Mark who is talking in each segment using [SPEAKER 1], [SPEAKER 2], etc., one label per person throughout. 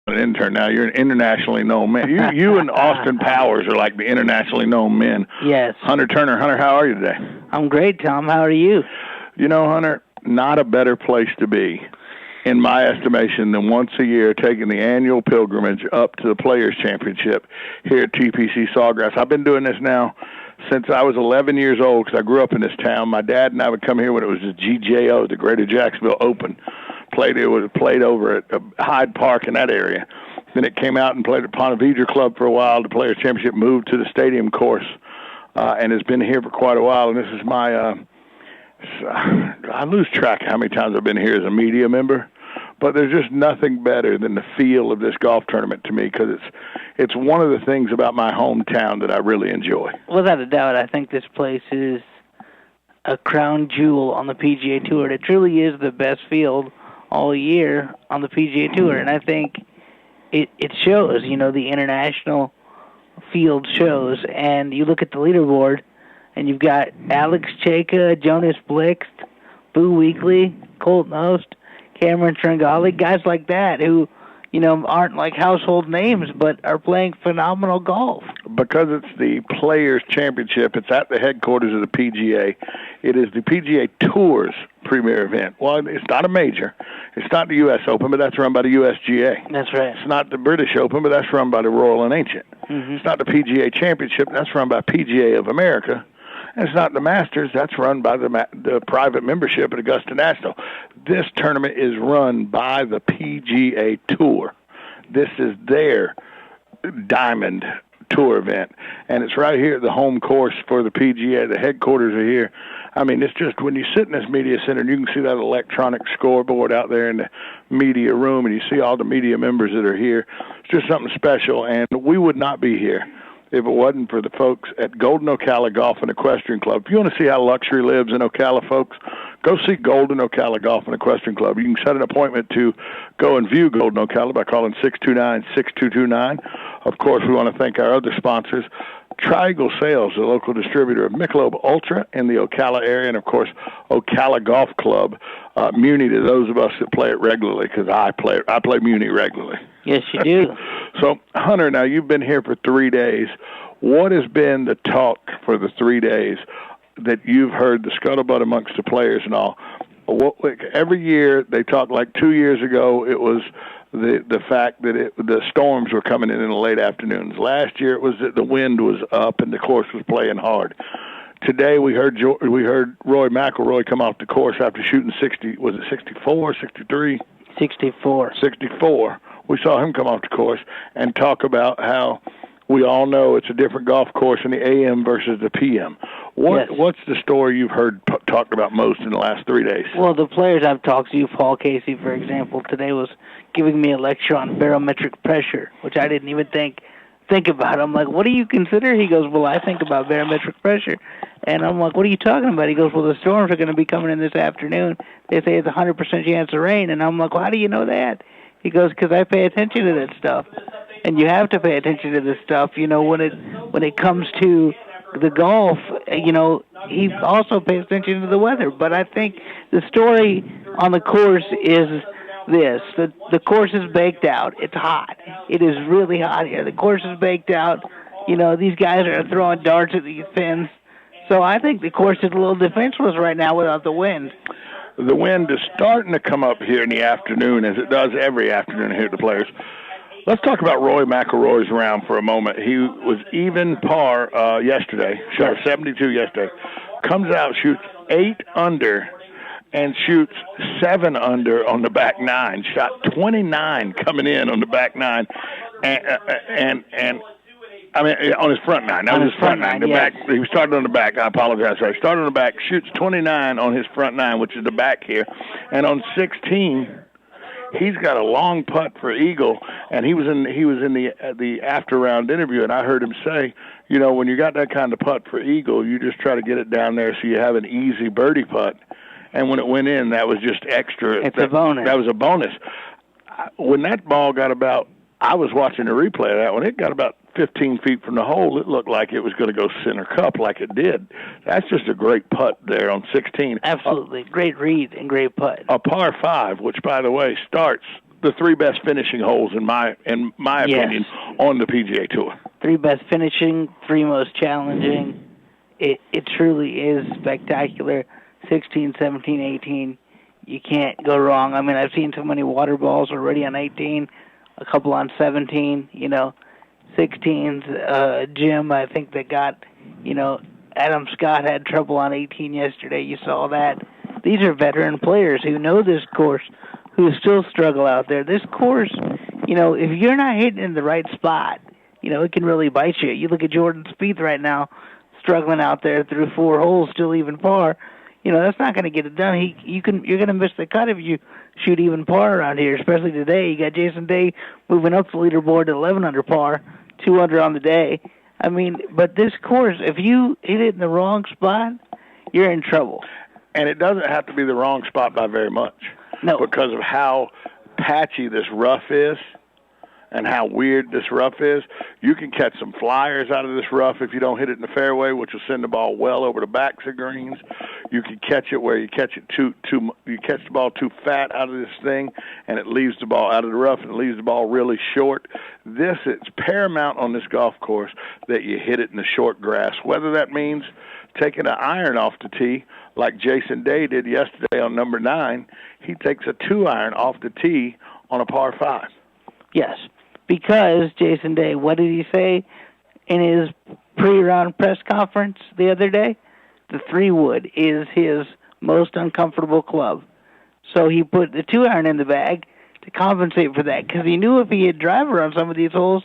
[SPEAKER 1] an intern now. You're an internationally known man. You and Austin Powers are like the internationally known men.
[SPEAKER 2] Yes.
[SPEAKER 1] Hunter Turner. Hunter, how are you today?
[SPEAKER 2] I'm great, Tom. How are you?
[SPEAKER 1] You know, Hunter, not a better place to be, in my estimation, than once a year taking the annual pilgrimage up to the Players' Championship here at TPC Sawgrass. I've been doing this now since I was 11 years old because I grew up in this town. My dad and I would come here when it was the GJO, the Greater Jacksonville Open. It was played over at Hyde Park in that area. Then it came out and played at Ponte Vedra Club for a while. The Players' Championship moved to the stadium course and has been here for quite a while. And this is my I lose track of how many times I've been here as a media member. But there's just nothing better than the feel of this golf tournament to me because it's one of the things about my hometown that I really enjoy.
[SPEAKER 2] Without a doubt, I think this place is a crown jewel on the PGA Tour. It truly is the best field all year on the PGA Tour, and I think it shows, you know, the international field shows. And you look at the leaderboard, and you've got Alex Cheka, Jonas Blixt, Boo Weekley, Colt Knost, Cameron Tringali, guys like that who, you know, aren't like household names but are playing phenomenal golf.
[SPEAKER 1] Because it's the Players' Championship, it's at the headquarters of the PGA. It is the PGA Tour's premier event. Well, it's not a major. It's not the U.S. Open, but that's run by the USGA.
[SPEAKER 2] That's right.
[SPEAKER 1] It's not the British Open, but that's run by the Royal and Ancient.
[SPEAKER 2] Mm-hmm.
[SPEAKER 1] It's not the PGA Championship, that's run by PGA of America. And it's not the Masters, that's run by the private membership at Augusta National. This tournament is run by the PGA Tour. This is their Diamond Tour event, and it's right here at the home course for the PGA. The headquarters are here. I mean, it's just when you sit in this media center and you can see that electronic scoreboard out there in the media room and you see all the media members that are here, it's just something special, and we would not be here if it wasn't for the folks at Golden Ocala Golf and Equestrian Club. If you want to see how luxury lives in Ocala, folks, go see Golden Ocala Golf and Equestrian Club. You can set an appointment to go and view Golden Ocala by calling 629-6229. Of course, we want to thank our other sponsors, Triangle Sales, the local distributor of Michelob Ultra in the Ocala area, and, of course, Ocala Golf Club, Muni to those of us that play it regularly, because I play Muni regularly.
[SPEAKER 2] Yes, you do.
[SPEAKER 1] So, Hunter, now you've been here for 3 days. What has been the talk for the 3 days that you've heard, the scuttlebutt amongst the players and all? Every year they talk, like 2 years ago, it was the fact that the storms were coming in the late afternoons. Last year it was that the wind was up and the course was playing hard. Today we heard Roy McIlroy come off the course after shooting 60. Was it 64, 63?
[SPEAKER 2] 64.
[SPEAKER 1] 64. We saw him come off the course and talk about how we all know it's a different golf course in the AM versus the PM. What's the story you've heard talked about most in the last 3 days?
[SPEAKER 2] Well, the players I've talked to, Paul Casey, for example, today was giving me a lecture on barometric pressure, which I didn't even think about. I'm like, what do you consider? He goes, well, I think about barometric pressure. And I'm like, what are you talking about? He goes, well, the storms are going to be coming in this afternoon. They say it's a 100% chance of rain. And I'm like, well, how do you know that? He goes, because I pay attention to that stuff. And you have to pay attention to this stuff, you know, when it comes to the golf, you know, he also pays attention to the weather. But I think the story on the course is this. The course is baked out. It's hot. It is really hot here. The course is baked out. You know, these guys are throwing darts at these pins. So I think the course is a little defenseless right now without the wind.
[SPEAKER 1] The wind is starting to come up here in the afternoon, as it does every afternoon here at the Players. Let's talk about Roy McIlroy's round for a moment. He was even par yesterday, shot 72 yesterday. Comes out, shoots 8 under, and shoots 7 under on the back nine. Shot 29 coming in on the back nine, and I mean on his front nine. That was his front nine. The back. He started on the back. I apologize. He started on the back. Shoots 29 on his front nine, which is the back here, and on 16. He's got a long putt for eagle, and he was in the after round interview, and I heard him say, you know, when you got that kind of putt for eagle, you just try to get it down there so you have an easy birdie putt. And when it went in, that was just extra.
[SPEAKER 2] It's a bonus.
[SPEAKER 1] That was a bonus. When that ball got about, I was watching the replay of that one. It got about 15 feet from the hole. It looked like it was going to go center cup like it did. That's just a great putt there on 16.
[SPEAKER 2] Absolutely. Great read and great putt.
[SPEAKER 1] A par 5, which, by the way, starts the three best finishing holes in my opinion on the PGA Tour.
[SPEAKER 2] Three best finishing, three most challenging. It truly is spectacular. 16, 17, 18. You can't go wrong. I mean, I've seen so many water balls already on 18, a couple on 17, 16's Jim, I think that got, Adam Scott had trouble on 18 yesterday. You saw that. These are veteran players who know this course, who still struggle out there. This course, if you're not hitting in the right spot, it can really bite you. You look at Jordan Spieth right now, struggling out there through 4 holes, still even par. That's not going to get it done. You're going to miss the cut if you shoot even par around here, especially today. You got Jason Day moving up the leaderboard to 11 under par, 2 under on the day. I mean, but this course, if you hit it in the wrong spot, you're in trouble.
[SPEAKER 1] And it doesn't have to be the wrong spot by very much.
[SPEAKER 2] No.
[SPEAKER 1] Because of how patchy this rough is and how weird this rough is. You can catch some flyers out of this rough if you don't hit it in the fairway, which will send the ball well over the backs of greens. You can catch it where you catch it you catch the ball too fat out of this thing, and it leaves the ball out of the rough and it leaves the ball really short. It's paramount on this golf course that you hit it in the short grass, whether that means taking an iron off the tee like Jason Day did yesterday on number 9. He takes a 2-iron off the tee on a par 5.
[SPEAKER 2] Yes, because Jason Day, what did he say in his pre-round press conference the other day? The 3-wood is his most uncomfortable club. So he put the 2-iron in the bag to compensate for that, because he knew if he hit driver on some of these holes,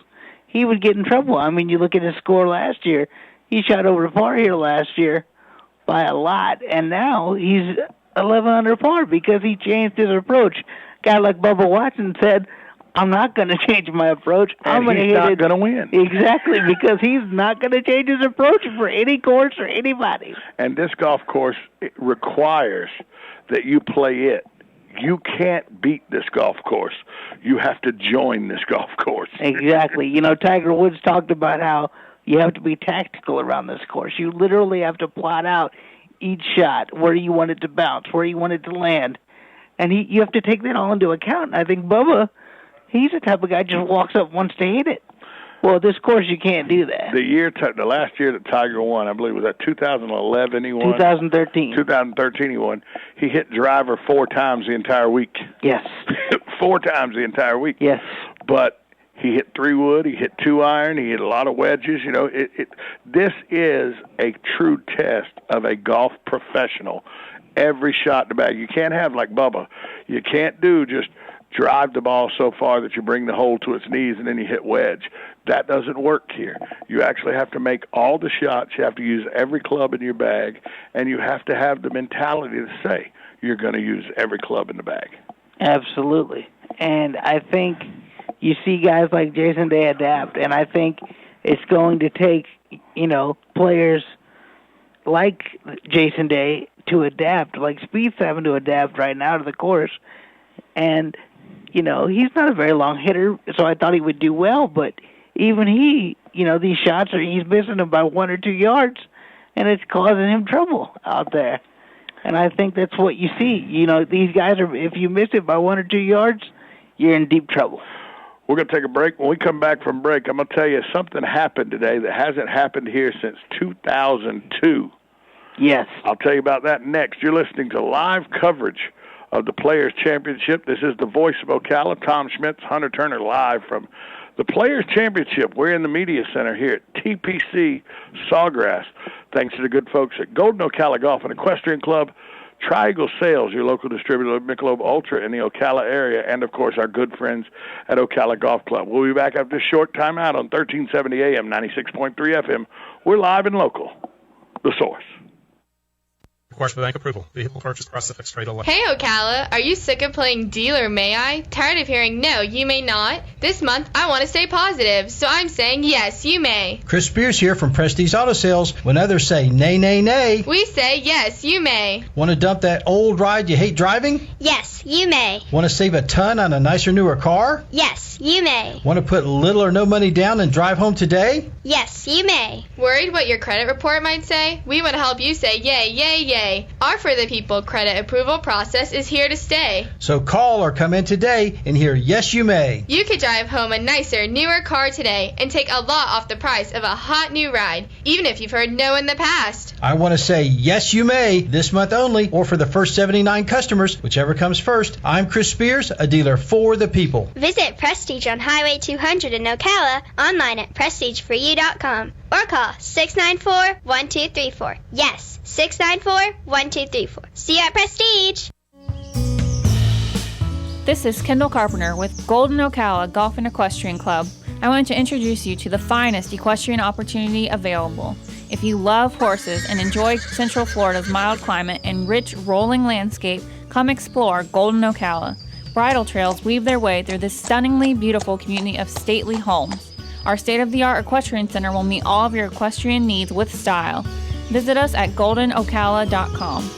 [SPEAKER 2] he would get in trouble. I mean, you look at his score last year. He shot over the par here last year by a lot, and now he's 11 under par because he changed his approach. A guy like Bubba Watson said, I'm not going to change my approach. I'm going to hit it.
[SPEAKER 1] He's not going to win.
[SPEAKER 2] Exactly, because he's not going to change his approach for any course or anybody.
[SPEAKER 1] And this golf course requires that you play it. You can't beat this golf course. You have to join this golf course.
[SPEAKER 2] Exactly. Tiger Woods talked about how you have to be tactical around this course. You literally have to plot out each shot, where you want it to bounce, where you want it to land. And you have to take that all into account. And I think Bubba, he's the type of guy just walks up, wants to hit it. Well, this course, you can't do that.
[SPEAKER 1] The last year that Tiger won, I believe, was that 2011 he won?
[SPEAKER 2] 2013.
[SPEAKER 1] 2013 he won. He hit driver 4 times the entire week.
[SPEAKER 2] Yes.
[SPEAKER 1] 4 times the entire week.
[SPEAKER 2] Yes.
[SPEAKER 1] But he hit 3-wood, he hit 2-iron, he hit a lot of wedges. This is a true test of a golf professional. Every shot in the bag. You can't have like Bubba. You can't do just drive the ball so far that you bring the hole to its knees and then you hit wedge. That doesn't work here. You actually have to make all the shots. You have to use every club in your bag, and you have to have the mentality to say you're going to use every club in the bag.
[SPEAKER 2] Absolutely. And I think you see guys like Jason Day adapt, and I think it's going to take, players like Jason Day to adapt, like Spieth's having to adapt right now to the course. And, he's not a very long hitter, so I thought he would do well, but even he, these shots he's missing them by 1 or 2 yards, and it's causing him trouble out there. And I think that's what you see. These guys if you miss it by 1 or 2 yards, you're in deep trouble.
[SPEAKER 1] We're going to take a break. When we come back from break, I'm going to tell you something happened today that hasn't happened here since 2002.
[SPEAKER 2] Yes.
[SPEAKER 1] I'll tell you about that next. You're listening to live coverage of the Players' Championship. This is the voice of Ocala, Tom Schmitz, Hunter Turner, live from the Players' Championship. We're in the media center here at TPC Sawgrass. Thanks to the good folks at Golden Ocala Golf and Equestrian Club, Triangle Sales, your local distributor of Michelob Ultra in the Ocala area, and, of course, our good friends at Ocala Golf Club. We'll be back after this short timeout on 1370 AM, 96.3 FM. We're live and local. The Source.
[SPEAKER 3] Requires bank approval. Vehicle purchase process fixed rate 11.
[SPEAKER 4] Hey Ocala, are you sick of playing deal or may I? Tired of hearing no, you may not? This month, I want to stay positive, so I'm saying yes, you may.
[SPEAKER 5] Chris Spears here from Prestige Auto Sales. When others say nay, nay, nay,
[SPEAKER 4] We say yes, you may.
[SPEAKER 5] want to dump that old ride you hate driving?
[SPEAKER 6] Yes, you may.
[SPEAKER 5] Want to save a ton on a nicer, newer car?
[SPEAKER 6] Yes, you may.
[SPEAKER 5] Want to put little or no money down and drive home today?
[SPEAKER 6] Yes, you may.
[SPEAKER 4] Worried what your credit report might say? We want to help you say yay, yay, yay. day. Our For the People credit approval process is here to stay.
[SPEAKER 5] So call or come in today and hear yes you may.
[SPEAKER 4] You could drive home a nicer, newer car today and take a lot off the price of a hot new ride, even if you've heard no in the past.
[SPEAKER 5] I want to say yes you may this month only, or for the first 79 customers, whichever comes first. I'm Chris Spears, a dealer for the people.
[SPEAKER 6] Visit Prestige on Highway 200 in Ocala, online at prestigeforyou.com, or call 694-1234. Yes, 694-1234. See you at Prestige.
[SPEAKER 7] This is Kendall Carpenter with Golden Ocala Golf and Equestrian Club. I want to introduce you to the finest equestrian opportunity available. If you love horses and enjoy Central Florida's mild climate and rich rolling landscape, come explore Golden Ocala. Bridle trails weave their way through this stunningly beautiful community of stately homes. Our state-of-the-art equestrian center will meet all of your equestrian needs with style. Visit us at goldenocala.com.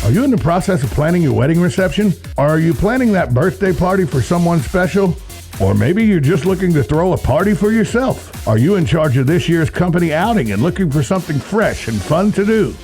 [SPEAKER 8] Are you in the process of planning your wedding reception? Or are you planning that birthday party for someone special? Or maybe you're just looking to throw a party for yourself. Are you in charge of this year's company outing and looking for something fresh and fun to do?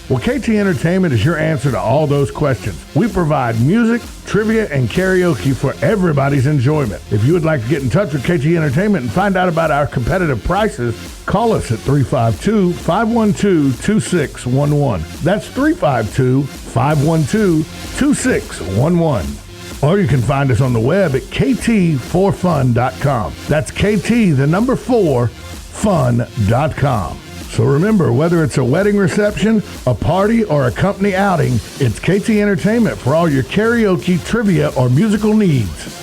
[SPEAKER 8] Well, KT Entertainment is your answer to all those questions. We provide music, trivia, and karaoke for everybody's enjoyment. If you would like to get in touch with KT Entertainment and find out about our competitive prices, call us at 352-512-2611. That's 352-512-2611. Or you can find us on the web at kt4fun.com. That's KT, the number 4, fun.com. So remember, whether it's a wedding reception, a party, or a company outing, it's KT Entertainment for all your karaoke, trivia, or musical needs.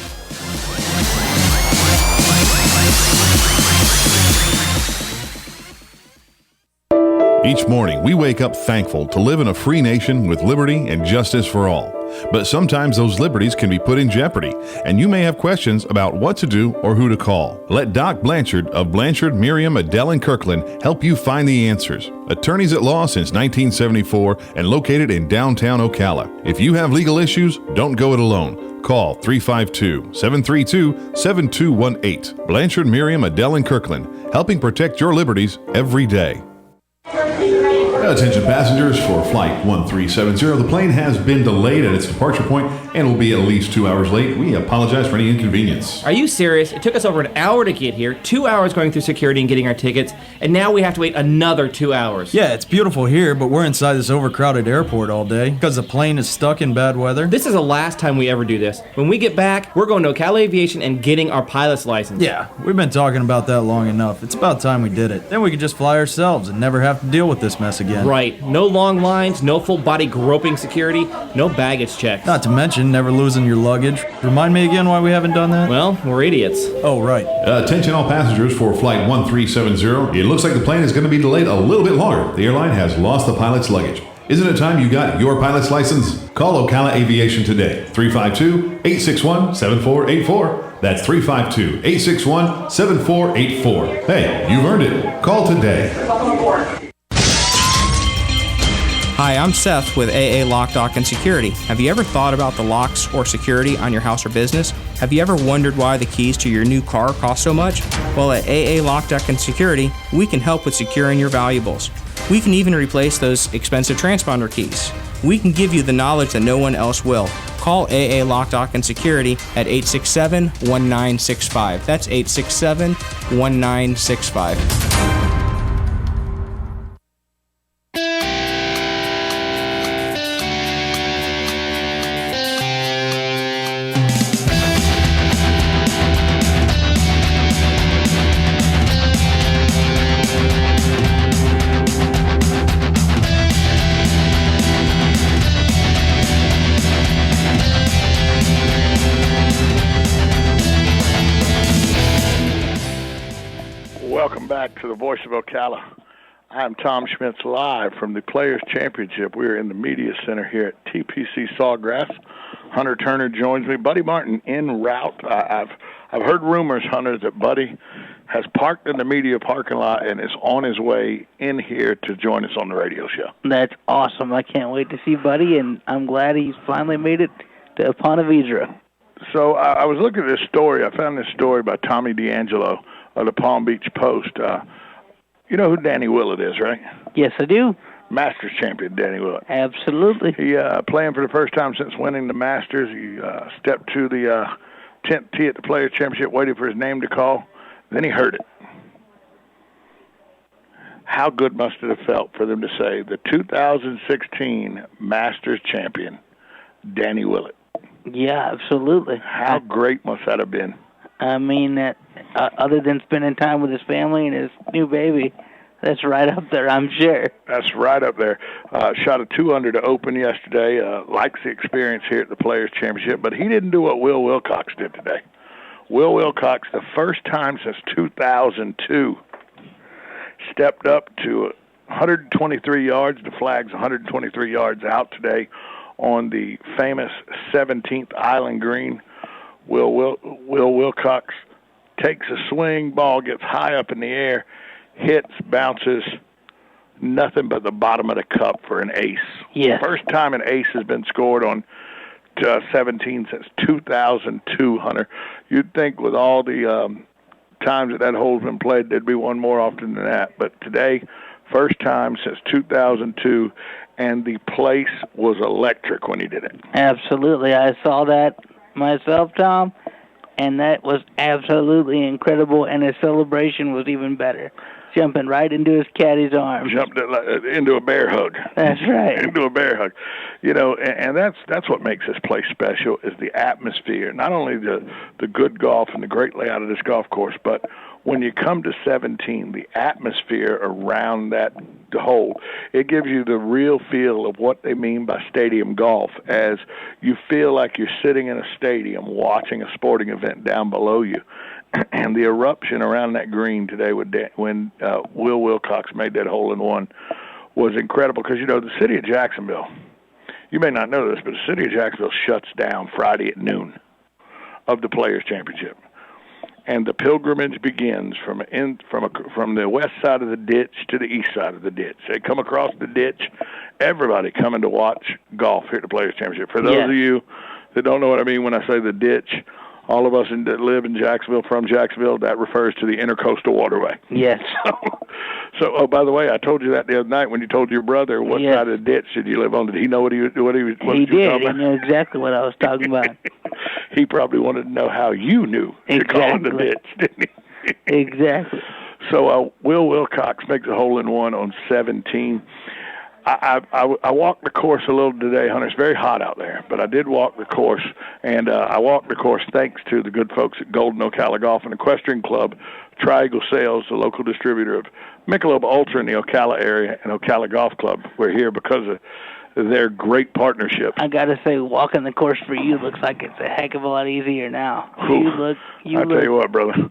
[SPEAKER 9] Each morning, we wake up thankful to live in a free nation with liberty and justice for all. But sometimes those liberties can be put in jeopardy, and you may have questions about what to do or who to call. Let Doc Blanchard of Blanchard, Miriam, Adele, and Kirkland help you find the answers. Attorneys at law since 1974 and located in downtown Ocala. If you have legal issues, don't go it alone. Call 352-732-7218. Blanchard, Miriam, Adele, and Kirkland, helping protect your liberties every day.
[SPEAKER 10] Attention passengers for Flight 1370. The plane has been delayed at its departure point and will be at least 2 hours late. We apologize for any inconvenience.
[SPEAKER 11] Are you serious? It took us over an hour to get here, 2 hours going through security and getting our tickets, and now we have to wait another 2 hours.
[SPEAKER 12] Yeah, it's beautiful here, but we're inside this overcrowded airport all day because the plane is stuck in bad weather.
[SPEAKER 11] This is the last time we ever do this. When we get back, we're going to Ocala Aviation and getting our pilot's license.
[SPEAKER 12] Yeah, we've been talking about that long enough. It's about time we did it. Then we could just fly ourselves and never have to deal with this mess again.
[SPEAKER 11] Right. No long lines, no full body groping security, no baggage checks.
[SPEAKER 12] Not to mention never losing your luggage. Remind me again why we haven't done that?
[SPEAKER 11] Well, we're idiots.
[SPEAKER 12] Oh, right.
[SPEAKER 10] Attention all passengers for Flight 1370. It looks like the plane is going to be delayed a little bit longer. The airline has lost the pilot's luggage. Isn't it time you got your pilot's license? Call Ocala Aviation today. 352-861-7484. That's 352-861-7484. Hey, you've earned it. Call today.
[SPEAKER 13] Hi, I'm Seth with AA Lock, Dock, and Security. Have you ever thought about the locks or security on your house or business? Have you ever wondered why the keys to your new car cost so much? Well, at AA Lock, Dock, and Security, we can help with securing your valuables. We can even replace those expensive transponder keys. We can give you the knowledge that no one else will. Call AA Lock, Dock, and Security at 867-1965. That's 867-1965.
[SPEAKER 1] To the Voice of Ocala. I'm Tom Schmitz live from the Players Championship. We're in the Media Center here at TPC Sawgrass. Hunter Turner joins me. Buddy Martin en route. I've heard rumors, Hunter, that Buddy has parked in the media parking lot and is on his way in here to join us on the radio show.
[SPEAKER 2] That's awesome. I can't wait to see Buddy, and I'm glad he's finally made it to Ponte Vedra.
[SPEAKER 1] So I was looking at this story. I found this story by Tommy D'Angelo of the Palm Beach Post. You know who Danny Willett is, right?
[SPEAKER 2] Yes, I do.
[SPEAKER 1] Masters champion Danny Willett.
[SPEAKER 2] Absolutely.
[SPEAKER 1] He playing for the first time since winning the Masters. He stepped to the 10th tee at the Players Championship, waiting for his name to call. Then he heard it. How good must it have felt for them to say the 2016 Masters champion, Danny Willett?
[SPEAKER 2] Yeah, absolutely.
[SPEAKER 1] How great must that have been?
[SPEAKER 2] I mean, other than spending time with his family and his new baby, that's right up there, I'm sure.
[SPEAKER 1] That's right up there. Shot a 2-under to open yesterday. Likes the experience here at the Players Championship, but he didn't do what Will Wilcox did today. Will Wilcox, the first time since 2002, stepped up to 123 yards. The flag's 123 yards out today on the famous 17th Island Green. Will Wilcox takes a swing, ball gets high up in the air, hits, bounces, nothing but the bottom of the cup for an ace.
[SPEAKER 2] Yes.
[SPEAKER 1] First time an ace has been scored on 17 since 2002, Hunter. You'd think with all the times that hole's been played, there'd be one more often than that. But today, first time since 2002, and the place was electric when he did it.
[SPEAKER 2] Absolutely. I saw that myself, Tom, and that was absolutely incredible, and his celebration was even better. Jumping right into his caddy's arms.
[SPEAKER 1] Jumped into a bear hug.
[SPEAKER 2] That's right.
[SPEAKER 1] Into a bear hug. You know, and that's what makes this place special is the atmosphere. Not only the good golf and the great layout of this golf course, but when you come to 17, the atmosphere around that hole, it gives you the real feel of what they mean by stadium golf, as you feel like you're sitting in a stadium watching a sporting event down below you. And the eruption around that green today when Will Wilcox made that hole-in-one was incredible because, you know, the city of Jacksonville, you may not know this, but the city of Jacksonville shuts down Friday at noon of the Players' Championship. And the pilgrimage begins from the west side of the ditch to the east side of the ditch. They come across the ditch, everybody coming to watch golf here at the Players' Championship. For those of you that don't know what I mean when I say the ditch, all of us that live in Jacksonville, from Jacksonville, that refers to the Intercoastal Waterway.
[SPEAKER 2] Yes.
[SPEAKER 1] So, oh, by the way, I told you that the other night when you told your brother what side of the ditch did you live on. Did he know what he was talking about?
[SPEAKER 2] He did. He knew exactly what I was talking about.
[SPEAKER 1] He probably wanted to know how you knew to call it the ditch, didn't he?
[SPEAKER 2] Exactly.
[SPEAKER 1] So Will Wilcox makes a hole-in-one on 17. I walked the course a little today, Hunter. It's very hot out there, but I did walk the course, and I walked the course thanks to the good folks at Golden Ocala Golf and Equestrian Club, Triangle Sales, the local distributor of Michelob Ultra in the Ocala area, and Ocala Golf Club. We're here because of their great partnership.
[SPEAKER 2] I got to say, walking the course for you looks like it's a heck of a lot easier now.
[SPEAKER 1] I tell you what, brother.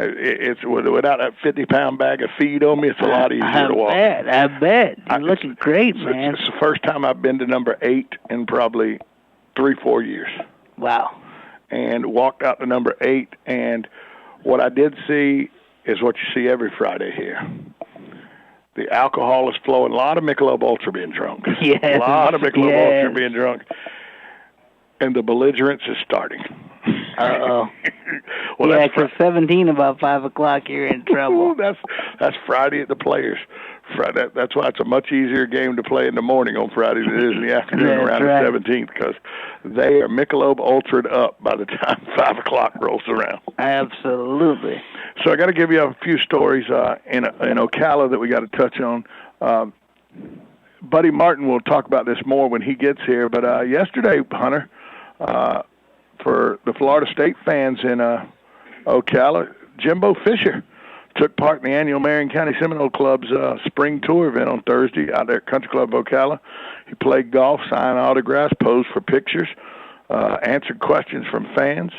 [SPEAKER 1] It's without that 50-pound bag of feed on me, it's a lot easier to walk.
[SPEAKER 2] I bet. You're looking great, man.
[SPEAKER 1] It's the first time I've been to number 8 in probably 3-4 years.
[SPEAKER 2] Wow.
[SPEAKER 1] And walked out to number 8, and what I did see is what you see every Friday here. The alcohol is flowing. A lot of Michelob Ultra being drunk.
[SPEAKER 2] Yes.
[SPEAKER 1] A lot of Michelob Ultra being drunk. And the belligerence is starting.
[SPEAKER 2] Uh-oh.
[SPEAKER 1] Well,
[SPEAKER 2] yeah, because 17 about 5 o'clock, you're in trouble.
[SPEAKER 1] That's Friday at the Players. That's why it's a much easier game to play in the morning on Friday than it is in the afternoon around the 17th, because they are Michelob Ultra'd up by the time 5 o'clock rolls around.
[SPEAKER 2] Absolutely.
[SPEAKER 1] So I got to give you a few stories in Ocala that we got to touch on. Buddy Martin will talk about this more when he gets here, but yesterday, Hunter, for the Florida State fans in Ocala, Jimbo Fisher took part in the annual Marion County Seminole Club's spring tour event on Thursday out there at Country Club Ocala. He played golf, signed autographs, posed for pictures, answered questions from fans.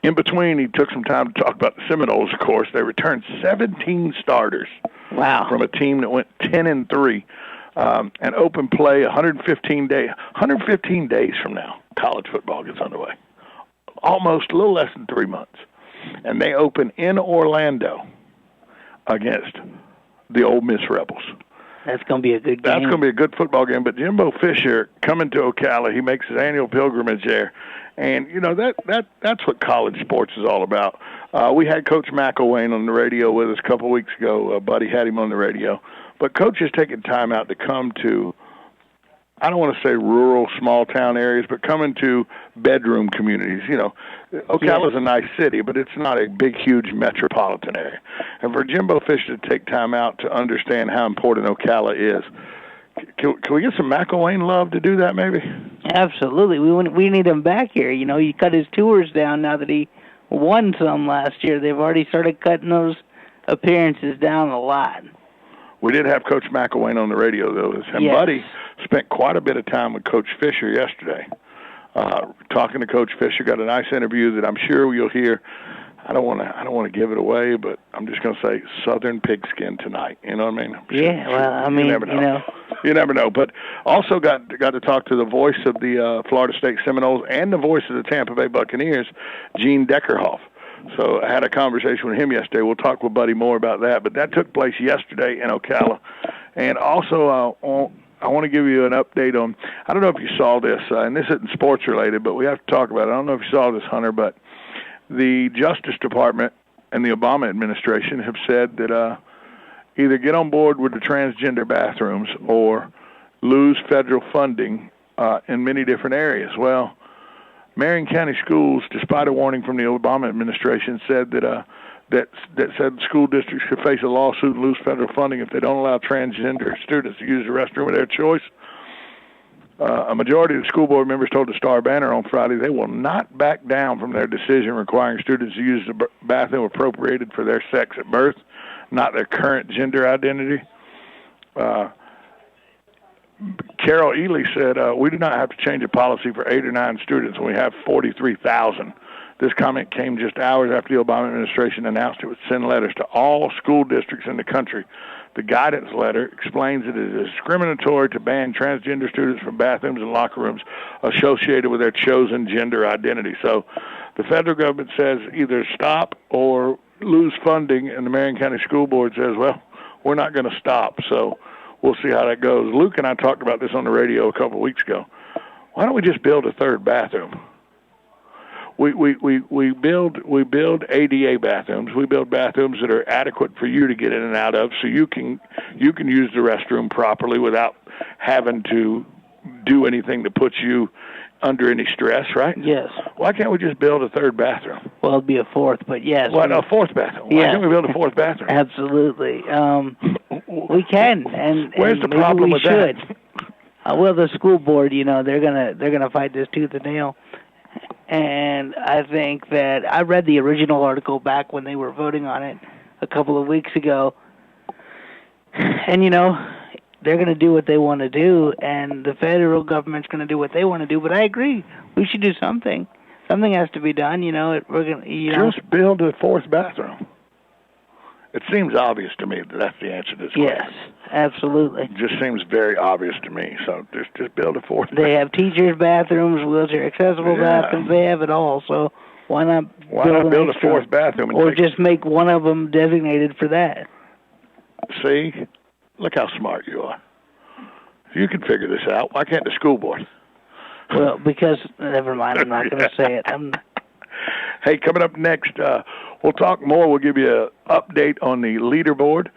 [SPEAKER 1] In between, he took some time to talk about the Seminoles, of course. They returned 17 starters.
[SPEAKER 2] Wow.
[SPEAKER 1] From a team that went 10-3. And open play 115 days from now, college football gets underway. Almost a little less than 3 months. And they open in Orlando against the Ole Miss Rebels.
[SPEAKER 2] That's going to be a good game.
[SPEAKER 1] That's going to be a good football game. But Jimbo Fisher coming to Ocala, he makes his annual pilgrimage there. And, that's what college sports is all about. We had Coach McElwain on the radio with us a couple weeks ago. Buddy had him on the radio. But Coach is taking time out to come to, I don't want to say rural, small-town areas, but coming to bedroom communities. Ocala's a nice city, but it's not a big, huge metropolitan area. And for Jimbo Fisher to take time out to understand how important Ocala is, can we get some McElwain love to do that, maybe?
[SPEAKER 2] Absolutely. We need him back here. He cut his tours down now that he won some last year. They've already started cutting those appearances down a lot.
[SPEAKER 1] We did have Coach McElwain on the radio, though. And
[SPEAKER 2] yes.
[SPEAKER 1] Buddy spent quite a bit of time with Coach Fisher yesterday. Talking to Coach Fisher, got a nice interview that I'm sure you'll hear. I don't want to give it away, but I'm just going to say Southern Pigskin tonight. You know what I mean? You never know. You never know. But also got to talk to the voice of the Florida State Seminoles and the voice of the Tampa Bay Buccaneers, Gene Deckerhoff. So I had a conversation with him yesterday. We'll talk with Buddy more about that. But that took place yesterday in Ocala. And also I want to give you an update on, I don't know if you saw this, and this isn't sports related, but we have to talk about it. I don't know if you saw this, Hunter, but the Justice Department and the Obama administration have said that either get on board with the transgender bathrooms or lose federal funding in many different areas. Well, Marion County Schools, despite a warning from the Obama administration, said that said school districts could face a lawsuit and lose federal funding if they don't allow transgender students to use the restroom of their choice. A majority of the school board members told the Star Banner on Friday they will not back down from their decision requiring students to use the bathroom appropriated for their sex at birth, not their current gender identity. Carol Ely said, we do not have to change a policy for 8 or 9 students when we have 43,000. This comment came just hours after the Obama administration announced it would send letters to all school districts in the country. The guidance letter explains that it is discriminatory to ban transgender students from bathrooms and locker rooms associated with their chosen gender identity. So the federal government says either stop or lose funding, and the Marion County School Board says, well, we're not going to stop. So we'll see how that goes. Luke and I talked about this on the radio a couple of weeks ago. Why don't we just build a third bathroom? We build ADA bathrooms. We build bathrooms that are adequate for you to get in and out of, so you can use the restroom properly without having to do anything that puts you under any stress, right?
[SPEAKER 2] Yes.
[SPEAKER 1] Why can't we just build a third bathroom?
[SPEAKER 2] Well, it'd be a fourth, but yes.
[SPEAKER 1] Well, a fourth bathroom. Why can't we build a fourth bathroom?
[SPEAKER 2] Absolutely. We can, and
[SPEAKER 1] where's the
[SPEAKER 2] maybe
[SPEAKER 1] problem
[SPEAKER 2] we
[SPEAKER 1] with
[SPEAKER 2] should.
[SPEAKER 1] that?
[SPEAKER 2] Well, the school board, they're gonna fight this tooth and nail. And I think that I read the original article back when they were voting on it a couple of weeks ago. And, they're going to do what they want to do, and the federal government's going to do what they want to do. But I agree. We should do something. Something has to be done. We're going to,
[SPEAKER 1] Just build a fourth bathroom. It seems obvious to me that that's the answer to this question.
[SPEAKER 2] Yes, absolutely.
[SPEAKER 1] It just seems very obvious to me. So just build a fourth
[SPEAKER 2] They have teachers' bathrooms, wheelchair-accessible bathrooms. They have it all. So why not
[SPEAKER 1] build a fourth bathroom?
[SPEAKER 2] Or just make one of them designated for that.
[SPEAKER 1] See? Look how smart you are. If you can figure this out, why can't the school board?
[SPEAKER 2] Well, because, never mind, I'm not going to say it.
[SPEAKER 1] Hey, coming up next, we'll talk more. We'll give you an update on the leaderboard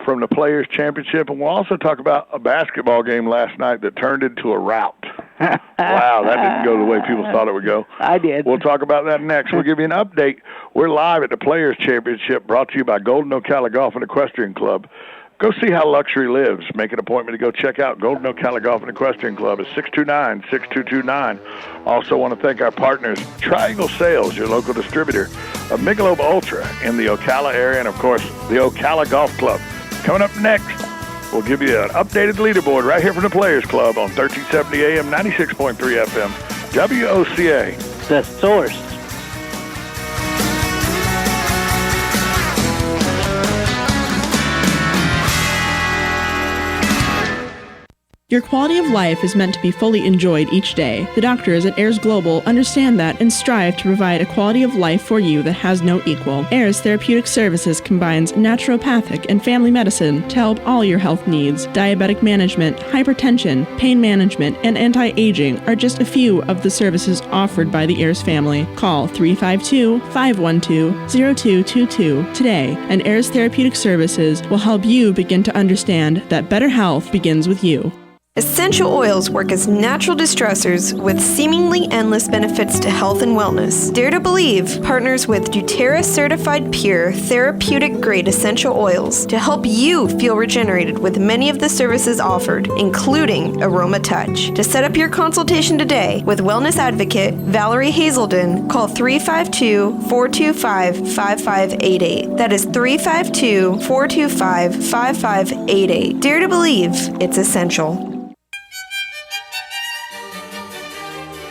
[SPEAKER 1] from the Players' Championship, and we'll also talk about a basketball game last night that turned into a rout. Wow, that didn't go the way people thought it would go.
[SPEAKER 2] I did.
[SPEAKER 1] We'll talk about that next. We'll give you an update. We're live at the Players' Championship, brought to you by Golden Ocala Golf and Equestrian Club. Go see how luxury lives. Make an appointment to go check out Golden Ocala Golf and Equestrian Club at 629-6229. Also want to thank our partners, Triangle Sales, your local distributor of Michelob Ultra in the Ocala area, and, of course, the Ocala Golf Club. Coming up next, we'll give you an updated leaderboard right here from the Players Club on 1370 AM, 96.3 FM, WOCA.
[SPEAKER 2] The Source.
[SPEAKER 14] Your quality of life is meant to be fully enjoyed each day. The doctors at Ayers Global understand that and strive to provide a quality of life for you that has no equal. Ayers Therapeutic Services combines naturopathic and family medicine to help all your health needs. Diabetic management, hypertension, pain management, and anti-aging are just a few of the services offered by the Ayers family. Call 352-512-0222 today, and Ayers Therapeutic Services will help you begin to understand that better health begins with you.
[SPEAKER 15] Essential oils work as natural distressors with seemingly endless benefits to health and wellness. Dare to Believe partners with doTERRA certified pure therapeutic grade essential oils to help you feel regenerated with many of the services offered, including Aroma Touch. To set up your consultation today with wellness advocate Valerie Hazelden, call 352-425-5588. That is 352-425-5588. Dare to Believe, it's essential.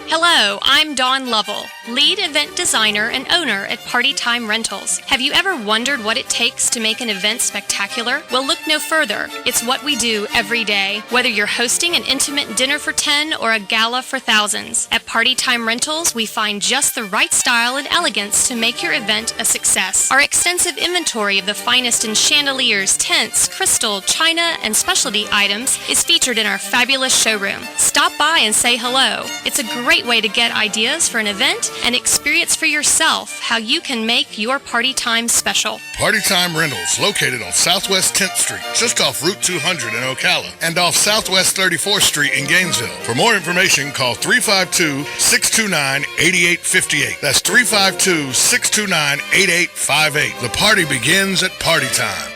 [SPEAKER 16] Hello, I'm Dawn Lovell, lead event designer and owner at Party Time Rentals. Have you ever wondered what it takes to make an event spectacular? Well, look no further. It's what we do every day, whether you're hosting an intimate dinner for 10 or a gala for thousands. At Party Time Rentals, we find just the right style and elegance to make your event a success. Our extensive inventory of the finest in chandeliers, tents, crystal, china, and specialty items is featured in our fabulous showroom. Stop by and say hello. It's a great way to get ideas for an event and experience for yourself how you can make your party time special.
[SPEAKER 17] Party Time Rentals, located on Southwest 10th Street, just off Route 200 in Ocala, and off Southwest 34th Street in Gainesville. For more information, call 352-629-8858. That's 352-629-8858. The party begins at Party Time.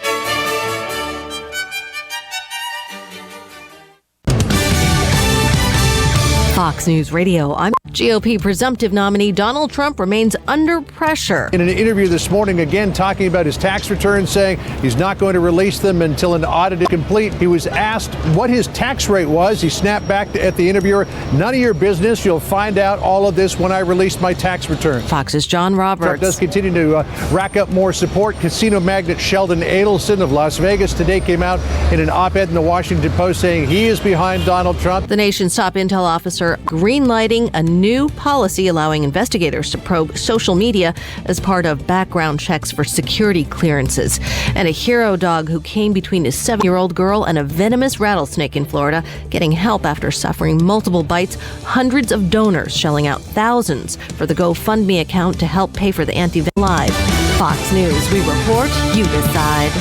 [SPEAKER 18] Fox News Radio, I'm GOP presumptive nominee Donald Trump remains under pressure.
[SPEAKER 19] In an interview this morning, again talking about his tax returns, saying he's not going to release them until an audit is complete. He was asked what his tax rate was. He snapped back at the interviewer, "None of your business. You'll find out all of this when I release my tax return."
[SPEAKER 18] Fox's John Roberts.
[SPEAKER 19] Trump does continue to rack up more support. Casino magnate Sheldon Adelson of Las Vegas today came out in an op-ed in the Washington Post saying he is behind Donald Trump.
[SPEAKER 18] The nation's top intel officer greenlighting a new policy allowing investigators to probe social media as part of background checks for security clearances. And a hero dog who came between his 7-year-old girl and a venomous rattlesnake in Florida, getting help after suffering multiple bites. Hundreds of donors shelling out thousands for the GoFundMe account to help pay for the anti-venom. Live. Fox News, we report, you decide.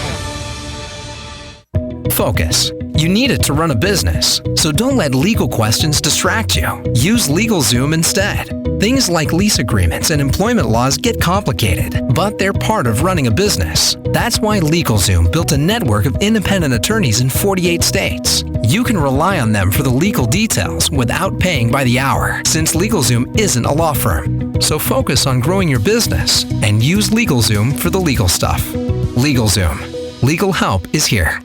[SPEAKER 20] Focus. You need it to run a business, so don't let legal questions distract you. Use LegalZoom instead. Things like lease agreements and employment laws get complicated, but they're part of running a business. That's why LegalZoom built a network of independent attorneys in 48 states. You can rely on them for the legal details without paying by the hour, since LegalZoom isn't a law firm. So focus on growing your business and use LegalZoom for the legal stuff. LegalZoom. Legal help is here.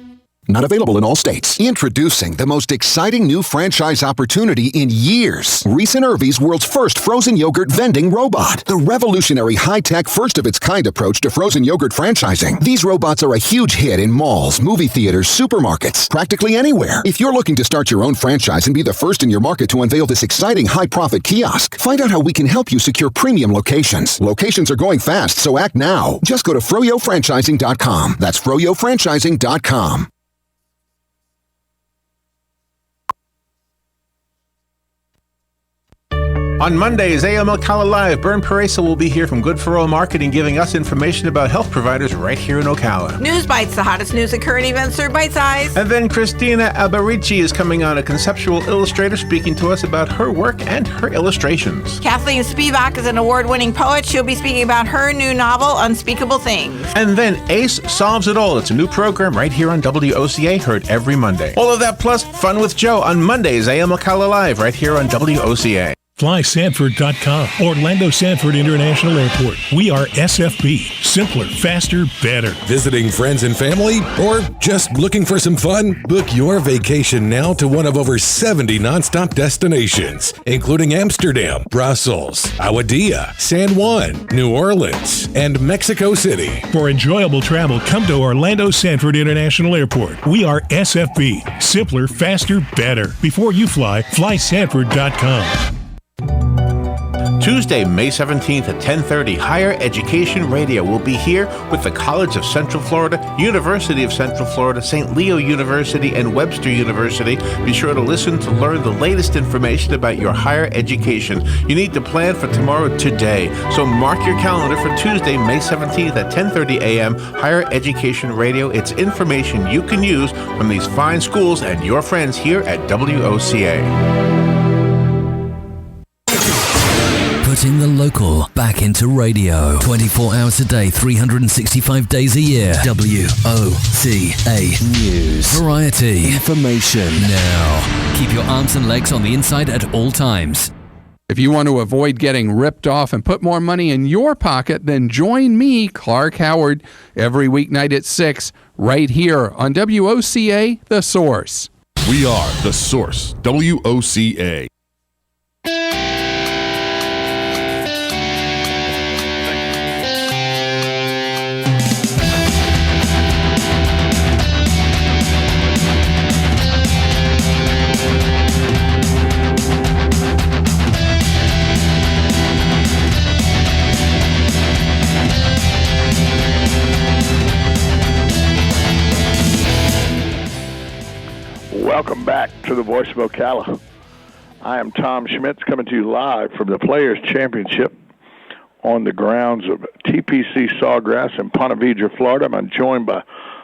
[SPEAKER 21] Not available in all states. Introducing the most exciting new franchise opportunity in years. Reese and Irvy's world's first frozen yogurt vending robot. The revolutionary high-tech, first-of-its-kind approach to frozen yogurt franchising. These robots are a huge hit in malls, movie theaters, supermarkets, practically anywhere. If you're looking to start your own franchise and be the first in your market to unveil this exciting high-profit kiosk, find out how we can help you secure premium locations. Locations are going fast, so act now. Just go to froyofranchising.com. That's froyofranchising.com.
[SPEAKER 22] On Mondays, AM Ocala Live, Bern Paresa will be here from Good for All Marketing giving us information about health providers right here in Ocala.
[SPEAKER 23] News Bites, the hottest news and current events served bite-sized.
[SPEAKER 22] And then Christina Alberici is coming on, a conceptual illustrator, speaking to us about her work and her illustrations.
[SPEAKER 23] Kathleen Spivak is an award-winning poet. She'll be speaking about her new novel, Unspeakable Things.
[SPEAKER 22] And then Ace Solves It All. It's a new program right here on WOCA, heard every Monday. All of that plus Fun with Joe on Mondays, AM Ocala Live, right here on WOCA.
[SPEAKER 3] FlySanford.com. Orlando Sanford International Airport. We are SFB. Simpler, faster, better.
[SPEAKER 4] Visiting friends and family? Or just looking for some fun? Book your vacation now to one of over 70 nonstop destinations, including Amsterdam, Brussels, Aguadilla, San Juan, New Orleans, and Mexico City.
[SPEAKER 3] For enjoyable travel, come to Orlando Sanford International Airport. We are SFB. Simpler, faster, better. Before you fly, FlySanford.com.
[SPEAKER 22] Tuesday, May 17th at 10:30, Higher Education Radio will be here with the College of Central Florida, University of Central Florida, St. Leo University, and Webster University. Be sure to listen to learn the latest information about your higher education. You need to plan for tomorrow today. So mark your calendar for Tuesday, May 17th at 10:30 a.m. Higher Education Radio. It's information you can use from these fine schools and your friends here at WOCA.
[SPEAKER 5] Putting the local back into radio. 24 hours a day, 365 days a year. WOCA News. Variety. Information. Now. Keep your arms and legs on the inside at all times.
[SPEAKER 24] If you want to avoid getting ripped off and put more money in your pocket, then join me, Clark Howard, every weeknight at 6, right here on WOCA, The Source.
[SPEAKER 9] We are The Source, WOCA.
[SPEAKER 1] Welcome back to the Voice of Ocala. I am Tom Schmitz coming to you live from the Players' Championship on the grounds of TPC Sawgrass in Ponte Vedra, Florida. I'm joined by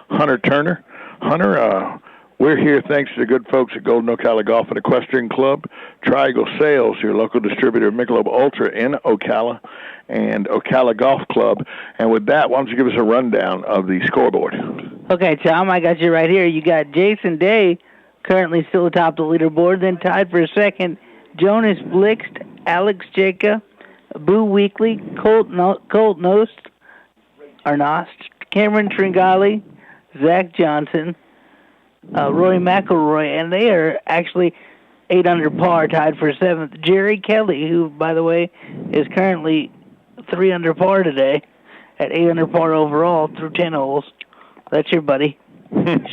[SPEAKER 1] Hunter Turner. Hunter, we're here thanks to the good folks at Golden Ocala Golf and Equestrian Club, Triangle Sales, your local distributor of Michelob Ultra in Ocala, and Ocala Golf Club. And with that, why don't you give us a rundown of the scoreboard?
[SPEAKER 2] Okay, Tom, I got you right here. You got Jason Day currently still atop the leaderboard, then tied for second, Jonas Blixt, Alex Jacob, Boo Weekly, Colt Nost, Cameron Tringali, Zach Johnson, Roy McElroy, and they are actually 8 under par, tied for seventh. Jerry Kelly, who, by the way, is currently 3 under par today, at 8 under par overall through 10 holes. That's your buddy.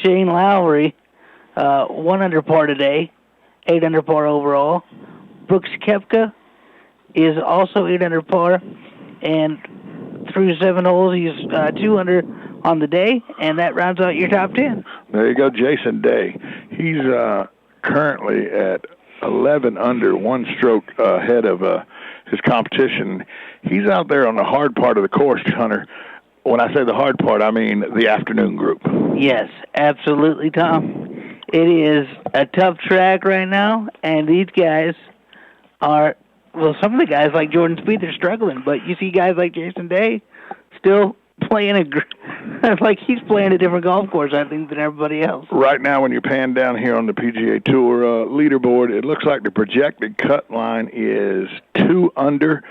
[SPEAKER 2] Shane Lowry, 1 under par today, 8 under par overall. Brooks Koepka is also 8 under par, and through 7 holes, he's 2 under on the day, and that rounds out your top 10.
[SPEAKER 1] There you go, Jason Day. He's currently at 11 under, 1 stroke ahead of his competition. He's out there on the hard part of the course, Hunter. When I say the hard part, I mean the afternoon group.
[SPEAKER 2] Yes, absolutely, Tom. It is a tough track right now, and these guys are, well, some of the guys like Jordan Spieth are struggling, but you see guys like Jason Day still playing like he's playing a different golf course, I think, than everybody else.
[SPEAKER 1] Right now, when you pan down here on the PGA Tour leaderboard, it looks like the projected cut line is 2 under.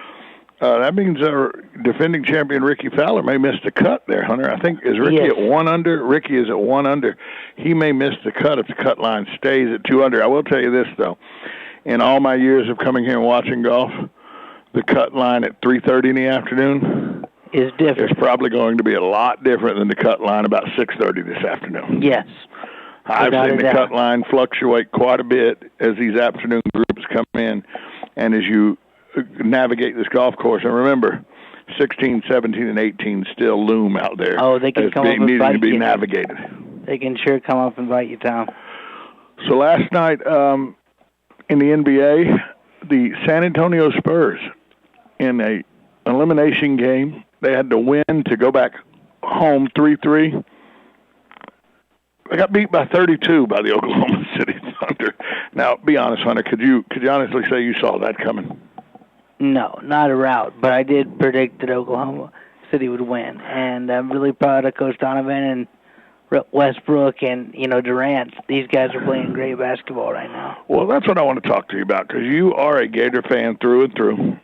[SPEAKER 1] That means our defending champion Ricky Fowler may miss the cut there, Hunter. I think, is Ricky at 1 under? Ricky is at 1 under. He may miss the cut if the cut line stays at 2 under. I will tell you this, though. In all my years of coming here and watching golf, the cut line at 3:30 in the afternoon
[SPEAKER 2] is different.
[SPEAKER 1] It's probably going to be a lot different than the cut line about 6:30 this afternoon.
[SPEAKER 2] Yes.
[SPEAKER 1] I've seen the cut line fluctuate quite a bit as these afternoon groups come in and as you navigate this golf course. And remember, 16, 17, and 18 still loom out there.
[SPEAKER 2] Oh, they can come up and
[SPEAKER 1] needing
[SPEAKER 2] bite
[SPEAKER 1] to be
[SPEAKER 2] you.
[SPEAKER 1] navigated.
[SPEAKER 2] They can sure come up and bite you, Tom.
[SPEAKER 1] So last night in the NBA, the San Antonio Spurs, in a elimination game, they had to win to go back home 3-3. They got beat by 32 by the Oklahoma City Thunder. Now, be honest, Hunter, could you honestly say you saw that coming?
[SPEAKER 2] No, not a rout, but I did predict that Oklahoma City would win, and I'm really proud of Coach Donovan and Westbrook and Durant. These guys are playing great basketball right now.
[SPEAKER 1] Well, that's what I want to talk to you about, because you are a Gator fan through and through.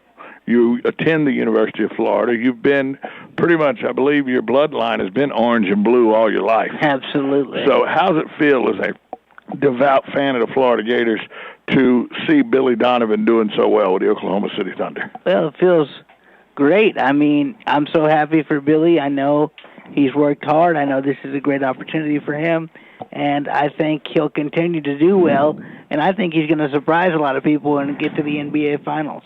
[SPEAKER 1] You attend the University of Florida. You've been pretty much, I believe your bloodline has been orange and blue all your life.
[SPEAKER 2] Absolutely.
[SPEAKER 1] So how does it feel as a devout fan of the Florida Gators to see Billy Donovan doing so well with the Oklahoma City Thunder?
[SPEAKER 2] Well, it feels great. I mean, I'm so happy for Billy. I know he's worked hard. I know this is a great opportunity for him, and I think he'll continue to do well, and I think he's going to surprise a lot of people and get to the NBA Finals.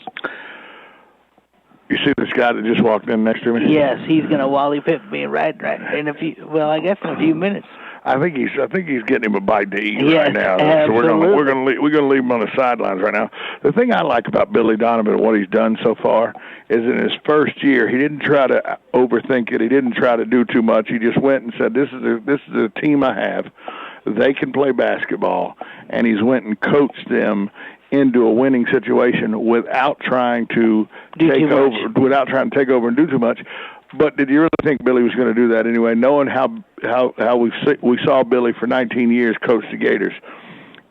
[SPEAKER 1] You see this guy that just walked in next to me?
[SPEAKER 2] Yes, he's going to Wally Pipp me right in a few. Well, I guess in a few minutes.
[SPEAKER 1] I think he's getting him a bite to eat
[SPEAKER 2] yes,
[SPEAKER 1] right now.
[SPEAKER 2] Absolutely.
[SPEAKER 1] So we're gonna leave him on the sidelines right now. The thing I like about Billy Donovan and what he's done so far is in his first year he didn't try to overthink it. He didn't try to do too much. He just went and said, "This is a team I have. They can play basketball," and he's went and coached them into a winning situation without trying to take over and do too much. But did you really think Billy was going to do that anyway? Knowing how we saw Billy for 19 years coach the Gators,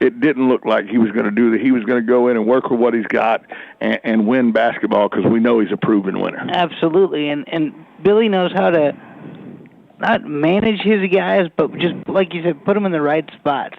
[SPEAKER 1] it didn't look like he was going to do that. He was going to go in and work with what he's got and win basketball, because we know he's a proven winner.
[SPEAKER 2] Absolutely, and Billy knows how to not manage his guys, but just like you said, put them in the right spots.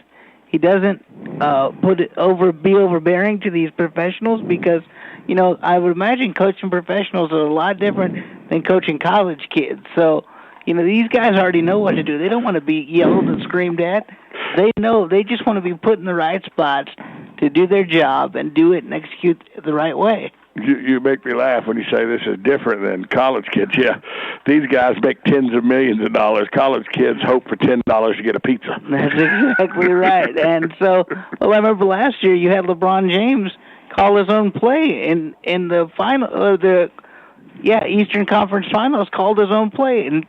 [SPEAKER 2] He doesn't be overbearing to these professionals, because I would imagine coaching professionals is a lot different than coaching college kids. So, these guys already know what to do. They don't want to be yelled and screamed at. They know they just want to be put in the right spots to do their job and do it and execute the right way.
[SPEAKER 1] You make me laugh when you say this is different than college kids. Yeah, these guys make tens of millions of dollars. College kids hope for $10 to get a pizza.
[SPEAKER 2] That's exactly right. And so, I remember last year you had LeBron James call his own play in the final, Eastern Conference Finals. Called his own play and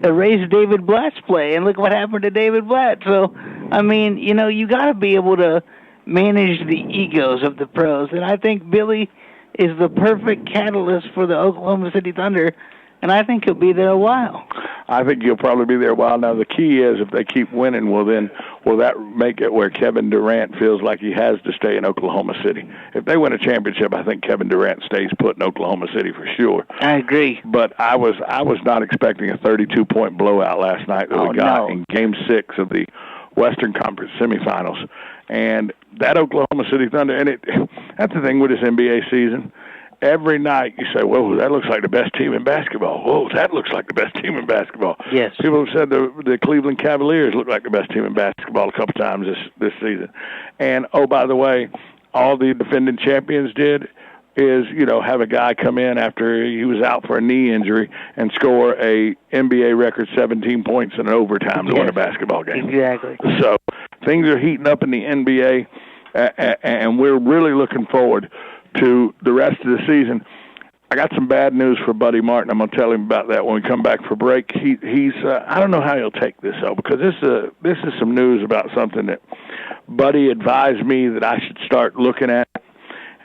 [SPEAKER 2] erased David Blatt's play. And look what happened to David Blatt. So, I mean, you got to be able to manage the egos of the pros, and I think Billy is the perfect catalyst for the Oklahoma City Thunder, and I think he'll be there a while.
[SPEAKER 1] I think he'll probably be there a while. Now, the key is if they keep winning, will that make it where Kevin Durant feels like he has to stay in Oklahoma City? If they win a championship, I think Kevin Durant stays put in Oklahoma City for sure.
[SPEAKER 2] I agree.
[SPEAKER 1] But I was not expecting a 32-point blowout last night that we got in Game 6 of the Western Conference semifinals. And that Oklahoma City Thunder, and that's the thing with this NBA season. Every night you say, whoa, that looks like the best team in basketball. Whoa, that looks like the best team in basketball.
[SPEAKER 2] Yes.
[SPEAKER 1] People have said the Cleveland Cavaliers look like the best team in basketball a couple times this season. And, oh, by the way, all the defending champions did is, have a guy come in after he was out for a knee injury and score a NBA record 17 points in overtime to win a basketball game.
[SPEAKER 2] Exactly.
[SPEAKER 1] So things are heating up in the NBA, and we're really looking forward to the rest of the season. I got some bad news for Buddy Martin. I'm going to tell him about that when we come back for break. He's I don't know how he'll take this, though, because this is some news about something that Buddy advised me that I should start looking at.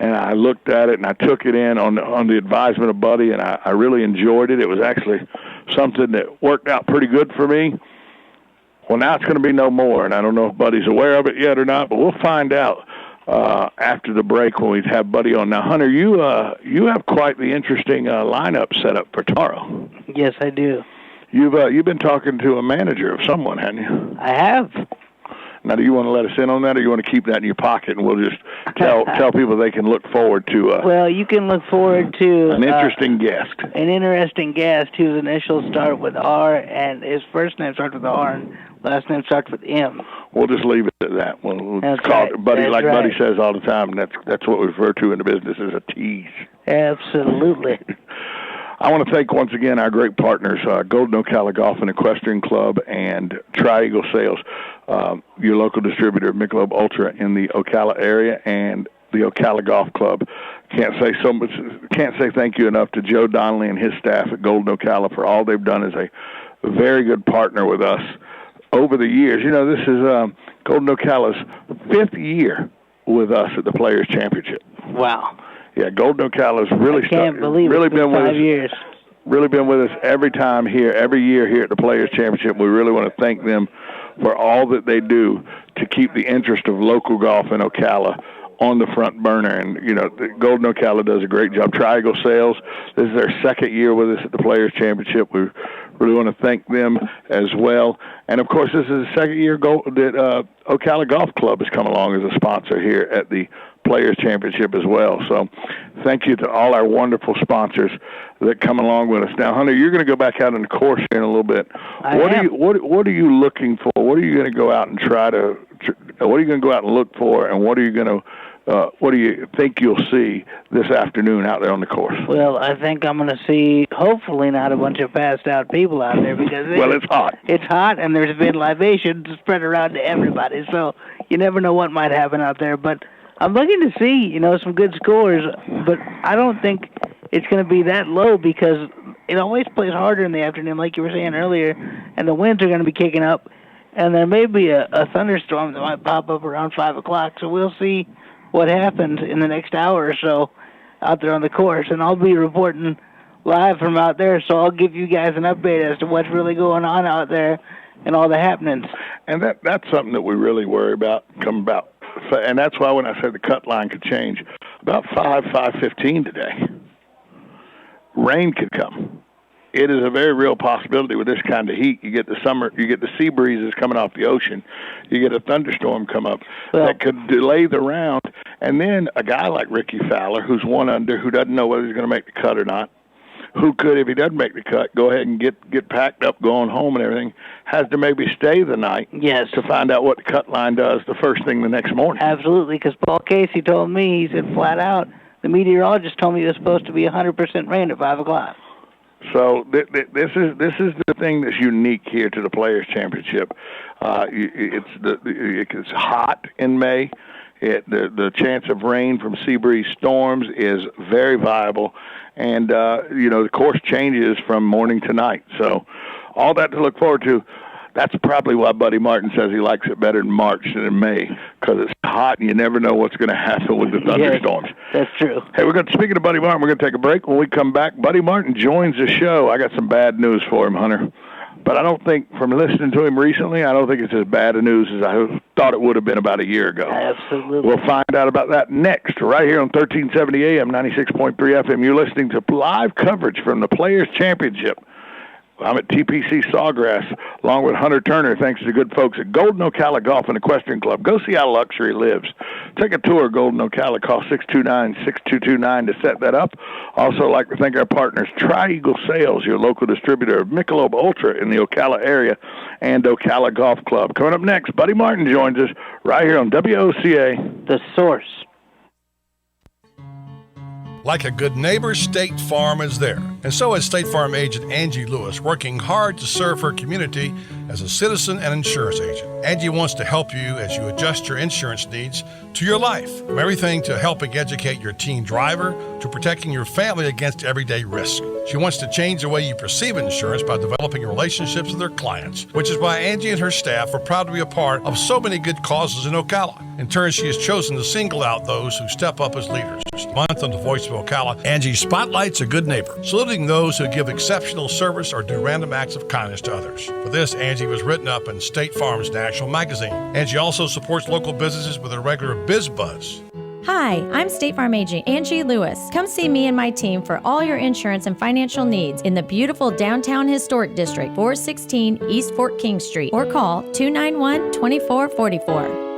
[SPEAKER 1] And I looked at it, and I took it in on the advisement of Buddy, and I really enjoyed it. It was actually something that worked out pretty good for me. Well, now it's going to be no more, and I don't know if Buddy's aware of it yet or not, but we'll find out after the break when we have Buddy on. Now, Hunter, you have quite the interesting lineup set up for tomorrow.
[SPEAKER 2] Yes, I do.
[SPEAKER 1] You've been talking to a manager of someone, haven't you?
[SPEAKER 2] I have.
[SPEAKER 1] Now, do you want to let us in on that, or you want to keep that in your pocket, and we'll just tell people they can look forward to?
[SPEAKER 2] Well, you can look forward to
[SPEAKER 1] an interesting guest.
[SPEAKER 2] An interesting guest whose initials start with R, and his first name starts with R, and last name starts with M.
[SPEAKER 1] We'll just leave it at that. We'll call it Buddy,
[SPEAKER 2] that's
[SPEAKER 1] like
[SPEAKER 2] right.
[SPEAKER 1] Buddy says all the time. That's what we refer to in the business as a tease.
[SPEAKER 2] Absolutely.
[SPEAKER 1] I want to thank once again our great partners, Golden Ocala Golf and Equestrian Club and Tri-Eagle Sales, your local distributor of Michelob Ultra in the Ocala area, and the Ocala Golf Club. Can't say thank you enough to Joe Donnelly and his staff at Golden Ocala for all they've done as a very good partner with us over the years. This is Golden Ocala's 5th year with us at the Players Championship.
[SPEAKER 2] Wow.
[SPEAKER 1] Yeah, Golden Ocala's really
[SPEAKER 2] been with
[SPEAKER 6] 5
[SPEAKER 2] years.
[SPEAKER 1] really been with us every year here at the Players Championship. We really want to thank them for all that they do to keep the interest of local golf in Ocala on the front burner. And, the Golden Ocala does a great job. Triangle Sales, this is their second year with us at the Players Championship. We really want to thank them as well. And, of course, this is the second year that Ocala Golf Club has come along as a sponsor here at the Players Championship as well. So thank you to all our wonderful sponsors that come along with us. Now, Hunter, you're going to go back out on the course here in a little bit. What are you looking for? What are you going to go out and what are you going to go out and look for, and what do you think you'll see this afternoon out there on the course?
[SPEAKER 2] Well, I think I'm going to see, hopefully not a bunch of passed-out people out there, because
[SPEAKER 1] it's hot.
[SPEAKER 2] It's hot, and there's been libations spread around to everybody, so you never know what might happen out there. But I'm looking to see, some good scores, but I don't think it's going to be that low, because it always plays harder in the afternoon, like you were saying earlier, and the winds are going to be kicking up, and there may be a thunderstorm that might pop up around 5 o'clock, so we'll see what happens in the next hour or so out there on the course, and I'll be reporting live from out there, so I'll give you guys an update as to what's really going on out there and all the happenings.
[SPEAKER 1] And that's something that we really worry about, and that's why when I said the cut line could change, about 5:15 today, rain could come. It is a very real possibility with this kind of heat. You get the sea breezes coming off the ocean. You get a thunderstorm come up that could delay the round. And then a guy like Ricky Fowler, who's 1 under, who doesn't know whether he's going to make the cut or not, who could, if he doesn't make the cut, go ahead and get packed up, going home and everything, has to maybe stay the night to find out what the cut line does the first thing the next morning.
[SPEAKER 2] Absolutely, because Paul Casey told me, he said flat out, the meteorologist told me it was supposed to be 100% rain at 5 o'clock.
[SPEAKER 1] So this is the thing that's unique here to the Players Championship. It's hot in May. The chance of rain from sea breeze storms is very viable, and the course changes from morning to night. So all that to look forward to. That's probably why Buddy Martin says he likes it better in March than in May, because it's hot and you never know what's going to happen with the thunderstorms.
[SPEAKER 2] Yes, that's true.
[SPEAKER 1] Hey, speaking of Buddy Martin, we're going to take a break. When we come back, Buddy Martin joins the show. I got some bad news for him, Hunter. But I don't think, from listening to him recently, I don't think it's as bad a news as I thought it would have been about a year ago.
[SPEAKER 2] Absolutely.
[SPEAKER 1] We'll find out about that next, right here on 1370 AM, 96.3 FM. You're listening to live coverage from the Players Championship. I'm at TPC Sawgrass, along with Hunter Turner, thanks to the good folks at Golden Ocala Golf and Equestrian Club. Go see how luxury lives. Take a tour of Golden Ocala. Call 629-6229 to set that up. Also, I'd like to thank our partners, Tri-Eagle Sales, your local distributor of Michelob Ultra in the Ocala area, and Ocala Golf Club. Coming up next, Buddy Martin joins us right here on WOCA.
[SPEAKER 2] The Source.
[SPEAKER 6] Like a good neighbor, State Farm is there. And so is State Farm agent Angie Lewis, working hard to serve her community as a citizen and insurance agent. Angie wants to help you as you adjust your insurance needs to your life, from everything to helping educate your teen driver to protecting your family against everyday risk. She wants to change the way you perceive insurance by developing relationships with her clients, which is why Angie and her staff are proud to be a part of so many good causes in Ocala. In turn, she has chosen to single out those who step up as leaders. This month on the Voice of Ocala, Angie spotlights a good neighbor, saluting those who give exceptional service or do random acts of kindness to others. For this, Angie was written up in State Farm's National Magazine. Angie also supports local businesses with a regular Biz Buzz.
[SPEAKER 7] Hi, I'm State Farm agent Angie Lewis. Come see me and my team for all your insurance and financial needs in the beautiful downtown historic district, 416 East Fort King Street, or call 291-2444.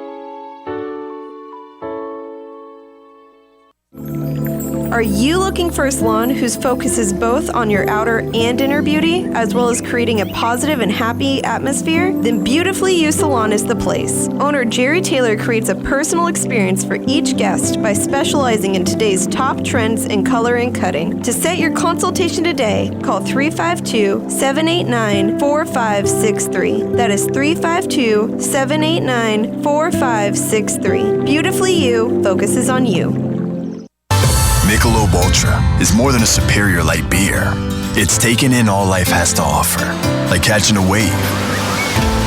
[SPEAKER 15] Are you looking for a salon whose focus is both on your outer and inner beauty, as well as creating a positive and happy atmosphere? Then Beautifully You Salon is the place. Owner Jerry Taylor creates a personal experience for each guest by specializing in today's top trends in color and cutting. To set your consultation today, call 352-789-4563. That is 352-789-4563. Beautifully You focuses on you.
[SPEAKER 8] Michelob Ultra is more than a superior light beer. It's taking in all life has to offer, like catching a wave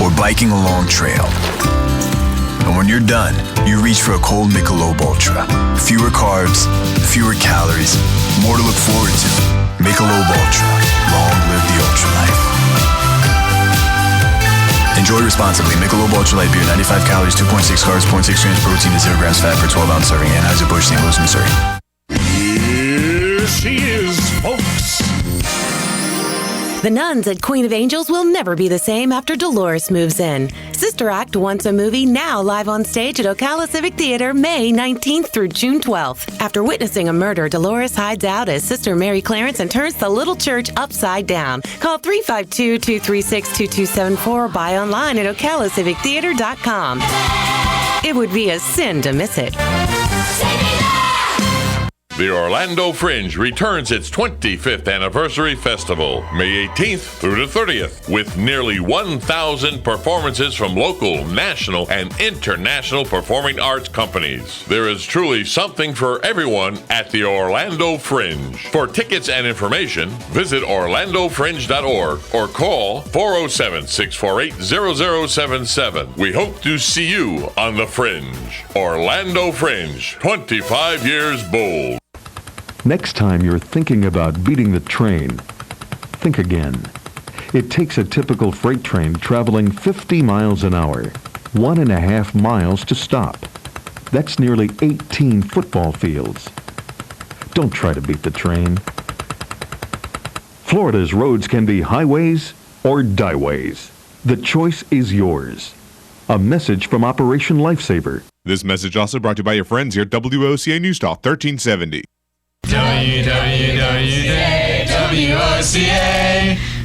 [SPEAKER 8] or biking a long trail. And when you're done, you reach for a cold Michelob Ultra. Fewer carbs, fewer calories, more to look forward to. Michelob Ultra. long live the ultra life. Enjoy responsibly. Michelob Ultra Light Beer, 95 calories, 2.6 carbs, 0.6 grams protein, and 0 grams fat per 12-ounce serving. Anheuser-Busch, St. Louis, Missouri.
[SPEAKER 10] Here she is, folks.
[SPEAKER 11] The nuns at Queen of Angels will never be the same after Dolores moves in. Sister Act Once a Movie, now live on stage at Ocala Civic Theater May 19th through June 12th. After witnessing a murder, Dolores hides out as Sister Mary Clarence and turns the little church upside down. Call 352-236-2274 or buy online at OcalaCivicTheater.com. It would be a sin to miss it.
[SPEAKER 12] The Orlando Fringe returns its 25th anniversary festival, May 18th through the 30th, with nearly 1,000 performances from local, national, and international performing arts companies. There is truly something for everyone at the Orlando Fringe. For tickets and information, visit orlandofringe.org or call 407-648-0077. We hope to see you on the Fringe. Orlando Fringe, 25 years bold.
[SPEAKER 13] Next time you're thinking about beating the train, think again. It takes a typical freight train traveling 50 miles an hour, 1.5 miles to stop. That's nearly 18 football fields. Don't try to beat the train. Florida's roads can be highways or dieways. The choice is yours. A message from Operation Lifesaver.
[SPEAKER 25] This message also brought to you by your friends here at WOCA News Talk 1370.
[SPEAKER 10] WWOCA,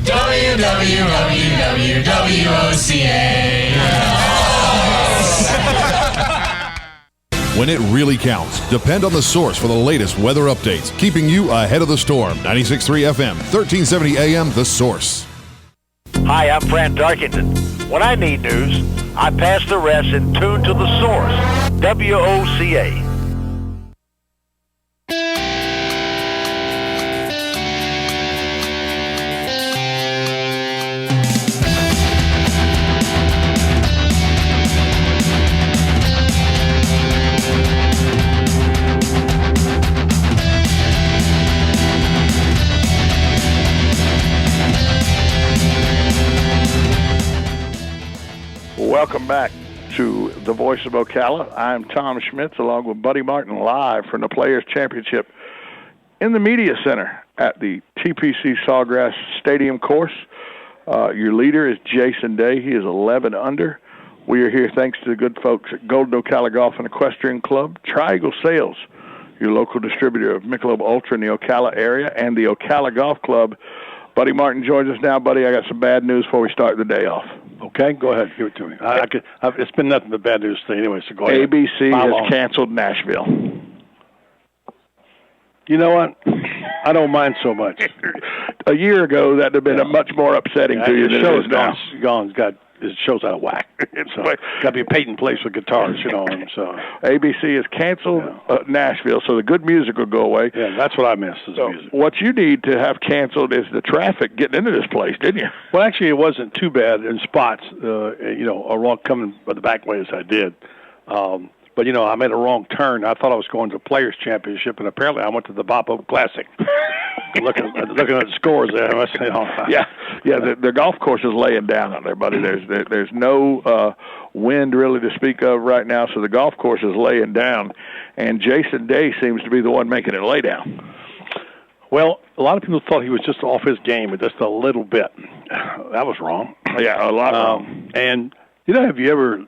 [SPEAKER 10] WWOCA.
[SPEAKER 9] When it really counts, depend on the source for the latest weather updates, keeping you ahead of the storm. 96.3 FM, 1370 AM, The Source.
[SPEAKER 26] Hi, I'm Fran Darkington. When I need news, I pass the rest and tune to the source. WOCA.
[SPEAKER 1] Welcome back to the Voice of Ocala. I'm Tom Schmitz along with Buddy Martin live from the Players Championship in the Media Center at the TPC Sawgrass Stadium course. Your leader is Jason Day. He is 11 under. We are here thanks to the good folks at Golden Ocala Golf and Equestrian Club, Triangle Sales, your local distributor of Michelob Ultra in the Ocala area, and the Ocala Golf Club. Buddy Martin joins us now. Buddy, I got some bad news before we start the day off.
[SPEAKER 27] Okay, go ahead. Give it to me. It's been nothing but bad news today anyway, so go ahead.
[SPEAKER 1] ABC has canceled Nashville.
[SPEAKER 27] You know what? I don't mind so much.
[SPEAKER 1] A year ago, that would have been a much more upsetting to you than it is now.
[SPEAKER 27] It show's out of whack. It's got to be a Peyton place with guitars, you know. And so
[SPEAKER 1] ABC has canceled Nashville, so the good music will go away.
[SPEAKER 27] Yeah, that's what I miss is the music.
[SPEAKER 1] What you need to have canceled is the traffic getting into this place, didn't you?
[SPEAKER 27] Well, actually, it wasn't too bad in spots. Coming by the back way as I did. But, I made a wrong turn. I thought I was going to the Players Championship, and apparently I went to the Bop Up Classic. looking at the scores there.
[SPEAKER 1] The golf course is laying down out there, buddy. There's no wind really to speak of right now, so the golf course is laying down, and Jason Day seems to be the one making it lay down.
[SPEAKER 27] Well, a lot of people thought he was just off his game, but just a little bit. That was wrong.
[SPEAKER 1] Yeah, a lot wrong.
[SPEAKER 27] And, have you ever...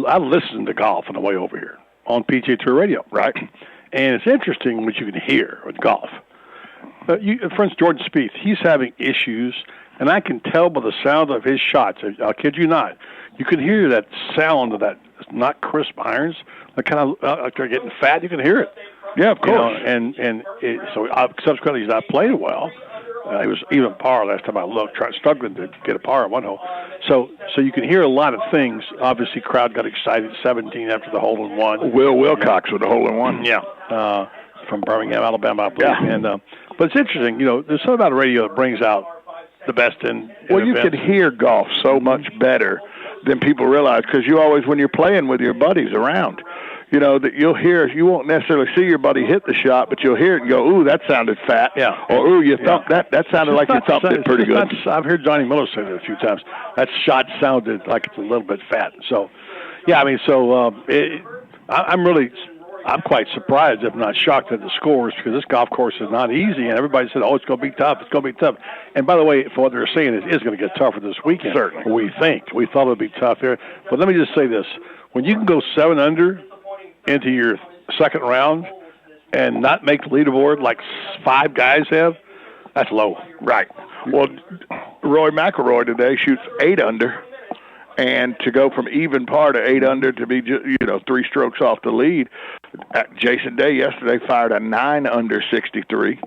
[SPEAKER 27] I listen to golf on the way over here on PGA Tour Radio, right? And it's interesting what you can hear with golf. For instance, Jordan Spieth, he's having issues, and I can tell by the sound of his shots. I'll kid you not. You can hear that sound of that not crisp irons. They're kind of like they're getting fat. You can hear it.
[SPEAKER 1] Yeah, of course.
[SPEAKER 27] Subsequently, he's not played well. He was even par last time I looked, struggling to get a par in one hole. So you can hear a lot of things. Obviously, crowd got excited, 17 after the hole-in-one.
[SPEAKER 1] Will Wilcox with the hole-in-one.
[SPEAKER 27] Yeah, from Birmingham, Alabama, I believe. Yeah. But it's interesting, there's something about radio that brings out the best in
[SPEAKER 1] Well, you
[SPEAKER 27] events.
[SPEAKER 1] can hear golf so much better than people realize, because you always, when you're playing with your buddies around, you know, that you'll hear, you won't necessarily see your buddy hit the shot, but you'll hear it and go, ooh, that sounded fat.
[SPEAKER 27] Yeah.
[SPEAKER 1] Or, ooh, you thumped that sounded like you thumped it pretty good.
[SPEAKER 27] I've heard Johnny Miller say that a few times. That shot sounded like it's a little bit fat. So, yeah, I mean, I'm quite surprised, if not shocked, at the scores, because this golf course is not easy, and everybody said, oh, it's going to be tough, it's going to be tough. And by the way, for what they're saying, it is going to get tougher this weekend.
[SPEAKER 1] Certainly.
[SPEAKER 27] We think. We thought it would be tough here. But let me just say this. When you can go 7 under into your second round and not make the leaderboard like 5 guys have, that's low.
[SPEAKER 1] Right. Well, Roy McIlroy today shoots 8 under. And to go from even par to 8 under to be, 3 strokes off the lead, Jason Day yesterday fired a 9 under 63.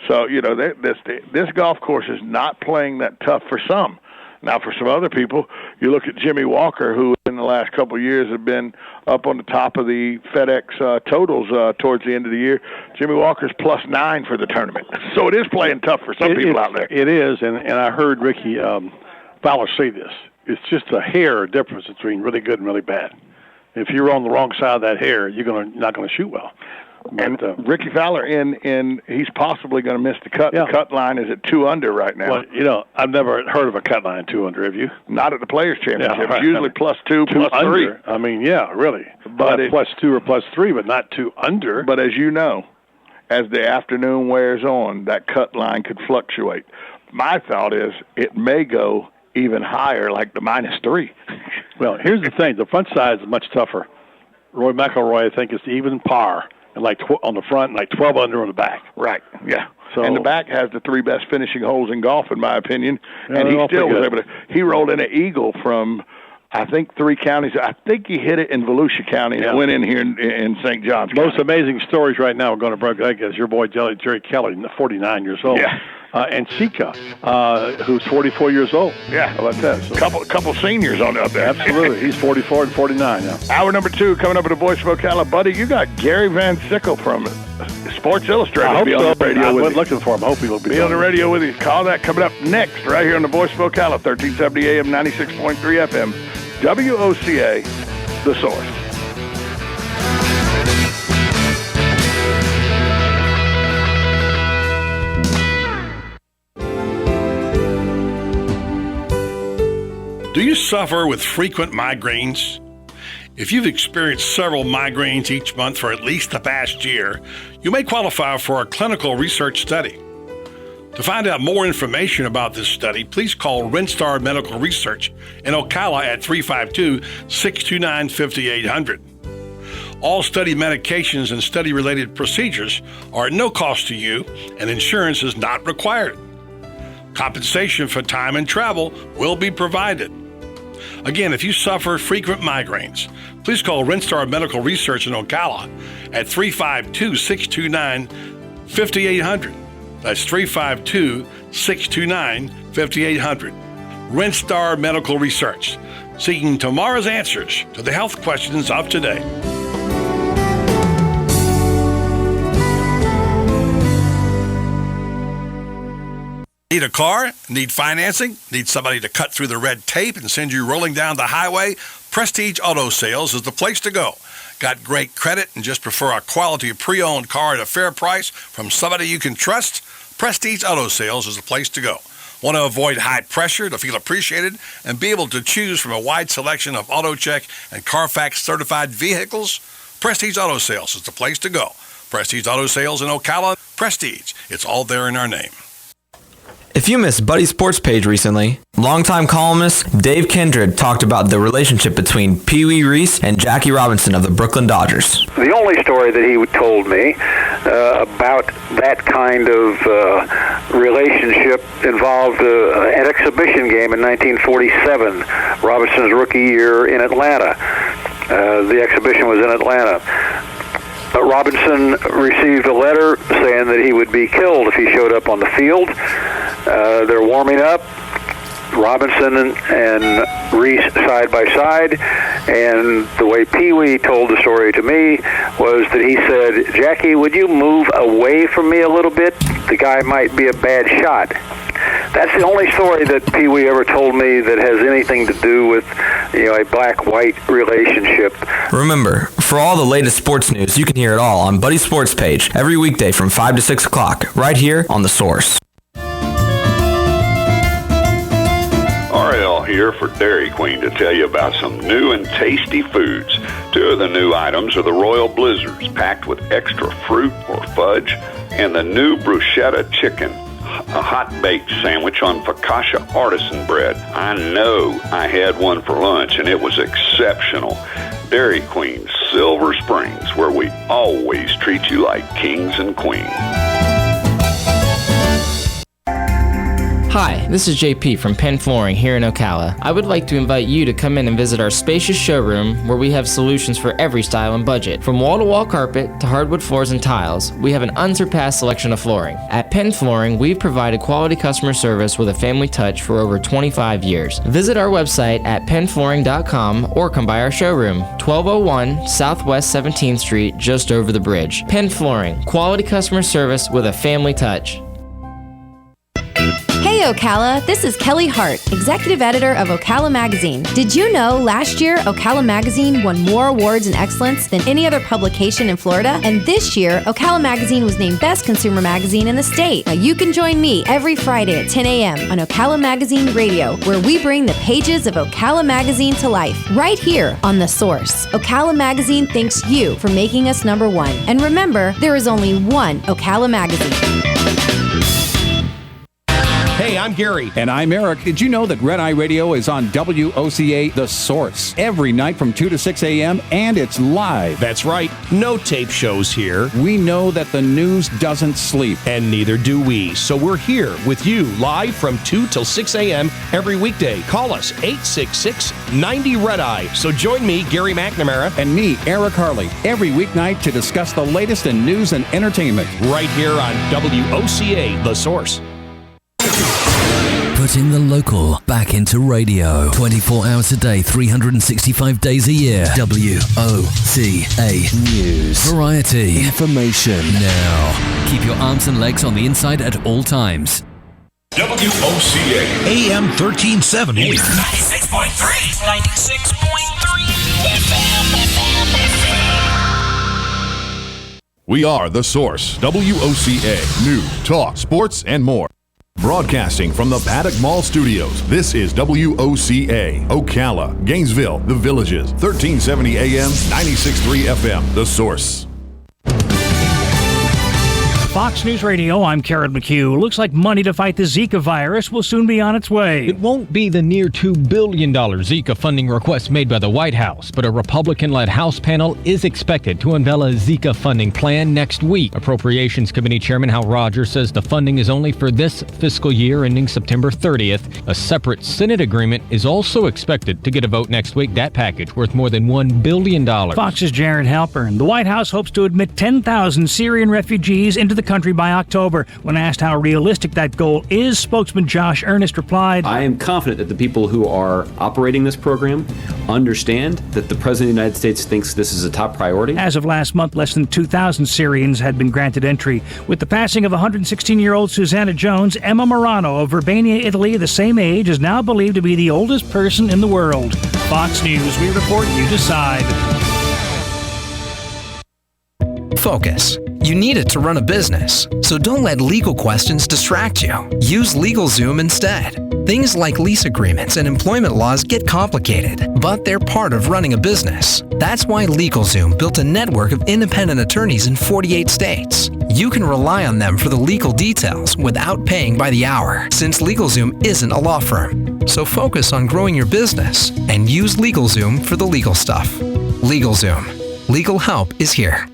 [SPEAKER 1] So, this golf course is not playing that tough for some. Now, for some other people, you look at Jimmy Walker, who in the last couple of years have been up on the top of the FedEx totals towards the end of the year. Jimmy Walker's +9 for the tournament. So it is playing tough for some people out there.
[SPEAKER 27] It is, and I heard Ricky Fowler say this. It's just a hair difference between really good and really bad. If you're on the wrong side of that hair, you're not going to shoot well.
[SPEAKER 1] But, and Ricky Fowler, he's possibly going to miss the cut. Yeah. The cut line is at 2 under right now.
[SPEAKER 27] Well, I've never heard of a cut line 2 under. Have you?
[SPEAKER 1] Not at the Players Championship.
[SPEAKER 27] Yeah, right.
[SPEAKER 1] It's usually +2, +3.
[SPEAKER 27] I mean, yeah, really. But +2 or +3, but not 2 under.
[SPEAKER 1] But as you know, as the afternoon wears on, that cut line could fluctuate. My thought is it may go even higher, like the -3.
[SPEAKER 27] Well, here's the thing. The front side is much tougher. Roy McIlroy, I think, is even par, and on the front, and 12 under on the back.
[SPEAKER 1] Right, yeah.
[SPEAKER 27] So,
[SPEAKER 1] and the back has the 3 best finishing holes in golf, in my opinion.
[SPEAKER 27] Yeah,
[SPEAKER 1] and he still was able to. He rolled in an eagle from, I think, 3 counties. I think he hit it in Volusia County and went in here in St. John's County.
[SPEAKER 27] Most amazing stories right now are going to break. I guess your boy Jerry Kelly, 49 years old.
[SPEAKER 1] Yeah.
[SPEAKER 27] And Sika, who's 44 years old.
[SPEAKER 1] Yeah.
[SPEAKER 27] How about that? So,
[SPEAKER 1] couple seniors on up there.
[SPEAKER 27] Absolutely. He's 44 and 49 now.
[SPEAKER 1] Hour number 2 coming up at the Voice of Ocala. Buddy, you got Gary Van Sickle from Sports Illustrated.
[SPEAKER 27] I hope
[SPEAKER 1] be
[SPEAKER 27] so.
[SPEAKER 1] On the radio
[SPEAKER 27] I've
[SPEAKER 1] with
[SPEAKER 27] been looking for him. I hope he'll
[SPEAKER 1] be on the radio with you. Call that coming up next right here on the Voice of Ocala, 1370 AM, 96.3 FM, WOCA, The Source.
[SPEAKER 6] Do you suffer with frequent migraines? If you've experienced several migraines each month for at least the past year, you may qualify for a clinical research study. To find out more information about this study, please call Rinstar Medical Research in Ocala at 352-629-5800. All study medications and study-related procedures are at no cost to you, and insurance is not required. Compensation for time and travel will be provided. Again, if you suffer frequent migraines, please call Rinstar Medical Research in Ocala at 352-629-5800. That's 352-629-5800. Rinstar Medical Research, seeking tomorrow's answers to the health questions of today. Need a car? Need financing? Need somebody to cut through the red tape and send you rolling down the highway? Prestige Auto Sales is the place to go. Got great credit and just prefer a quality pre-owned car at a fair price from somebody you can trust? Prestige Auto Sales is the place to go. Want to avoid high pressure to feel appreciated and be able to choose from a wide selection of AutoCheck and Carfax certified vehicles? Prestige Auto Sales is the place to go. Prestige Auto Sales in Ocala. Prestige. It's all there in our name.
[SPEAKER 14] If you missed Buddy's Sports Page recently, longtime columnist Dave Kindred talked about the relationship between Pee Wee Reese and Jackie Robinson of the Brooklyn Dodgers.
[SPEAKER 26] The only story that he told me about that kind of relationship involved an exhibition game in 1947, Robinson's rookie year in Atlanta. The exhibition was in Atlanta. Robinson received a letter saying that he would be killed if he showed up on the field. They're warming up, Robinson and Reese side by side, and the way Pee Wee told the story to me was that he said, "Jackie, would you move away from me a little bit? The guy might be a bad shot." That's the only story that Pee Wee ever told me that has anything to do with, a black-white relationship.
[SPEAKER 14] Remember, For all the latest sports news, you can hear it all on Buddy Sports Page every weekday from 5 to 6 o'clock, right here on The Source.
[SPEAKER 16] RL here for Dairy Queen to tell you about some new and tasty foods. Two of the new items are the Royal Blizzards, packed with extra fruit or fudge, and the new bruschetta chicken, a hot-baked sandwich on focaccia artisan bread. I know I had one for lunch, and it was exceptional. Dairy Queen, Silver Springs, where we always treat you like kings and queens.
[SPEAKER 17] Hi, this is JP from Penn Flooring here in Ocala. I would like to invite you to come in and visit our spacious showroom where we have solutions for every style and budget. From wall-to-wall carpet to hardwood floors and tiles, we have an unsurpassed selection of flooring. At Penn Flooring, we've provided quality customer service with a family touch for over 25 years. Visit our website at pennflooring.com or come by our showroom, 1201 Southwest 17th Street, just over the bridge. Penn Flooring, quality customer service with a family touch.
[SPEAKER 18] Hey Ocala, this is Kelly Hart, Executive Editor of Ocala Magazine. Did you know last year Ocala Magazine won more awards in excellence than any other publication in Florida? And this year, Ocala Magazine was named Best Consumer Magazine in the state. Now you can join me every Friday at 10 a.m. on Ocala Magazine Radio, where we bring the pages of Ocala Magazine to life, right here on The Source. Ocala Magazine thanks you for making us number one. And remember, there is only one Ocala Magazine.
[SPEAKER 19] Hey, I'm Gary. And I'm Eric. Did you know that Red Eye Radio is on WOCA The Source every night from 2 to 6 a.m. and it's live? That's right. No tape shows here. We know that the news doesn't sleep. And neither do we. So we're here with you live from 2 till 6 a.m. every weekday. Call us 866-90-RED-EYE. So join me, Gary McNamara. And me, Eric Harley, every weeknight to discuss the latest in news and entertainment. Right here on WOCA The Source.
[SPEAKER 5] Putting the local back into radio. 24 hours a day, 365 days a year. WOCA News. Variety. Information. Now. Keep your arms and legs on the inside at all times.
[SPEAKER 10] WOCA AM 1370.
[SPEAKER 20] 96.3. 96.3 FM.
[SPEAKER 9] We are The Source, WOCA, news, talk, sports, and more. Broadcasting from the Paddock Mall Studios, this is WOCA, Ocala, Gainesville, The Villages, 1370 AM, 96.3 FM, The Source.
[SPEAKER 21] Fox News Radio, I'm Karen McHugh. Looks like money to fight the Zika virus will soon be on its way.
[SPEAKER 23] It won't be the near $2 billion Zika funding request made by the White House, but a Republican-led House panel is expected to unveil a Zika funding plan next week. Appropriations Committee Chairman Hal Rogers says the funding is only for this fiscal year ending September 30th. A separate Senate agreement is also expected to get a vote next week. That package worth more than $1 billion.
[SPEAKER 21] Fox's Jared Halpern. The White House hopes to admit 10,000 Syrian refugees into the country by October. When asked how realistic that goal is, spokesman Josh Earnest replied,
[SPEAKER 28] I am confident that the people who are operating this program understand that the President of the United States thinks this is a top priority.
[SPEAKER 21] As of last month, less than 2,000 Syrians had been granted entry. With the passing of 116-year-old Susanna Jones, Emma Morano of Urbania, Italy, the same age, is now believed to be the oldest person in the world. Fox News, we report, you decide.
[SPEAKER 29] Focus. You need it to run a business, so don't let legal questions distract you. Use LegalZoom instead. Things like lease agreements and employment laws get complicated, but they're part of running a business. That's why LegalZoom built a network of independent attorneys in 48 states. You can rely on them for the legal details without paying by the hour, since LegalZoom isn't a law firm. So focus on growing your business and use LegalZoom for the legal stuff. LegalZoom. Legal help is here.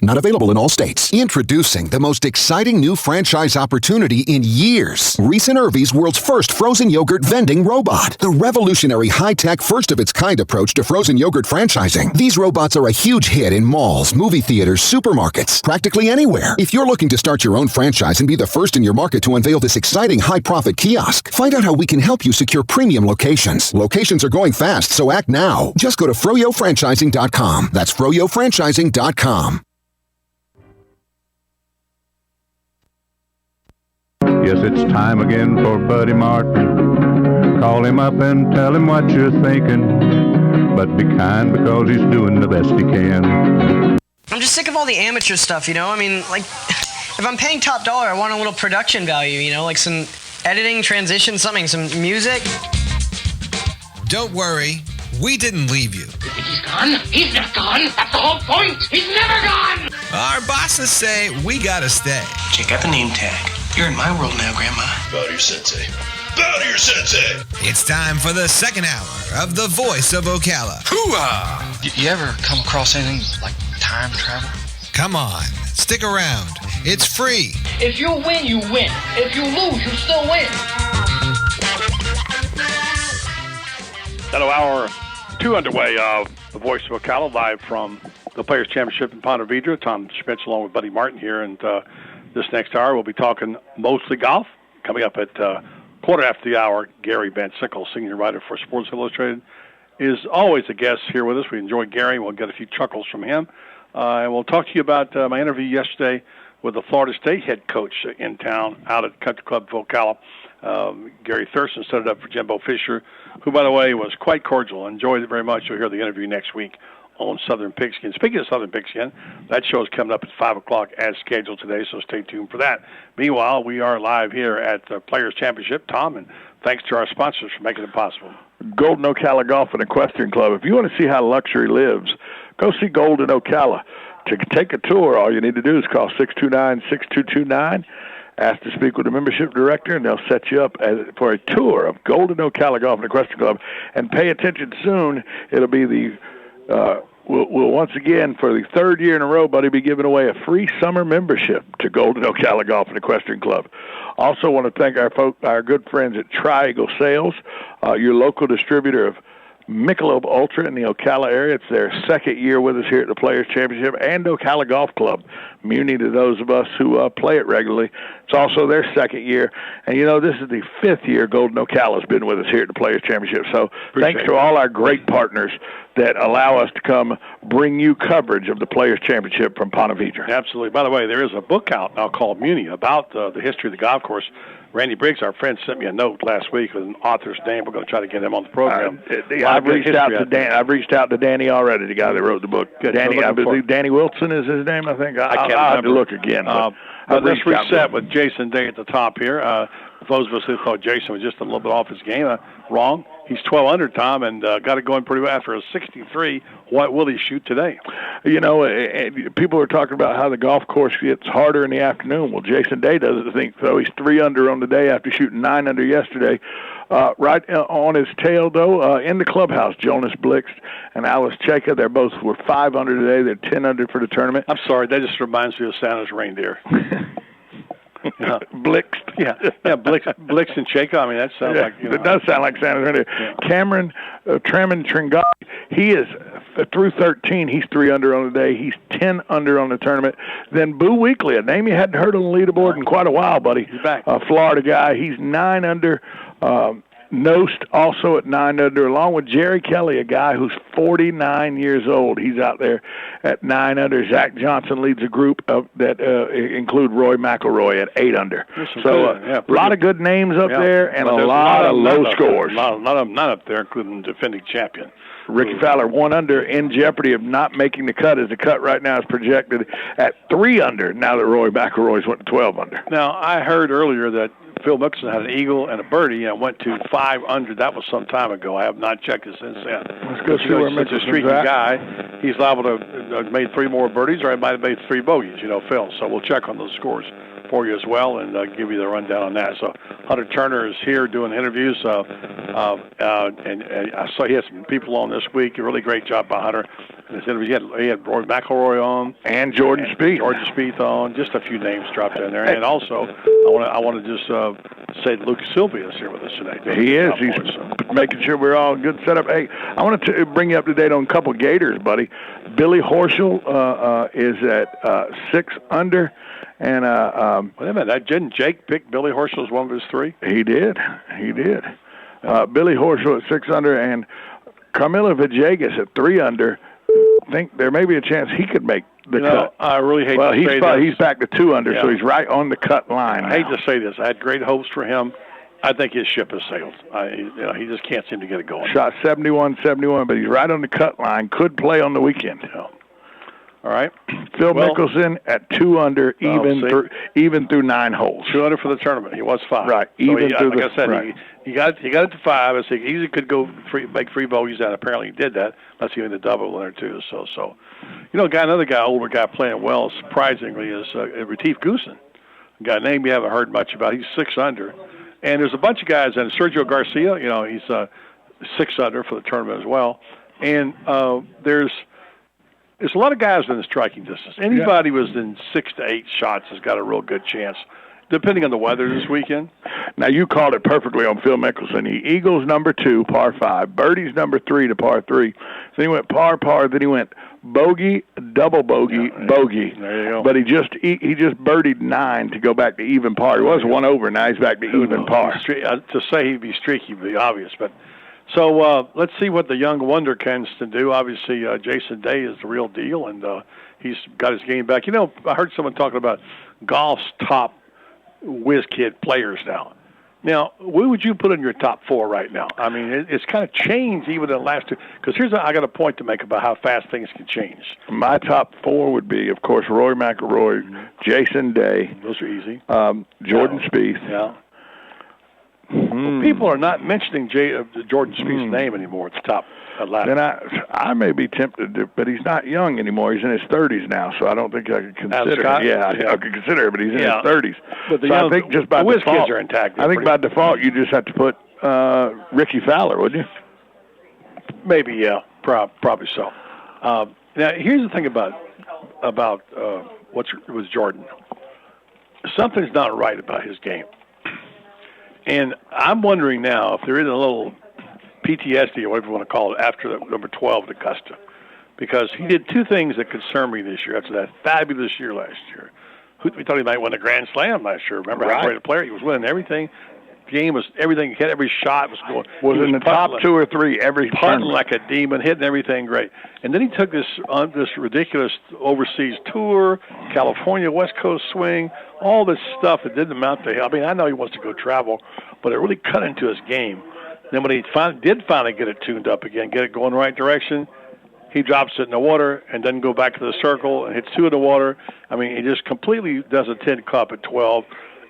[SPEAKER 30] Not available in all states. Introducing the most exciting new franchise opportunity in years. Reese and Irvy's world's first frozen yogurt vending robot. The revolutionary high-tech, first-of-its-kind approach to frozen yogurt franchising. These robots are a huge hit in malls, movie theaters, supermarkets, practically anywhere. If you're looking to start your own franchise and be the first in your market to unveil this exciting high-profit kiosk, find out how we can help you secure premium locations. Locations are going fast, so act now. Just go to froyofranchising.com. That's froyofranchising.com.
[SPEAKER 31] Yes, it's time again for Buddy Martin. Call him up and tell him what you're thinking. but be kind because he's doing the best he can.
[SPEAKER 2] I'm just sick of all the amateur stuff, you know? I mean, like, if I'm paying top dollar, I want a little production value, you know? Like some editing, transition, something, some music.
[SPEAKER 3] Don't worry, we didn't leave you.
[SPEAKER 20] He's gone. He's not gone. That's the whole point. He's never gone.
[SPEAKER 3] Our bosses say we gotta stay.
[SPEAKER 20] Check out the name tag. You're in my world now, Grandma.
[SPEAKER 10] Bow to your sensei. Bow to your sensei.
[SPEAKER 3] It's time for the second hour of The Voice of Ocala. Hoo-ah!
[SPEAKER 4] You ever come across anything like time travel?
[SPEAKER 3] Come on, stick around. It's free.
[SPEAKER 20] If you win, you win. If you lose, you still win.
[SPEAKER 27] Hello, hour 2 underway of The Voice of Ocala, live from the Players' Championship in Ponte Vedra. Tom Schmitz along with Buddy Martin here, and this next hour we'll be talking mostly golf. Coming up at quarter after the hour, Gary Van Sickle, senior writer for Sports Illustrated, is always a guest here with us. We enjoy Gary. We'll get a few chuckles from him. And we'll talk to you about my interview yesterday with the Florida State head coach in town out at Country Club of Ocala. Gary Thurston set it up for Jimbo Fisher, who, by the way, was quite cordial. Enjoyed it very much. You'll hear the interview next week on Southern Pigskin. Speaking of Southern Pigskin, that show is coming up at 5 o'clock as scheduled today, so stay tuned for that. Meanwhile, we are live here at the Players' Championship, Tom, and thanks to our sponsors for making it possible.
[SPEAKER 1] Golden Ocala Golf and Equestrian Club. If you want to see how luxury lives, go see Golden Ocala. To take a tour, all you need to do is call 629-6229. Ask to speak with the membership director, and they'll set you up for a tour of Golden Ocala Golf and Equestrian Club. And pay attention soon. It'll be the we'll once again, for the third year in a row, Buddy, be giving away a free summer membership to Golden Ocala Golf and Equestrian Club. Also want to thank our good friends at Tri-Eagle Sales, your local distributor of Michelob Ultra in the Ocala area. It's their second year with us here at the Players' Championship and Ocala Golf Club. Muni to those of us who play it regularly. It's also their second year. And, this is the fifth year Golden Ocala has been with us here at the Players' Championship. So thanks to all our great partners that allow us to come bring you coverage of the Players' Championship from Ponte Vedra.
[SPEAKER 27] Absolutely. By the way, there is a book out now called Muni about the history of the golf course. Randy Briggs, our friend, sent me a note last week with an author's name. We're going to try to get him on the program.
[SPEAKER 1] I've reached out to Danny already, the guy that wrote the book.
[SPEAKER 27] Good.
[SPEAKER 1] Danny, I believe Danny Wilson is his name, I think.
[SPEAKER 27] I can't
[SPEAKER 1] I'll have
[SPEAKER 27] remember.
[SPEAKER 1] to look again.
[SPEAKER 27] But let's reset with Jason Day at the top here. For those of us who thought Jason was just a little bit off his game, wrong. He's 12 under, Tom, and got it going pretty well after a 63. What will he shoot today?
[SPEAKER 1] People are talking about how the golf course gets harder in the afternoon. Well, Jason Day doesn't think so. He's 3 under on the day after shooting 9 under yesterday. Right on his tail, though, in the clubhouse, Jonas Blixt and Alice Cheka, they both were 5 under today. They're 10 under for the tournament.
[SPEAKER 27] I'm sorry, that just reminds me of Santa's reindeer.
[SPEAKER 1] Blixt.
[SPEAKER 27] Yeah, Blix and Cheka. I mean, that sounds like...
[SPEAKER 1] It does sound like Santa's reindeer. Yeah. Cameron Tremin Tringati, he is through 13. He's 3 under on the day. He's 10 under on the tournament. Then Boo Weekley, a name you hadn't heard on the leaderboard in quite a while, buddy.
[SPEAKER 27] He's back.
[SPEAKER 1] A Florida guy. He's 9 under. Nost also at 9 under, along with Jerry Kelly, a guy who's 49 years old. He's out there at 9 under. Zach Johnson leads a group that include Roy McIlroy at 8 under. So a lot of good names up there and a lot of low scores.
[SPEAKER 27] None of them up there, including the defending champion.
[SPEAKER 1] Ricky Fowler 1 under, in jeopardy of not making the cut, as the cut right now is projected at 3 under, now that Roy McIlroy's went to 12 under.
[SPEAKER 27] Now, I heard earlier that Phil Mickelson had an eagle and a birdie and went to 5 under. That was some time ago. I have not checked it since then.
[SPEAKER 1] Let's go see where Mickelson's
[SPEAKER 27] a streaky guy. He's liable to have made 3 more birdies, or he might have made 3 bogeys, Phil. So we'll check on those scores for you as well and give you the rundown on that. So Hunter Turner is here doing interviews, and I saw he had some people on this week. A really great job by Hunter. In his interviews, he had Roy McIlroy on
[SPEAKER 1] and Jordan
[SPEAKER 27] Spieth on. Just a few names dropped in there, and also I want to just say that Lucas Sylvia is here with us today.
[SPEAKER 1] He is. He's making sure we're all good set up. Hey, I want to bring you up to date on a couple of Gators, buddy. Billy Horschel is at 6 under. And
[SPEAKER 27] wait a minute, didn't Jake pick Billy Horschel as one of his 3?
[SPEAKER 1] He did. Billy Horschel at 6 under, and Carmelo Villegas at 3 under. I think there may be a chance he could make the cut.
[SPEAKER 27] I really hate to say this.
[SPEAKER 1] He's back to 2 under, so he's right on the cut line.
[SPEAKER 27] I hate to say this. I had great hopes for him. I think his ship has sailed. He just can't seem to get it going.
[SPEAKER 1] Shot 71, but he's right on the cut line. Could play on the weekend.
[SPEAKER 27] Yeah. All right.
[SPEAKER 1] Phil Mickelson at 2 under, even through 9 holes.
[SPEAKER 27] 2 under for the tournament. He was 5.
[SPEAKER 1] Right.
[SPEAKER 27] So
[SPEAKER 1] Even through
[SPEAKER 27] like I said, he got it to 5. I said he easily could go make 3 bogeys out. Apparently he did that. That's even the double one or two. So another guy, older guy playing well, surprisingly, is Retief Goosen. A guy name you haven't heard much about. He's 6 under. And there's a bunch of guys, and Sergio Garcia, he's 6 under for the tournament as well. And there's a lot of guys in the striking distance. Anybody who's in 6 to 8 shots has got a real good chance, depending on the weather this weekend.
[SPEAKER 1] Now, you called it perfectly on Phil Mickelson. He eagles number 2, par 5. Birdies number 3 to par 3. Then he went par, then he went bogey, double bogey, bogey.
[SPEAKER 27] There you go.
[SPEAKER 1] But he just birdied 9 to go back to even par. He was 1 over. Now he's back to even par.
[SPEAKER 27] To say he'd be streaky would be obvious, but. So let's see what the young wonder can do. Obviously, Jason Day is the real deal, and he's got his game back. I heard someone talking about golf's top whiz kid players now. Now, who would you put in your top 4 right now? I mean, it's kind of changed even in the last 2. Because I got a point to make about how fast things can change.
[SPEAKER 1] My top 4 would be, of course, Rory McIlroy, Jason Day.
[SPEAKER 27] Those are easy.
[SPEAKER 1] Jordan Spieth.
[SPEAKER 27] Yeah. Well, people are not mentioning Jordan Spieth's name anymore at the top of the
[SPEAKER 1] Then I may be tempted to, but he's not young anymore. He's in his 30s now, so I don't think I could consider him. I could consider it, but he's in his 30s.
[SPEAKER 27] But
[SPEAKER 1] I think just by
[SPEAKER 27] whiz
[SPEAKER 1] default,
[SPEAKER 27] kids are intact.
[SPEAKER 1] I think by default you just have to put Ricky Fowler, wouldn't you?
[SPEAKER 27] Maybe, yeah. Probably so. Now, here's the thing about was Jordan. Something's not right about his game. And I'm wondering now if there is a little PTSD, or whatever you want to call it, after the number 12 at Augusta. Because he did 2 things that concern me this year after that fabulous year last year. We thought he might win a Grand Slam last year. Remember how great a player? He was winning everything. The game was everything. He had every shot was going.
[SPEAKER 1] Was in the top 2 or 3 every
[SPEAKER 27] putting like a demon, hitting everything great. And then he took this ridiculous overseas tour, California West Coast swing, all this stuff that didn't amount to. I mean, I know he wants to go travel, but it really cut into his game. Then when he finally get it tuned up again, get it going the right direction, he drops it in the water and doesn't go back to the circle and hits 2 in the water. I mean, he just completely does a 10 cup at 12.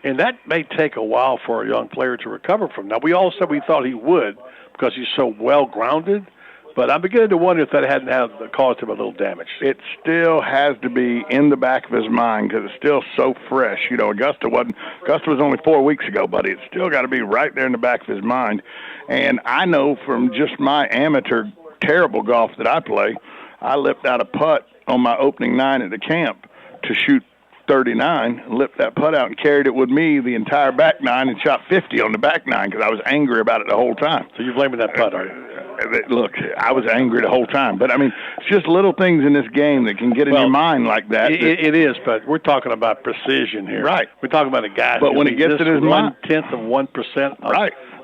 [SPEAKER 27] And that may take a while for a young player to recover from. Now, we all said we thought he would because he's so well-grounded, but I'm beginning to wonder if that hadn't caused him a little damage.
[SPEAKER 1] It still has to be in the back of his mind because it's still so fresh. Augusta was only 4 weeks ago, buddy. It's still got to be right there in the back of his mind. And I know from just my amateur terrible golf that I play, I lipped out a putt on my opening 9 at the camp to shoot 39, lipped that putt out and carried it with me the entire back 9 and shot 50 on the back 9 because I was angry about it the whole time.
[SPEAKER 27] So you're blaming that putt, are you?
[SPEAKER 1] Look, I was angry the whole time. But, I mean, it's just little things in this game that can get in your mind like that.
[SPEAKER 27] It is, but we're talking about precision here.
[SPEAKER 1] Right.
[SPEAKER 27] We're talking about a guy
[SPEAKER 1] but when it gets in his mind,
[SPEAKER 27] 1/10 of 1%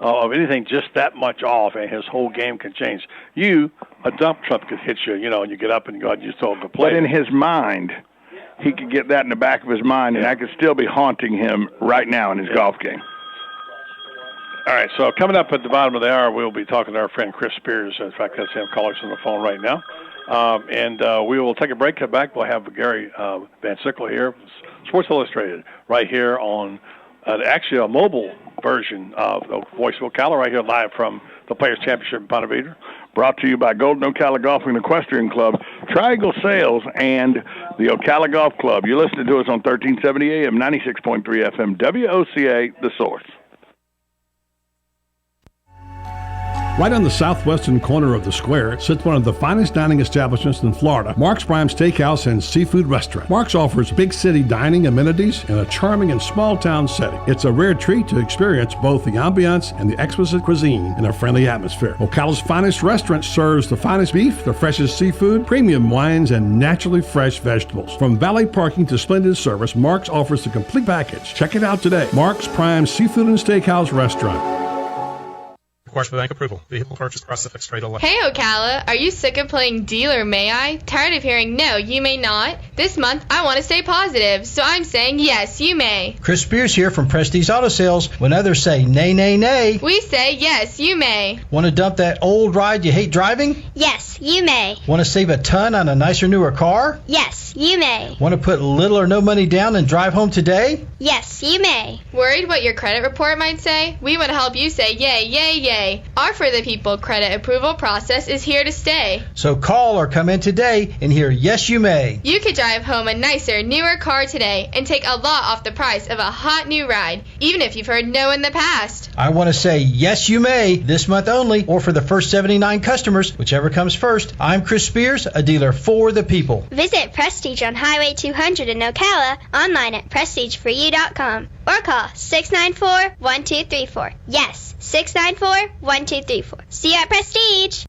[SPEAKER 27] of anything just that much off, and his whole game can change. A dump truck could hit you, and you get up and you just don't play.
[SPEAKER 1] But in his mind, he could get that in the back of his mind, and that could still be haunting him right now in his golf game.
[SPEAKER 27] All right, so coming up at the bottom of the hour, we'll be talking to our friend Chris Spears. In fact, that's him calling us on the phone right now. And we will take a break, come back. We'll have Gary Van Sickle here, Sports Illustrated, right here on actually a mobile version of the Voice of Ocala, right here live from the Players' Championship in Ponte Vedra.
[SPEAKER 1] Brought to you by Golden Ocala Golf and Equestrian Club, Triangle Sales, and the Ocala Golf Club. You're listening to us on 1370 AM, 96.3 FM, WOCA, The Source.
[SPEAKER 6] Right on the southwestern corner of the square sits one of the finest dining establishments in Florida, Mark's Prime Steakhouse and Seafood Restaurant. Mark's offers big city dining amenities in a charming and small town setting. It's a rare treat to experience both the ambiance and the exquisite cuisine in a friendly atmosphere. Ocala's finest restaurant serves the finest beef, the freshest seafood, premium wines, and naturally fresh vegetables. From valet parking to splendid service, Mark's offers the complete package. Check it out today. Mark's Prime Seafood and Steakhouse Restaurant.
[SPEAKER 7] Requires for bank approval. Vehicle purchase process fixed rate 11.
[SPEAKER 8] Hey Ocala, are you sick of playing dealer may I? Tired of hearing no, you may not? This month I want to stay positive, so I'm saying yes, you may.
[SPEAKER 11] Chris Spears here from Prestige Auto Sales. When others say nay, nay, nay,
[SPEAKER 8] We say yes, you may.
[SPEAKER 11] want to dump that old ride you hate driving?
[SPEAKER 12] Yes, you may.
[SPEAKER 11] Want to save a ton on a nicer, newer car?
[SPEAKER 12] Yes, you may.
[SPEAKER 11] Want to put little or no money down and drive home today?
[SPEAKER 12] Yes, you may.
[SPEAKER 8] Worried what your credit report might say? We want to help you say yay, yay, yay. Our For the People credit approval process is here to stay.
[SPEAKER 11] So call or come in today and hear yes, you may.
[SPEAKER 8] You could drive home a nicer, newer car today and take a lot off the price of a hot new ride, even if you've heard no in the past.
[SPEAKER 11] I want to say yes, you may, this month only, or for the first 79 customers, whichever comes first. I'm Chris Spears, a dealer for the people.
[SPEAKER 12] Visit Prestige on Highway 200 in Ocala, online at prestigeforyou.com, or call 694-1234. Yes, 694-1234. See you at Prestige.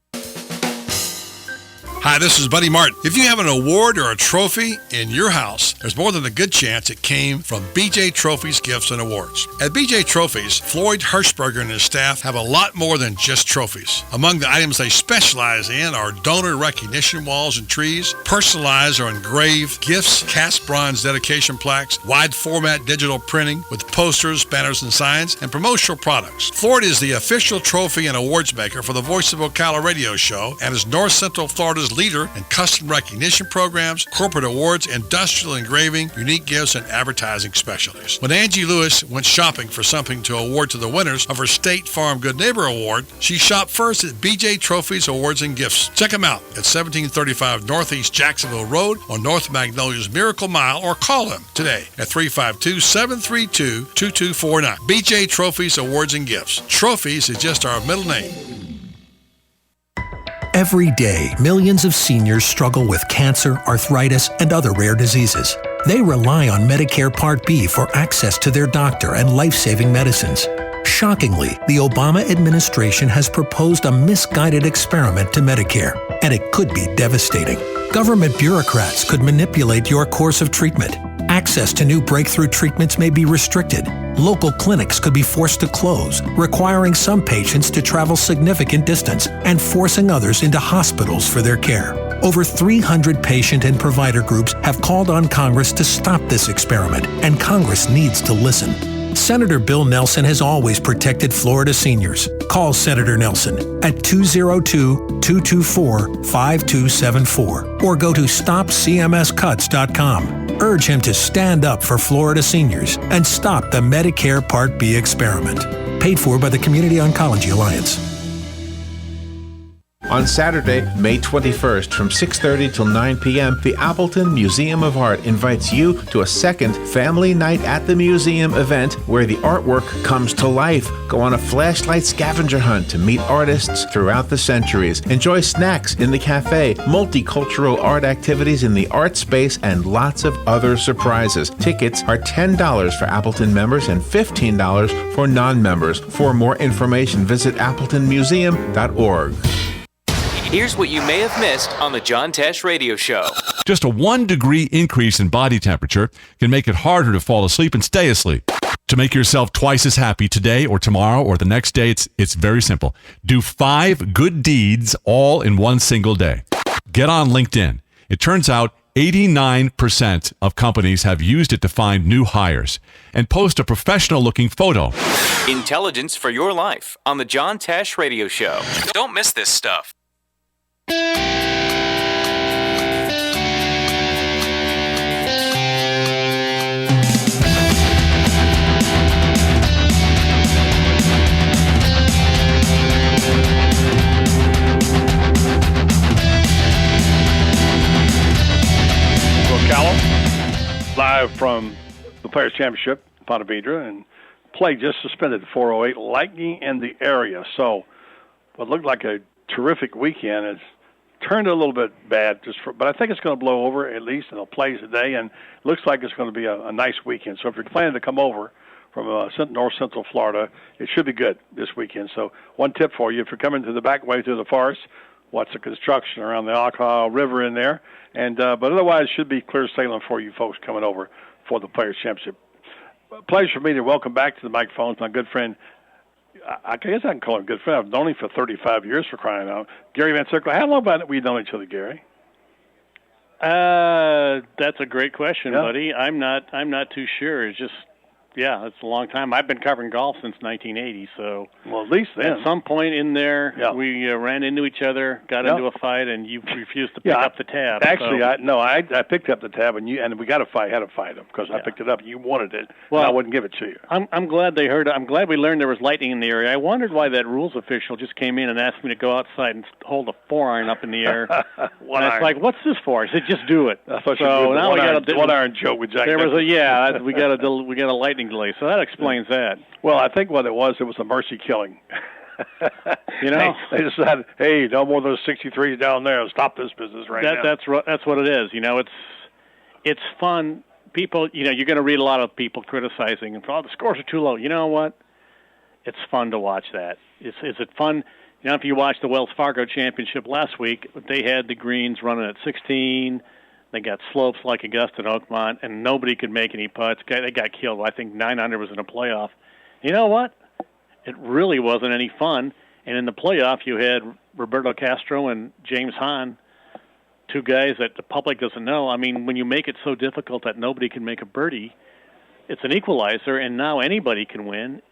[SPEAKER 13] Hi, this is Buddy Martin. If you have an award or a trophy in your house, there's more than a good chance it came from BJ Trophies Gifts and Awards. At BJ Trophies, Floyd Hirschberger and his staff have a lot more than just trophies. Among the items they specialize in are donor recognition walls and trees, personalized or engraved gifts, cast bronze dedication plaques, wide format digital printing with posters, banners, and signs, and promotional products. Floyd is the official trophy and awards maker for the Voice of Ocala radio show and is North Central Florida's leader in custom recognition programs, corporate awards, industrial engraving, unique gifts, and advertising specialties. When Angie Lewis went shopping for something to award to the winners of her State Farm Good Neighbor Award, she shopped first at BJ Trophies Awards and Gifts. Check them out at 1735 Northeast Jacksonville Road on North Magnolia's Miracle Mile, or call them today at 352-732-2249. BJ Trophies Awards and Gifts. Trophies is just our middle name.
[SPEAKER 14] Every day, millions of seniors struggle with cancer, arthritis, and other rare diseases. They rely on Medicare Part B for access to their doctor and life-saving medicines. Shockingly, the Obama administration has proposed a misguided experiment to Medicare, and it could be devastating. Government bureaucrats could manipulate your course of treatment. Access to new breakthrough treatments may be restricted. Local clinics could be forced to close, requiring some patients to travel significant distance and forcing others into hospitals for their care. Over 300 patient and provider groups have called on Congress to stop this experiment, and Congress needs to listen. Senator Bill Nelson has always protected Florida seniors. Call Senator Nelson at 202-224-5274 or go to stopcmscuts.com. Urge him to stand up for Florida seniors and stop the Medicare Part B experiment. Paid for by the Community Oncology Alliance.
[SPEAKER 15] On Saturday, May 21st from 6:30 till 9 p.m., the Appleton Museum of Art invites you to a second Family Night at the Museum event where the artwork comes to life. Go on a flashlight scavenger hunt to meet artists throughout the centuries. Enjoy snacks in the cafe, multicultural art activities in the art space, and lots of other surprises. Tickets are $10 for Appleton members and $15 for non-members. For more information, visit appletonmuseum.org.
[SPEAKER 22] Here's what you may have missed on the John Tesh Radio Show.
[SPEAKER 24] Just a 1 degree increase in body temperature can make it harder to fall asleep and stay asleep. To make yourself twice as happy today or tomorrow or the next day, it's very simple. Do 5 good deeds all in one single day. Get on LinkedIn. It turns out 89% of companies have used it to find new hires. And post a professional-looking photo.
[SPEAKER 22] Intelligence for your life on the John Tesh Radio Show. Don't miss this stuff.
[SPEAKER 27] Ocala, live from the Players Championship, Ponte Vedra, and play just suspended 4:08. Lightning in the area. So what looked like a terrific weekend has turned a little bit bad, but I think it's going to blow over at least, and they'll play today, and it looks like it's going to be a nice weekend. So if you're planning to come over from North Central Florida, it should be good this weekend. So one tip for you, if you're coming to the back way through the forest, watch the construction around the Ocala River in there, and but otherwise it should be clear sailing for you folks coming over for the Players Championship. Pleasure for me to welcome back to the microphones my good friend I guess I can call him a good friend. I've known him for 35 years, for crying out. Gary Van Sickle, how long have we known each other, Gary?
[SPEAKER 5] That's a great question, buddy. I'm not too sure. It's just, it's a long time. I've been covering golf since 1980, so.
[SPEAKER 27] Well, at least then.
[SPEAKER 5] At some point in there, we ran into each other, got into a fight, and you refused to pick up the tab.
[SPEAKER 27] Actually,
[SPEAKER 5] so.
[SPEAKER 27] I picked up the tab, and we had to fight him because I picked it up. You wanted it,
[SPEAKER 5] well,
[SPEAKER 27] and I wouldn't give it to you.
[SPEAKER 5] I'm glad they heard. I'm glad we learned there was lightning in the area. I wondered why that rules official just came in and asked me to go outside and hold a 4-iron up in the air. And it's like, what's this for? I said, just do it.
[SPEAKER 27] I thought
[SPEAKER 5] so now we got a
[SPEAKER 27] 1-iron joke with Jack.
[SPEAKER 5] There was we got a lightning delay, so that explains that.
[SPEAKER 27] Well, I think what it was a mercy killing. They decided, hey, no more of those 63s down there. Stop this business now.
[SPEAKER 5] That's what it is. It's fun. People, you're going to read a lot of people criticizing and the scores are too low. You know what? It's fun to watch that. Is it fun? If you watched the Wells Fargo Championship last week, they had the greens running at 16. They got slopes like Augusta and Oakmont, and nobody could make any putts. They got killed. I think 9 under was in a playoff. You know what? It really wasn't any fun. And in the playoff, you had Roberto Castro and James Hahn, 2 guys that the public doesn't know. I mean, when you make it so difficult that nobody can make a birdie, it's an equalizer, and now anybody can win.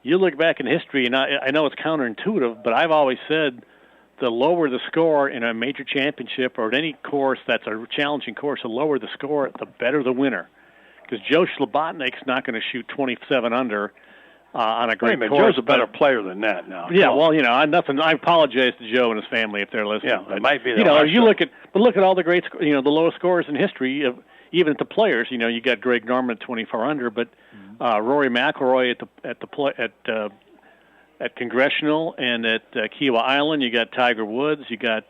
[SPEAKER 5] You look back in history, and I know it's counterintuitive, but I've always said the lower the score in a major championship or at any course that's a challenging course, the lower the score, the better the winner. Because Joe Slobotnik's not going to shoot 27 under on a great course.
[SPEAKER 27] Joe's a better player than that now.
[SPEAKER 5] Yeah, well, I apologize to Joe and his family if they're listening.
[SPEAKER 27] Yeah, it might be.
[SPEAKER 5] Look at all the great, the lowest scores in history of even at the players. You got Greg Norman at 24 under, but Rory McIlroy at Congressional and at Kiowa Island, you got Tiger Woods, you got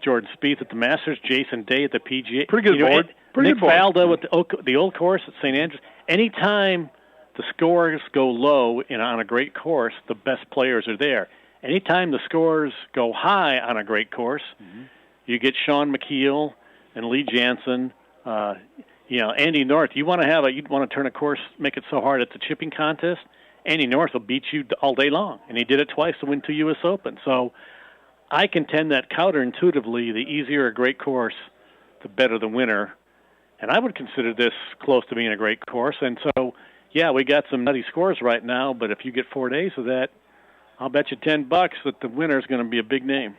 [SPEAKER 5] Jordan Spieth at the Masters, Jason Day at the PGA.
[SPEAKER 27] Pretty good board.
[SPEAKER 5] Nick Faldo at the old course at St. Andrews. Anytime the scores go low on a great course, the best players are there. Anytime the scores go high on a great course, you get Sean McKeel and Lee Jansen. Andy North. You'd want to turn a course, make it so hard it's a chipping contest. Andy North will beat you all day long, and he did it twice to win 2 U.S. Open. So I contend that counterintuitively, the easier a great course, the better the winner. And I would consider this close to being a great course. And so, we got some nutty scores right now, but if you get 4 days of that, I'll bet you $10 that the winner is going to be a big name.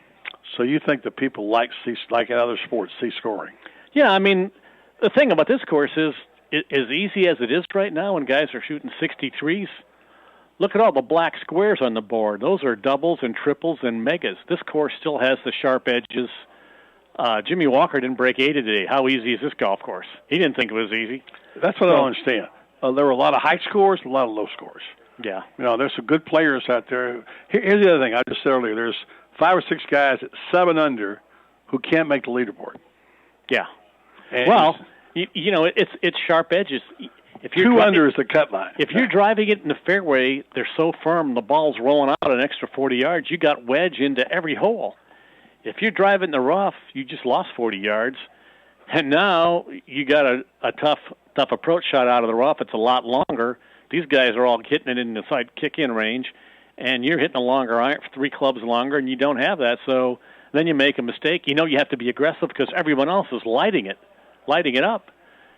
[SPEAKER 27] So you think that people like in other sports, see scoring?
[SPEAKER 5] Yeah, I mean, the thing about this course is, as easy as it is right now when guys are shooting 63s, look at all the black squares on the board. Those are doubles and triples and megas. This course still has the sharp edges. Jimmy Walker didn't break 80 today. How easy is this golf course? He didn't think it was easy.
[SPEAKER 27] That's what I don't understand. There were a lot of high scores and a lot of low scores.
[SPEAKER 5] Yeah.
[SPEAKER 27] There's some good players out there. Here's the other thing I just said earlier. There's 5 or 6 guys at 7 under who can't make the leaderboard.
[SPEAKER 5] Yeah.
[SPEAKER 27] And
[SPEAKER 5] it's sharp edges. If
[SPEAKER 27] 2 under is the cut line.
[SPEAKER 5] If you're driving it in the fairway, they're so firm, the ball's rolling out an extra 40 yards. You got wedge into every hole. If you're driving in the rough, you just lost 40 yards. And now you got a tough approach shot out of the rough. It's a lot longer. These guys are all hitting it in the side kick-in range, and you're hitting a longer iron, 3 clubs longer, and you don't have that. So then you make a mistake. You have to be aggressive because everyone else is lighting it up.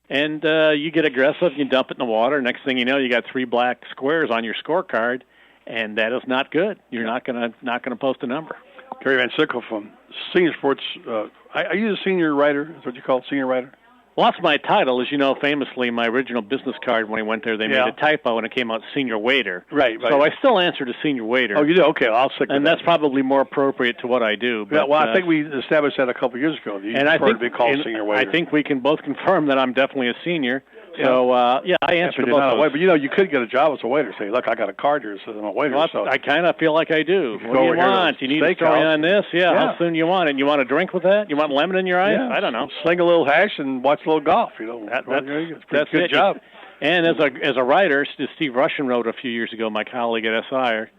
[SPEAKER 5] And you get aggressive, you dump it in the water. Next thing you know, you got 3 black squares on your scorecard, and that is not good. You're not gonna post a number.
[SPEAKER 27] Gary Van Sickle from Senior Sports. Are you the senior writer? Is what you call it, senior writer?
[SPEAKER 5] Well, that's my title. As you know, famously, my original business card when I went there, they made a typo, and it came out senior waiter.
[SPEAKER 27] Right.
[SPEAKER 5] So I still answer to senior waiter.
[SPEAKER 27] Oh, you do? Okay, I'll stick with that.
[SPEAKER 5] And that's probably more appropriate to what I do. But,
[SPEAKER 27] I think we established that a couple of years ago. You prefer to be called senior waiter.
[SPEAKER 5] I think we can both confirm that I'm definitely a senior. So, I answer to both
[SPEAKER 27] of
[SPEAKER 5] those.
[SPEAKER 27] But, you could get a job as a waiter. Say, look, I got a card here that says I'm a waiter.
[SPEAKER 5] Well,
[SPEAKER 27] so
[SPEAKER 5] I kind of feel like I do. What do you want? You need a story on this? Yeah, how soon you want it? You want a drink with that? You want lemon in your eyes?
[SPEAKER 27] Yeah.
[SPEAKER 5] I don't know.
[SPEAKER 27] Sling a little hash and watch a little golf.
[SPEAKER 5] That's
[SPEAKER 27] good job.
[SPEAKER 5] And as a writer, Steve Russian wrote a few years ago, my colleague at SI,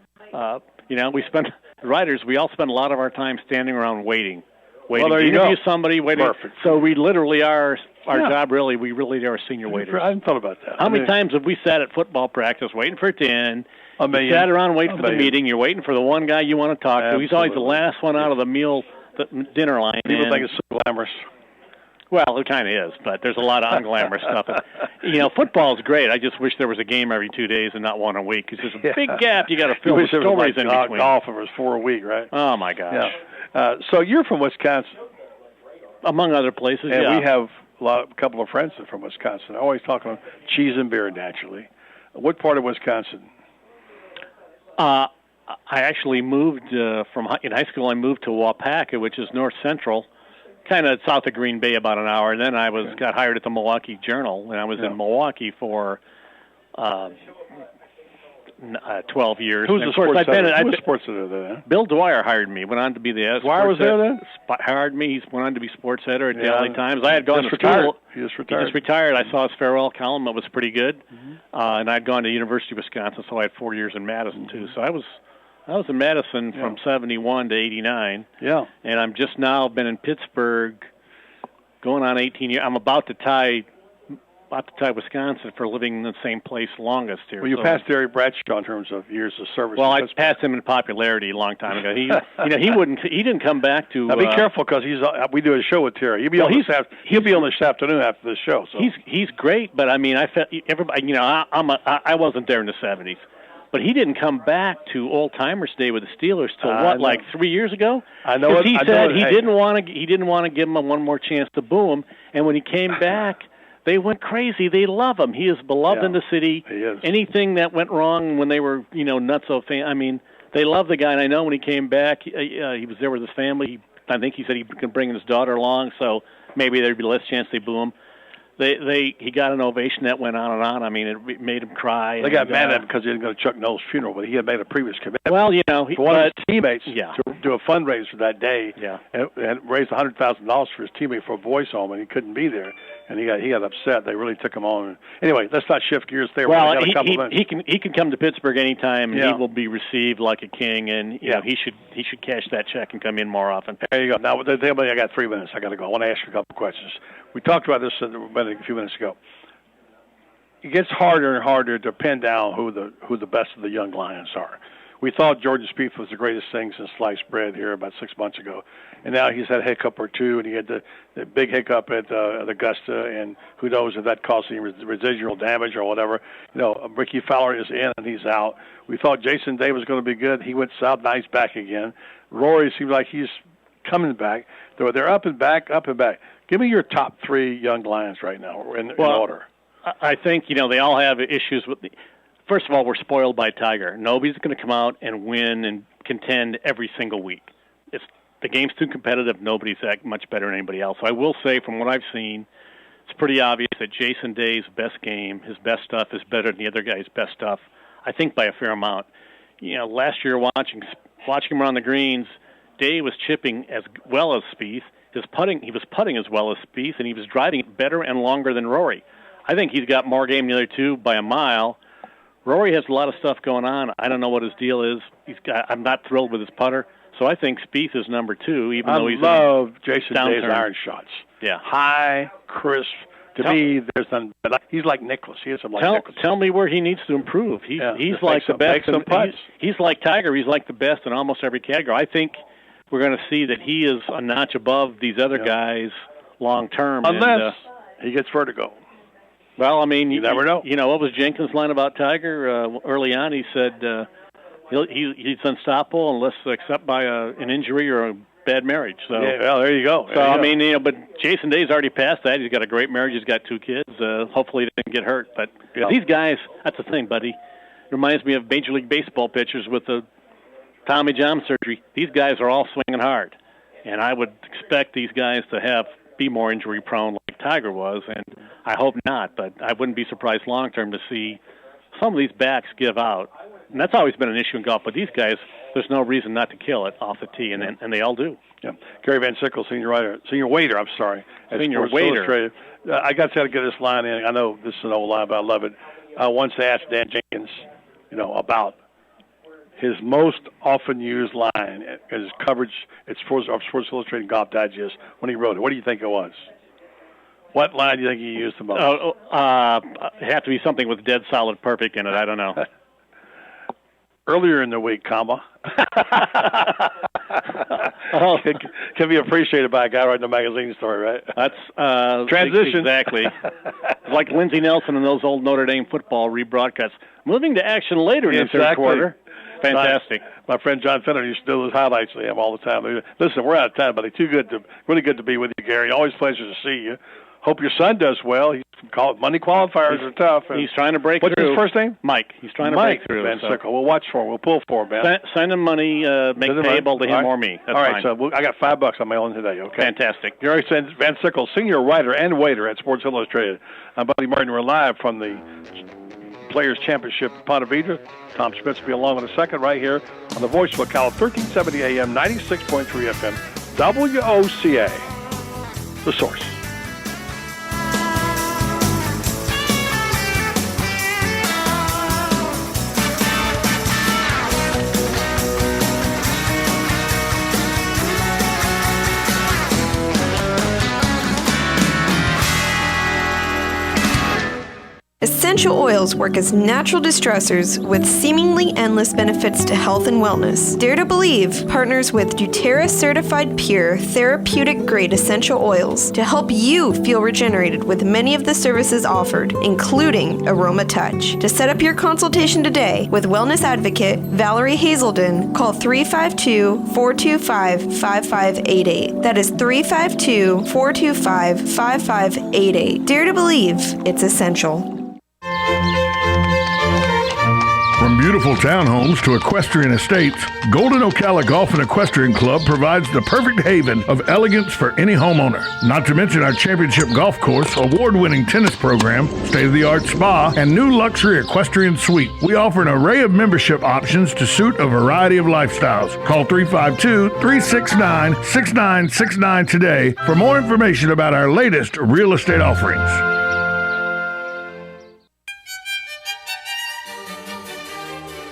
[SPEAKER 5] we all spend a lot of our time standing around waiting to interview somebody, waiting.
[SPEAKER 27] Perfect.
[SPEAKER 5] So we literally are our job really, we really are senior waiters.
[SPEAKER 27] I hadn't thought about that.
[SPEAKER 5] How many times have we sat at football practice waiting for it to end?
[SPEAKER 27] A million.
[SPEAKER 5] You sat around waiting for the
[SPEAKER 27] million.
[SPEAKER 5] meeting. You're waiting for the one guy you want to talk to. He's always the last one out of the dinner line.
[SPEAKER 27] People think it's so glamorous.
[SPEAKER 5] Well, it kind of is, but there's a lot of unglamorous stuff. Football's great. I just wish there was a game every 2 days and not one a week, because there's a big gap you got to fill with stories in between.
[SPEAKER 27] Golf, if it was 4 a week, right?
[SPEAKER 5] Oh, my gosh.
[SPEAKER 27] Yeah. So you're from Wisconsin.
[SPEAKER 5] Among other places,
[SPEAKER 27] and we have a couple of friends that are from Wisconsin. I always talk about cheese and beer, naturally. What part of Wisconsin?
[SPEAKER 5] I actually moved in high school. I moved to Waupaca, which is north central, kind of south of Green Bay, about an hour. And then I got hired at the Milwaukee Journal, and I was in Milwaukee for 12 years.
[SPEAKER 27] Who's the sports editor there?
[SPEAKER 5] Bill Dwyer hired me. Went on to be the
[SPEAKER 27] Dwyer was there then?
[SPEAKER 5] Hired me. He went on to be sports editor at the LA Times. I had gone to
[SPEAKER 27] retired.
[SPEAKER 5] school.
[SPEAKER 27] He just retired.
[SPEAKER 5] He just retired. I saw his farewell column. It was pretty good. And I'd gone to University of Wisconsin, so I had 4 years in Madison too. So I was in Madison from 71 to 89.
[SPEAKER 27] Yeah.
[SPEAKER 5] And I'm just now been in Pittsburgh, going on 18 years. I'm about to tie Wisconsin for living in the same place longest here.
[SPEAKER 27] Well, you passed Derek Bradshaw in terms of years of service.
[SPEAKER 5] Well, I passed him in popularity a long time ago. He didn't come back to.
[SPEAKER 27] Now be careful, because we do a show with Terry. He'll be on this afternoon after this show. So
[SPEAKER 5] he's great, but I mean, I felt everybody. I wasn't there in the '70s, but he didn't come back to Old Timers Day with the Steelers till like 3 years ago.
[SPEAKER 27] I know.
[SPEAKER 5] He said he didn't want to give him one more chance to boo him, and when he came back. They went crazy. They love him. He is beloved in the city.
[SPEAKER 27] He is.
[SPEAKER 5] Anything that went wrong when they were, nutso fan. I mean, they love the guy. And I know when he came back, he was there with his family. I think he said he could bring his daughter along, so maybe there'd be less chance they boo him. He got an ovation that went on and on. I mean, it made him cry.
[SPEAKER 27] They got mad at him because he didn't go to Chuck Noll's funeral, but he had made a previous commitment.
[SPEAKER 5] Well,
[SPEAKER 27] for one of his teammates to do a fundraiser that day, and raised $100,000 for his teammate for a voice home, and he couldn't be there, and he got upset. They really took him on. Anyway, let's not shift gears there.
[SPEAKER 5] Well, he can come to Pittsburgh anytime, and he will be received like a king, and he should cash that check and come in more often.
[SPEAKER 27] There you go. Now, I got 3 minutes. I got to go. I want to ask you a couple questions. We talked about this a few minutes ago. It gets harder and harder to pin down who the best of the young Lions are. We thought Jordan Spieth was the greatest thing since sliced bread here about 6 months ago, and now he's had a hiccup or two, and he had the big hiccup at Augusta, and who knows if that caused any residual damage or whatever. Ricky Fowler is in and he's out. We thought Jason Day was going to be good. He went south, now he's back again. Rory seems like he's coming back. They're up and back, up and back. Give me your top 3 young Lions right now in order.
[SPEAKER 5] I think, they all have issues with first of all, we're spoiled by Tiger. Nobody's going to come out and win and contend every single week. The game's too competitive. Nobody's that much better than anybody else. So I will say, from what I've seen, it's pretty obvious that Jason Day's best game, his best stuff, is better than the other guy's best stuff, I think by a fair amount. Last year watching him around the greens, Day was chipping as well as Spieth. He was putting as well as Spieth, and he was driving it better and longer than Rory. I think he's got more game than the other two by a mile. Rory has a lot of stuff going on. I don't know what his deal is. I'm not thrilled with his putter, so I think Spieth is number 2, even though he's
[SPEAKER 27] love Jason Day's iron shots.
[SPEAKER 5] Yeah,
[SPEAKER 27] high, crisp. To me, there's none. He's like Nicklaus. He is like Nicklaus.
[SPEAKER 5] Tell me where he needs to improve. He's like the best. He's like Tiger. He's like the best in almost every category. I think we're going to see that he is a notch above these other guys long term.
[SPEAKER 27] Unless he gets vertigo.
[SPEAKER 5] Well, I mean,
[SPEAKER 27] you never know.
[SPEAKER 5] What was Jenkins' line about Tiger early on? He said he's unstoppable unless except by an injury or a bad marriage. So
[SPEAKER 27] there you go.
[SPEAKER 5] But Jason Day's already passed that. He's got a great marriage. He's got 2 kids. Hopefully he didn't get hurt. But these guys, that's the thing, buddy. It reminds me of Major League Baseball pitchers with the Tommy John surgery. These guys are all swinging hard, and I would expect these guys to be more injury prone like Tiger was, and I hope not, but I wouldn't be surprised long term to see some of these backs give out. And that's always been an issue in golf, but these guys, there's no reason not to kill it off the tee, and they all do.
[SPEAKER 27] Yeah. Gary Van Sickle, senior waiter. Senior waiter. I got to get this line in. I know this is an old line, but I love it. I once asked Dan Jenkins, about his most often used line, his coverage, it's Sports Illustrated Golf Digest, when he wrote it. What do you think it was? What line do you think you use the most?
[SPEAKER 5] It have to be something with dead solid perfect in it. I don't know.
[SPEAKER 27] Earlier in the week, comma. Can be appreciated by a guy writing a magazine story, right?
[SPEAKER 5] That's
[SPEAKER 27] transition.
[SPEAKER 5] Exactly. It's like Lindsey Nelson and those old Notre Dame football rebroadcasts. Moving to action later in the third quarter. Fantastic.
[SPEAKER 27] My friend John Fenner used to do those highlights to him all the time. Listen, we're out of time, buddy. Really good to be with you, Gary. Always a pleasure to see you. Hope your son does well. Money qualifiers are tough.
[SPEAKER 5] He's trying to break through.
[SPEAKER 27] What's his first name?
[SPEAKER 5] Mike. He's trying to break through.
[SPEAKER 27] Van Sickle. We'll watch for him. We'll pull for him, man.
[SPEAKER 5] Send him money, make payable to him or me. That's
[SPEAKER 27] all right,
[SPEAKER 5] fine.
[SPEAKER 27] so I got $5 on my own today, okay?
[SPEAKER 5] Fantastic.
[SPEAKER 27] Gary Van Sickle, senior writer and waiter at Sports Illustrated. I'm Buddy Martin. We're live from the Players' Championship in Ponte Vedra. Tom Schmitz will be along in a second right here on the Voice of Ocala, 1370 AM, 96.3 FM, WOCA, The Source.
[SPEAKER 9] Essential oils work as natural distressors with seemingly endless benefits to health and wellness. Dare to Believe partners with doTERRA certified pure therapeutic grade essential oils to help you feel regenerated with many of the services offered, including Aroma Touch. To set up your consultation today with wellness advocate Valerie Hazelden, call 352-425-5588. That is 352-425-5588. Dare to Believe, it's essential.
[SPEAKER 6] From beautiful townhomes to equestrian estates, Golden Ocala Golf and Equestrian Club provides the perfect haven of elegance for any homeowner. Not to mention our championship golf course, award-winning tennis program, state-of-the-art spa, and new luxury equestrian suite. We offer an array of membership options to suit a variety of lifestyles. Call 352-369-6969 today for more information about our latest real estate offerings.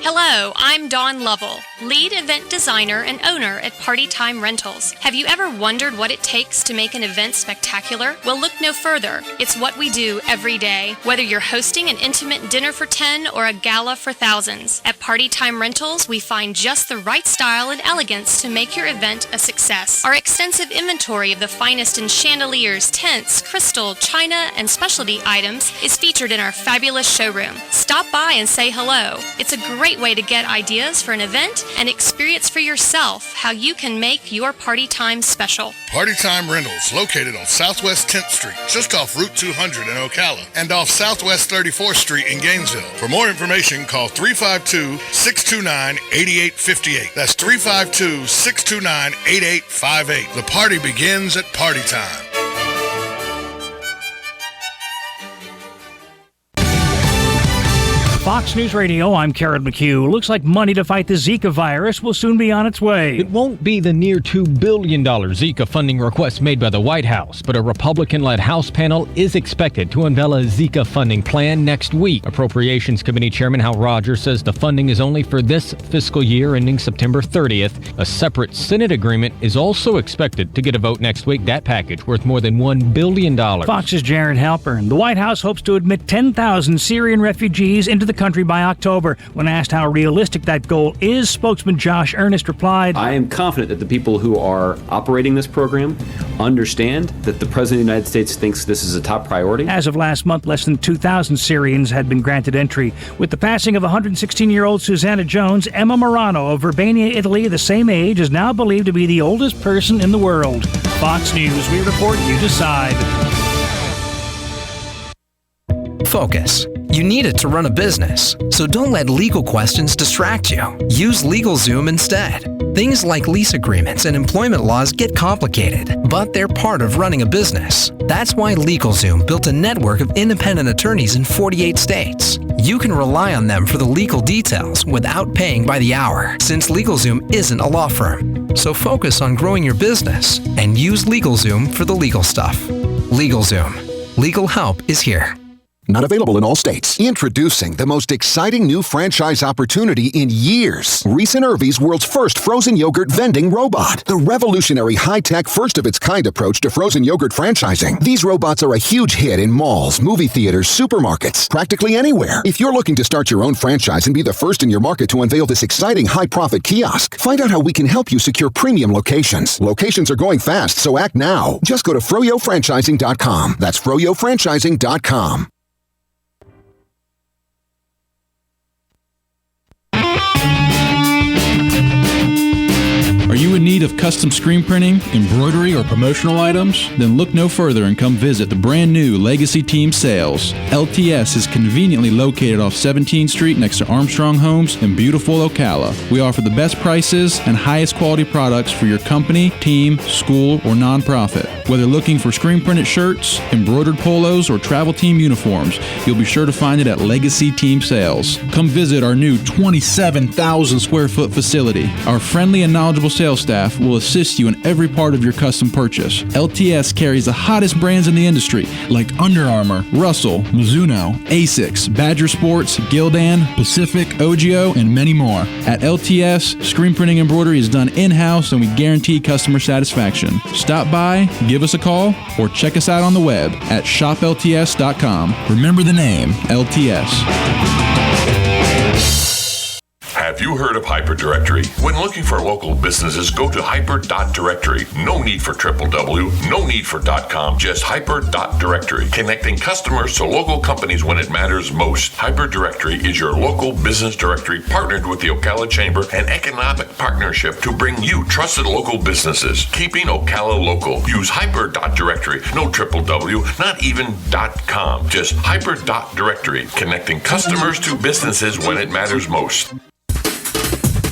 [SPEAKER 16] Hello, I'm Dawn Lovell, lead event designer and owner at Party Time Rentals. Have you ever wondered what it takes to make an event spectacular? Well, look no further. It's what we do every day. Whether you're hosting an intimate dinner for 10 or a gala for thousands, at Party Time Rentals, we find just the right style and elegance to make your event a success. Our extensive inventory of the finest in chandeliers, tents, crystal, china, and specialty items is featured in our fabulous showroom. Stop by and say hello. It's a great way to get ideas for an event and experience for yourself how you can make your party time special.
[SPEAKER 13] Party Time Rentals, located on Southwest 10th Street, just off Route 200 in Ocala, and off Southwest 34th Street in Gainesville. For more information, call 352-629-8858. That's 352-629-8858. The party begins at Party Time.
[SPEAKER 17] Fox News Radio, I'm Karen McHugh. Looks like money to fight the Zika virus will soon be on its way.
[SPEAKER 18] It won't be the near $2 billion Zika funding request made by the White House, but a Republican-led House panel is expected to unveil a Zika funding plan next week. Appropriations Committee Chairman Hal Rogers says the funding is only for this fiscal year ending September 30th. A separate Senate agreement is also expected to get a vote next week. That package worth more than $1 billion.
[SPEAKER 17] Fox's Jared Halpern. The White House hopes to admit 10,000 Syrian refugees into the country by October. When asked how realistic that goal is, spokesman Josh Earnest replied,
[SPEAKER 19] I am confident that the people who are operating this program understand that the President of the United States thinks this is a top priority.
[SPEAKER 17] As of last month, less than 2,000 Syrians had been granted entry. With the passing of 116-year-old Susanna Jones, Emma Morano of Urbania, Italy, the same age, is now believed to be the oldest person in the world. Fox News, we report, you decide.
[SPEAKER 21] Focus. You need it to run a business, so don't let legal questions distract you. Use LegalZoom instead. Things like lease agreements and employment laws get complicated, but they're part of running a business. That's why LegalZoom built a network of independent attorneys in 48 states. You can rely on them for the legal details without paying by the hour, since LegalZoom isn't a law firm. So focus on growing your business and use LegalZoom for the legal stuff. LegalZoom. Legal help is here.
[SPEAKER 2] Not available in all states. Introducing the most exciting new franchise opportunity in years. Reese and Irvy's world's first frozen yogurt vending robot. The revolutionary high-tech, first-of-its-kind approach to frozen yogurt franchising. These robots are a huge hit in malls, movie theaters, supermarkets, practically anywhere. If you're looking to start your own franchise and be the first in your market to unveil this exciting high-profit kiosk, find out how we can help you secure premium locations. Locations are going fast, so act now. Just go to froyofranchising.com. That's froyofranchising.com.
[SPEAKER 3] Are you in need of custom screen printing, embroidery, or promotional items? Then look no further and come visit the brand new Legacy Team Sales. LTS is conveniently located off 17th Street next to Armstrong Homes in beautiful Ocala. We offer the best prices and highest quality products for your company, team, school, or nonprofit. Whether looking for screen printed shirts, embroidered polos, or travel team uniforms, you'll be sure to find it at Legacy Team Sales. Come visit our new 27,000 square foot facility. Our friendly and knowledgeable sales staff will assist you in every part of your custom purchase. LTS carries the hottest brands in the industry like Under Armour, Russell, Mizuno, Asics, Badger Sports, Gildan, Pacific, Ogio, and many more. At LTS, screen printing embroidery is done in-house and we guarantee customer satisfaction. Stop by, give us a call, or check us out on the web at shoplts.com. Remember the name, LTS.
[SPEAKER 4] Have you heard of Hyperdirectory? When looking for local businesses, go to hyper.directory. No need for www, no need for .com, just hyper.directory. Connecting customers to local companies when it matters most. Hyperdirectory is your local business directory partnered with the Ocala Chamber and Economic Partnership to bring you trusted local businesses. Keeping Ocala local. Use hyper.directory. No www, not even .com, just hyper.directory. Connecting customers to businesses when it matters most.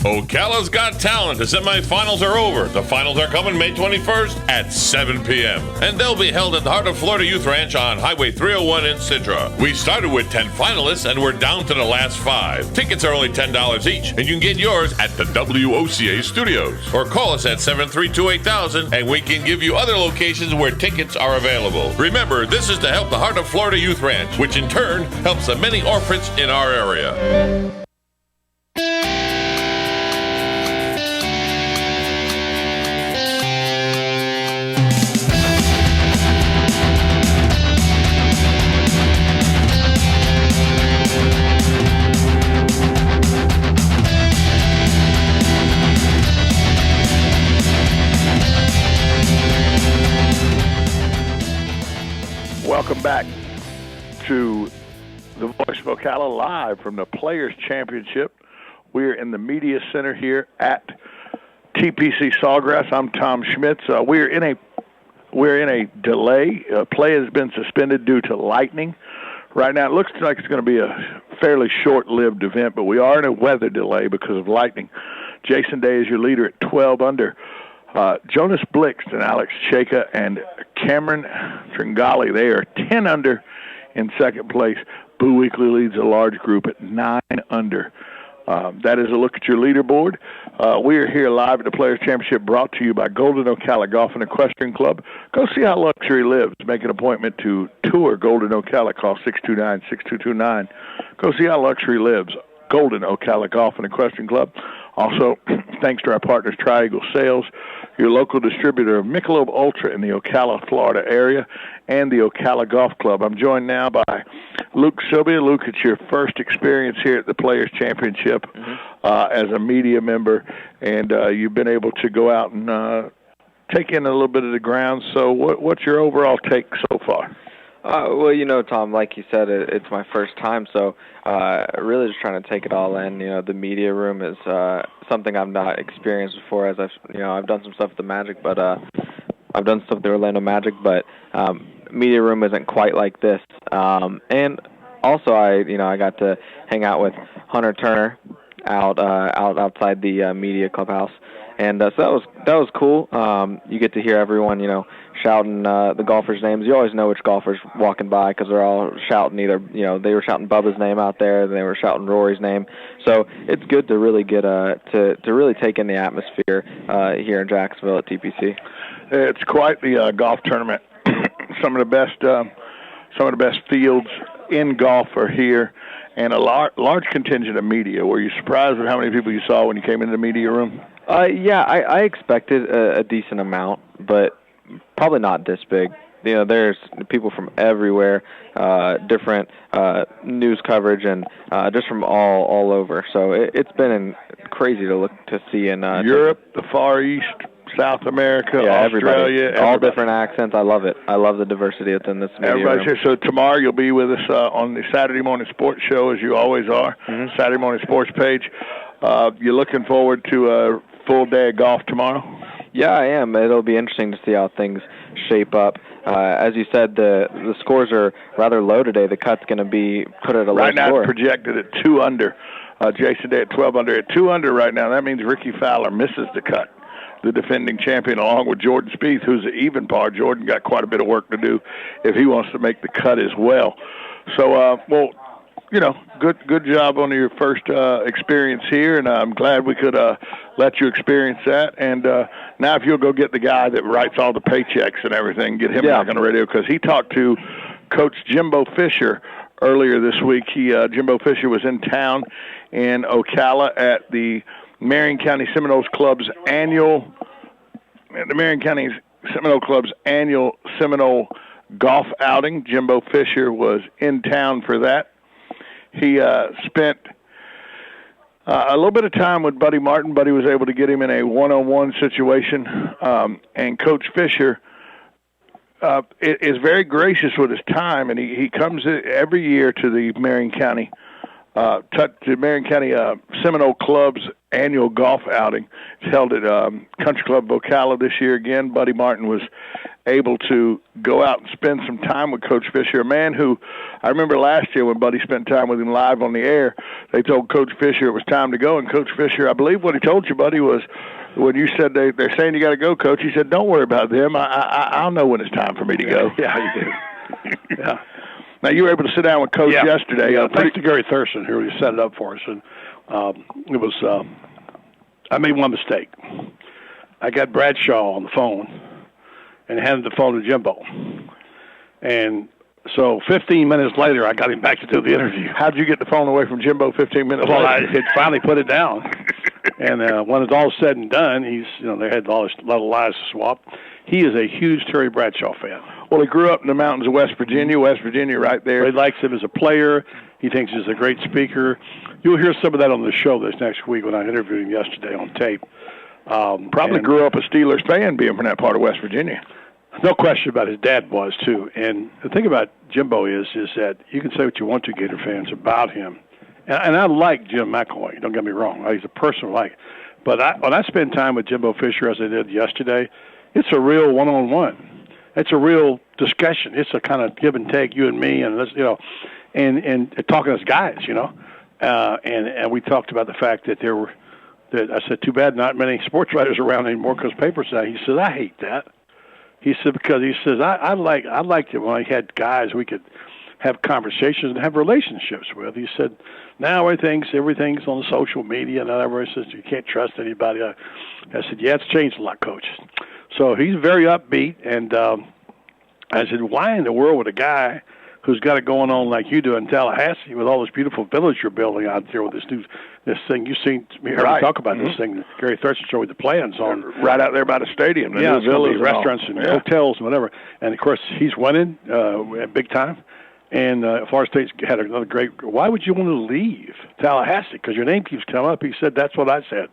[SPEAKER 10] Ocala's Got Talent. The semifinals are over. The finals are coming May 21st at 7 p.m. And they'll be held at the Heart of Florida Youth Ranch on Highway 301 in Sidra. We started with 10 finalists and we're down to the last 5. Tickets are only $10 each, and you can get yours at the WOCA studios. Or call us at 732-8000 and we can give you other locations where tickets are available. Remember, this is to help the Heart of Florida Youth Ranch, which in turn helps the many orphans in our area.
[SPEAKER 1] Welcome back to the Voice of Ocala live from the Players Championship. We're in the Media Center here at TPC Sawgrass. I'm Tom Schmitz. We're in a delay. Play has been suspended due to lightning. Right now, it looks like it's going to be a fairly short-lived event, but we are in a weather delay because of lightning. Jason Day is your leader at 12 under. Jonas Blixt and Alex Chaka and Cameron Tringali, they are 10 under in second place. Boo Weekly leads a large group at 9 under. That is a look at your leaderboard. We are here live at the Players Championship, brought to you by Golden Ocala Golf and Equestrian Club. Go see how luxury lives. Make an appointment to tour Golden Ocala. Call 629-6229. Go see how luxury lives. Golden Ocala Golf and Equestrian Club. Also, thanks to our partners, Tri-Eagle Sales, your local distributor of Michelob Ultra in the Ocala, Florida area, and the Ocala Golf Club. I'm joined now by Luke Sylvia. Luke, it's your first experience here at the Players Championship as a media member, and you've been able to go out and take in a little bit of the ground. So what's your overall take so far?
[SPEAKER 23] Well, you know, Tom, like you said, it's my first time, so really just trying to take it all in. You know, the media room is something I've not experienced before. As I've done some stuff with the Magic, but I've done stuff with the Orlando Magic, but media room isn't quite like this. And also, I got to hang out with Hunter Turner outside the media clubhouse, and so that was cool. You get to hear everyone, shouting the golfers' names. You always know which golfer's walking by because they're all shouting either, they were shouting Bubba's name out there, they were shouting Rory's name. So it's good to really get to really take in the atmosphere here in Jacksonville at TPC. It's
[SPEAKER 1] quite the golf tournament. Some of the best fields in golf are here, and a large contingent of media. Were you surprised with how many people you saw when you came into the media room?
[SPEAKER 23] Yeah, I expected a decent amount, but probably not this big. You know, there's people from everywhere, different news coverage, and just from all over. So it's been crazy to see in
[SPEAKER 1] Europe, the Far East, South America, Australia,
[SPEAKER 23] everybody. All different accents. I love it. I love the diversity within this media
[SPEAKER 1] Everybody's
[SPEAKER 23] room.
[SPEAKER 1] here. So tomorrow you'll be with us on the Saturday Morning Sports Show, as you always are.
[SPEAKER 23] Mm-hmm.
[SPEAKER 1] Saturday Morning Sports page. You're looking forward to a full day of golf tomorrow?
[SPEAKER 23] Yeah, I am. It'll be interesting to see how things shape up. As you said, the scores are rather low today. The cut's going to be put at a low
[SPEAKER 1] right now
[SPEAKER 23] score.
[SPEAKER 1] It's projected at 2 under. Jason Day at 12 under. At 2 under right now, that means Ricky Fowler misses the cut, the defending champion, along with Jordan Spieth, who's an even par. Jordan got quite a bit of work to do if he wants to make the cut as well. So, good job on your first experience here, and I'm glad we could let you experience that. And now if you'll go get the guy that writes all the paychecks and everything, get him back on the radio, because he talked to Coach Jimbo Fisher earlier this week. Jimbo Fisher was in town in Ocala at the Marion County Seminole Club's annual Seminole golf outing. Jimbo Fisher was in town for that. He spent a little bit of time with Buddy Martin. Buddy was able to get him in a one-on-one situation, and Coach Fisher is very gracious with his time, and he comes every year to the Marion County Seminole Club's annual golf outing. It's held at Country Club Ocala this year again. Buddy Martin was able to go out and spend some time with Coach Fisher, a man who I remember last year when Buddy spent time with him live on the air, they told Coach Fisher it was time to go, and Coach Fisher, I believe what he told you, Buddy, was when you said they're saying you got to go, Coach, he said, don't worry about them. I'll know when it's time for me to go.
[SPEAKER 27] Yeah, you do. Yeah.
[SPEAKER 1] Now, you were able to sit down with Coach yesterday.
[SPEAKER 27] Yeah, thanks to Gary Thurston, who really set it up for us. And it was I made one mistake. I got Bradshaw on the phone and handed the phone to Jimbo. And so 15 minutes later, I got him back to do the interview.
[SPEAKER 1] How'd you get the phone away from Jimbo 15 minutes
[SPEAKER 27] later?
[SPEAKER 1] Well,
[SPEAKER 27] I had finally put it down. And when it's all said and done, they had all this little lies to swap. He is a huge Terry Bradshaw fan.
[SPEAKER 1] Well, he grew up in the mountains of West Virginia right there.
[SPEAKER 27] He likes him as a player. He thinks he's a great speaker. You'll hear some of that on the show this next week when I interviewed him yesterday on tape.
[SPEAKER 1] Probably grew up a Steelers fan being from that part of West Virginia.
[SPEAKER 27] No question about his dad was, too. And the thing about Jimbo is that you can say what you want to, Gator fans, about him. And I like Jim McElwain, don't get me wrong. He's a person I like. But when I spend time with Jimbo Fisher, as I did yesterday, it's a real one-on-one. It's a real discussion. It's a kind of give and take, you and me, and and talking as guys, and we talked about the fact that I said, too bad not many sports writers around anymore because papers now. He says, I hate that. He said, because he says, I liked it when I had guys we could have conversations and have relationships with. He said, now everything's on social media, and everybody says you can't trust anybody. I said, yeah, it's changed a lot, Coach. So he's very upbeat, and I said, why in the world would a guy who's got it going on like you do in Tallahassee with all this beautiful village you're building out there with this thing, you've seen me talk about this thing, Gary Thurston showed the plans on.
[SPEAKER 1] Right out there by the stadium.
[SPEAKER 27] Yeah, it's going to be restaurants and hotels and whatever. And, of course, he's winning big time. And Florida State's had another great. Why would you want to leave Tallahassee? Because your name keeps coming up. He said, that's what I said.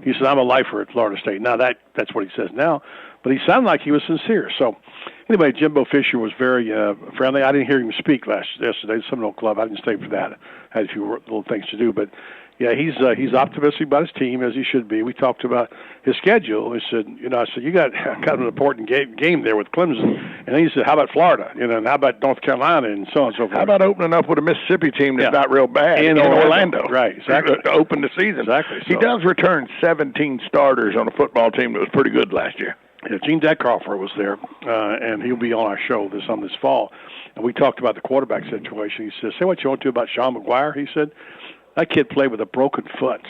[SPEAKER 27] He said, I'm a lifer at Florida State. Now, that's what he says now. But he sounded like he was sincere. So, anyway, Jimbo Fisher was very friendly. I didn't hear him speak yesterday at the Seminole Club. I didn't stay for that. I had a few little things to do. But, yeah, he's optimistic about his team, as he should be. We talked about his schedule. He said, I said, you got kind of an important game there with Clemson. And then he said, how about Florida? And how about North Carolina and so on and so forth.
[SPEAKER 1] How about opening up with a Mississippi team that's not real bad in Orlando?
[SPEAKER 27] Right, exactly.
[SPEAKER 1] To open the season.
[SPEAKER 27] Exactly.
[SPEAKER 1] He does return 17 starters on a football team that was pretty good last year.
[SPEAKER 27] Yeah, Gene Detcoffer was there, and he'll be on our show this fall. And we talked about the quarterback situation. He says, say what you want to about Sean McGuire. He said, that kid played with a broken foot.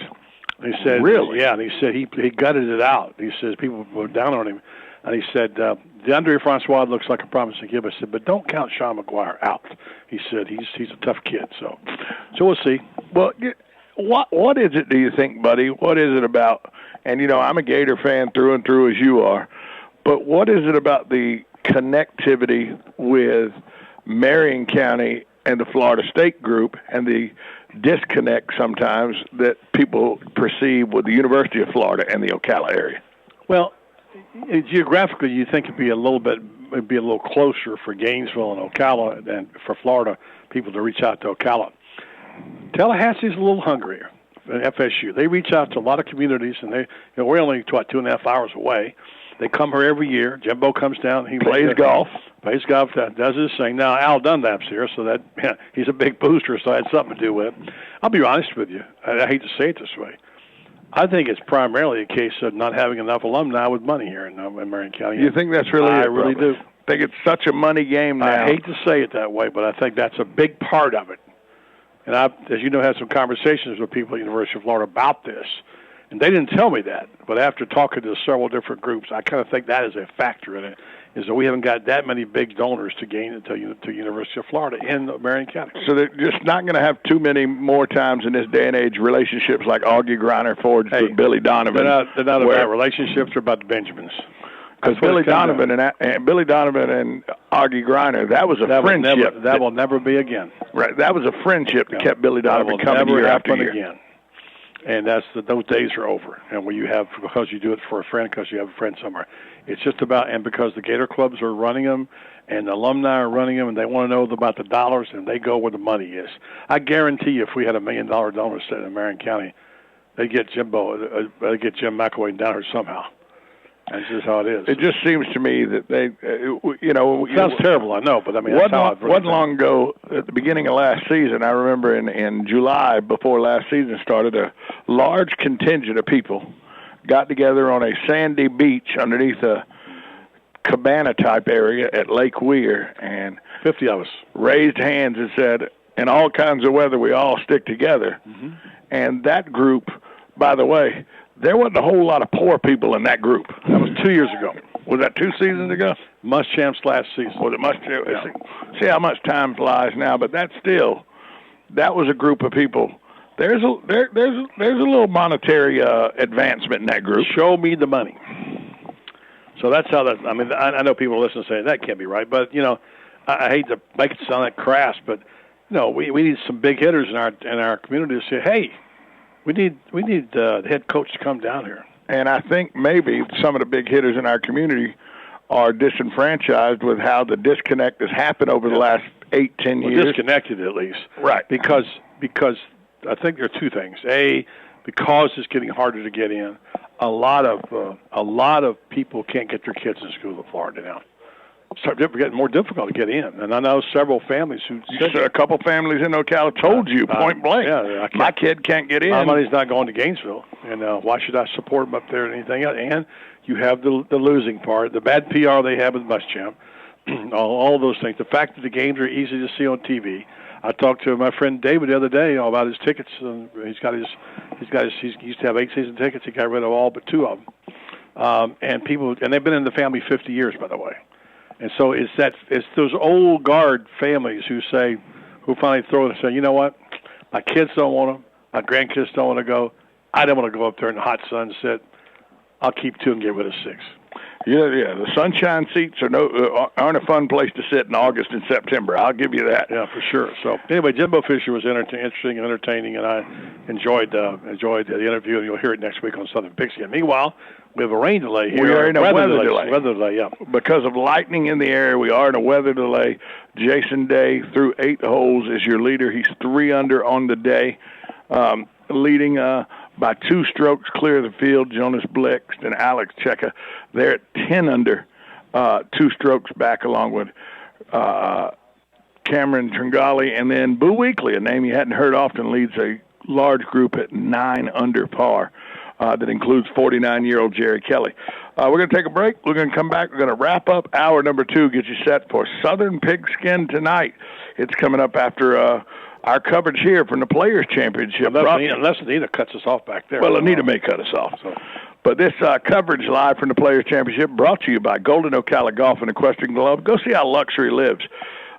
[SPEAKER 27] He said,
[SPEAKER 1] really?
[SPEAKER 27] Yeah, and he said he gutted it out. He says people were down on him. And he said, DeAndre Francois looks like a promising kid. I said, but don't count Sean McGuire out. He said he's a tough kid. So we'll see.
[SPEAKER 1] Well, what is it, do you think, buddy? What is it about? And, I'm a Gator fan through and through as you are. But what is it about the connectivity with Marion County and the Florida State group and the disconnect sometimes that people perceive with the University of Florida and the Ocala area?
[SPEAKER 27] Well, geographically, you think it'd be a little closer for Gainesville and Ocala than for Florida people to reach out to Ocala. Tallahassee's a little hungrier than FSU. They reach out to a lot of communities, and we're only 2.5 hours away. They come here every year. Jimbo comes down. He
[SPEAKER 1] plays golf.
[SPEAKER 27] Plays golf. Does his thing. Now Al Dunlap's here, so he's a big booster, so I had something to do with it. I'll be honest with you. I hate to say it this way. I think it's primarily a case of not having enough alumni with money here in Marion County.
[SPEAKER 1] You think that's really
[SPEAKER 27] I
[SPEAKER 1] it,
[SPEAKER 27] really do.
[SPEAKER 1] I think it's such a money game now.
[SPEAKER 27] I hate to say it that way, but I think that's a big part of it. And I, as you know, had some conversations with people at the University of Florida about this. And they didn't tell me that. But after talking to several different groups, I kind of think that is a factor in it, is that we haven't got that many big donors to gain to University of Florida in Marion County.
[SPEAKER 1] So they're just not going to have too many more times in this day and age relationships like Augie Griner forged with Billy Donovan.
[SPEAKER 27] They're not about relationships. They're about the Benjamins.
[SPEAKER 1] Because Billy Donovan and Augie Griner, that was a friendship.
[SPEAKER 27] That will never be again.
[SPEAKER 1] Right, that was a friendship that kept Billy Donovan coming year after year.
[SPEAKER 27] Again. And those days are over. And when you have, because you do it for a friend, because you have a friend somewhere, it's just about, and because the Gator clubs are running them, and the alumni are running them, and they want to know about the dollars, and they go where the money is. I guarantee you, if we had $1 million donor set in Marion County, they'd get Jim McElwain down here somehow. That's just how it is.
[SPEAKER 1] It just seems to me that they,
[SPEAKER 27] it sounds terrible, I know, but I mean,
[SPEAKER 1] wasn't long ago, at the beginning of last season, I remember in July, before last season started, a large contingent of people got together on a sandy beach underneath a cabana-type area at Lake Weir, and
[SPEAKER 27] 50 of us
[SPEAKER 1] raised hands and said, in all kinds of weather, we all stick together.
[SPEAKER 27] Mm-hmm.
[SPEAKER 1] And that group, by the way, there wasn't a whole lot of poor people in that group.
[SPEAKER 27] That was 2 years ago.
[SPEAKER 1] Was that 2 seasons ago?
[SPEAKER 27] Muschamp's last season.
[SPEAKER 1] Was it Muschamp? Yeah. See how much time flies now, but that was a group of people. There's a little monetary advancement in that group.
[SPEAKER 27] Show me the money. So that's how that. I mean, I know people listen and say that can't be right, but I hate to make it sound that crass, but we need some big hitters in our community to say, hey, we need the head coach to come down here.
[SPEAKER 1] And I think maybe some of the big hitters in our community are disenfranchised with how the disconnect has happened over the last 8-10 years.
[SPEAKER 27] Disconnected at least,
[SPEAKER 1] right?
[SPEAKER 27] Because I think there are two things. A, because it's getting harder to get in, a lot of people can't get their kids in school in Florida now. It's getting more difficult to get in, and I know several families who said
[SPEAKER 1] a couple families in Ocala told you point blank, my kid can't get in.
[SPEAKER 27] My money's not going to Gainesville, and why should I support them up there or anything else? And you have the losing part, the bad PR they have with Muschamp, all those things. The fact that the games are easy to see on TV. I talked to my friend David the other day about his tickets. He used to have 8 season tickets. He got rid of all but 2 of them. And they've been in the family 50 years, by the way. And so it's those old guard families who finally throw it and say, you know what, my kids don't want them, my grandkids don't want to go. I don't want to go up there in the hot sun and sit. I'll keep 2 and get rid of 6.
[SPEAKER 1] Yeah. The sunshine seats aren't a fun place to sit in August and September. I'll give you that.
[SPEAKER 27] Yeah, for sure. So anyway, Jimbo Fisher was interesting and entertaining, and I enjoyed the interview. And you'll hear it next week on Southern Pigskin. Meanwhile, we have a rain delay here.
[SPEAKER 1] We are in a weather delay.
[SPEAKER 27] Weather delay, yeah.
[SPEAKER 1] Because of lightning in the air, we are in a weather delay. Jason Day threw 8 holes as your leader. He's 3 under on the day, leading by 2 strokes clear of the field. Jonas Blixt and Alex Cheka, they're at 10 under, 2 strokes back, along with Cameron Tringali. And then Boo Weekley, a name you hadn't heard often, leads a large group at 9 under par. That includes 49-year-old Jerry Kelly. We're going to take a break. We're going to come back. We're going to wrap up hour number 2, get you set for Southern Pigskin tonight. It's coming up after our coverage here from the Players' Championship.
[SPEAKER 27] Unless Anita cuts us off back there.
[SPEAKER 1] Well, Anita may cut us off. But this coverage live from the Players Championship brought to you by Golden Ocala Golf and Equestrian Club. Go see how luxury lives.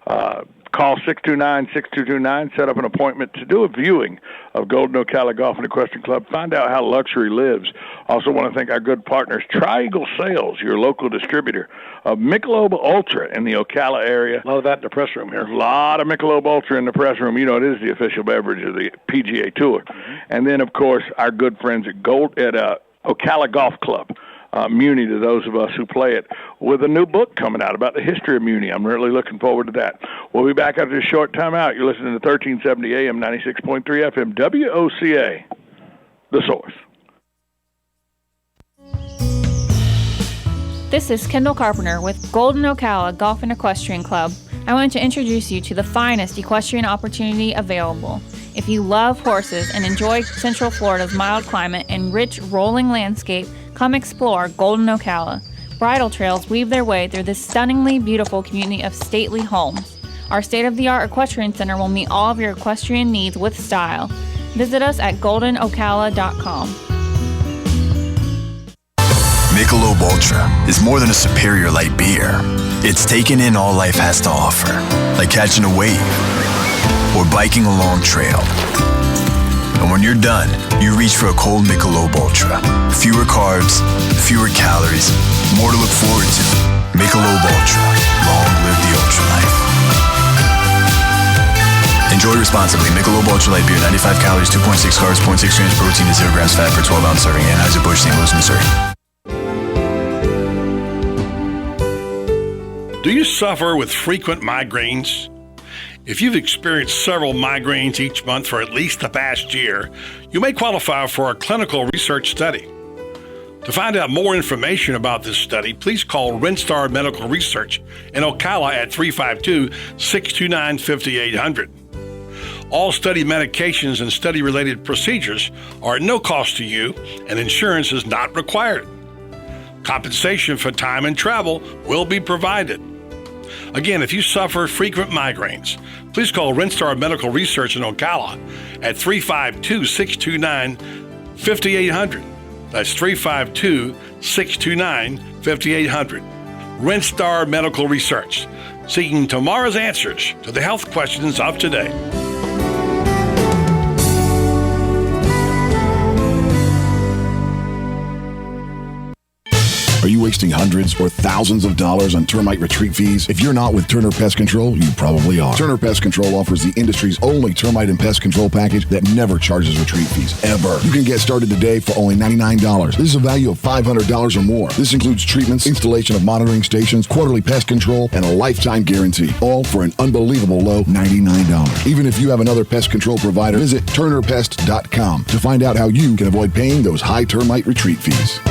[SPEAKER 1] Call 629-6229, set up an appointment to do a viewing of Golden Ocala Golf and Equestrian Club. Find out how luxury lives. Also want to thank our good partners, Triangle Sales, your local distributor of Michelob Ultra in the Ocala area.
[SPEAKER 27] A lot of that in the press room here.
[SPEAKER 1] A lot of Michelob Ultra in the press room. You know, it is the official beverage of the PGA Tour. Mm-hmm. And then, of course, our good friends at Ocala Golf Club. Muni, to those of us who play it, with a new book coming out about the history of Muni. I'm really looking forward to that. We'll be back after a short time out. You're listening to 1370 AM, 96.3 FM, WOCA, The Source.
[SPEAKER 7] This is Kendall Carpenter with Golden Ocala Golf and Equestrian Club. I want to introduce you to the finest equestrian opportunity available. If you love horses and enjoy Central Florida's mild climate and rich rolling landscape, come explore Golden Ocala. Bridle trails weave their way through this stunningly beautiful community of stately homes. Our state-of-the-art equestrian center will meet all of your equestrian needs with style. Visit us at goldenocala.com.
[SPEAKER 8] Michelob Ultra is more than a superior light beer. It's taken in all life has to offer, like catching a wave or biking a long trail. And when you're done, you reach for a cold Michelob Ultra. Fewer carbs, fewer calories, more to look forward to. Michelob Ultra. Long live the Ultra Life. Enjoy responsibly. Michelob Ultra Light Beer, 95 calories, 2.6 carbs, 0.6 grams protein, and 0 grams fat per 12-ounce serving. Anheuser-Busch, St. Louis, Missouri.
[SPEAKER 13] Do you suffer with frequent migraines? If you've experienced several migraines each month for at least the past year, you may qualify for a clinical research study. To find out more information about this study, please call Rinstar Medical Research in Ocala at 352-629-5800. All study medications and study-related procedures are at no cost to you, and insurance is not required. Compensation for time and travel will be provided. Again, if you suffer frequent migraines, please call Rinstar Medical Research in Ocala at 352-629-5800. That's 352-629-5800. Rinstar Medical Research, seeking tomorrow's answers to the health questions of today.
[SPEAKER 11] Are you wasting hundreds or thousands of dollars on termite retreat fees? If you're not with Turner Pest Control, you probably are. Turner Pest Control offers the industry's only termite and pest control package that never charges retreat fees, ever. You can get started today for only $99. This is a value of $500 or more. This includes treatments, installation of monitoring stations, quarterly pest control, and a lifetime guarantee, all for an unbelievable low $99. Even if you have another pest control provider, visit turnerpest.com to find out how you can avoid paying those high termite retreat fees.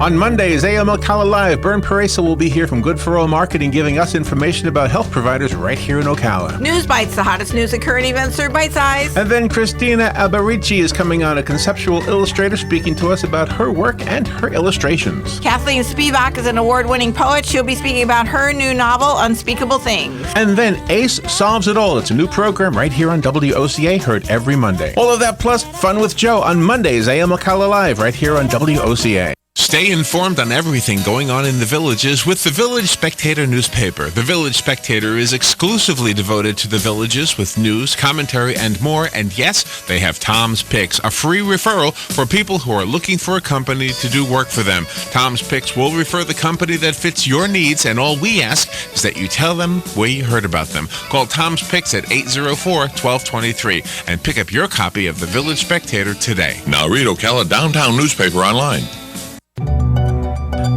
[SPEAKER 15] On Mondays, AM Ocala Live, Bern Paresa will be here from Good for All Marketing giving us information about health providers right here in Ocala.
[SPEAKER 12] News Bites, the hottest news and current events served bite size.
[SPEAKER 15] And then Christina Alberici is coming on, a conceptual illustrator, speaking to us about her work and her illustrations.
[SPEAKER 12] Kathleen Spivak is an award-winning poet. She'll be speaking about her new novel, Unspeakable Things.
[SPEAKER 15] And then Ace Solves It All. It's a new program right here on WOCA, heard every Monday. All of that plus Fun with Joe on Mondays, AM Ocala Live, right here on WOCA.
[SPEAKER 20] Stay informed on everything going on in the Villages with the Village Spectator newspaper. The Village Spectator is exclusively devoted to the Villages with news, commentary, and more. And yes, they have Tom's Picks, a free referral for people who are looking for a company to do work for them. Tom's Picks will refer the company that fits your needs, and all we ask is that you tell them where you heard about them. Call Tom's Picks at 804-1223 and pick up your copy of the Village Spectator today.
[SPEAKER 10] Now read Ocala Downtown newspaper online.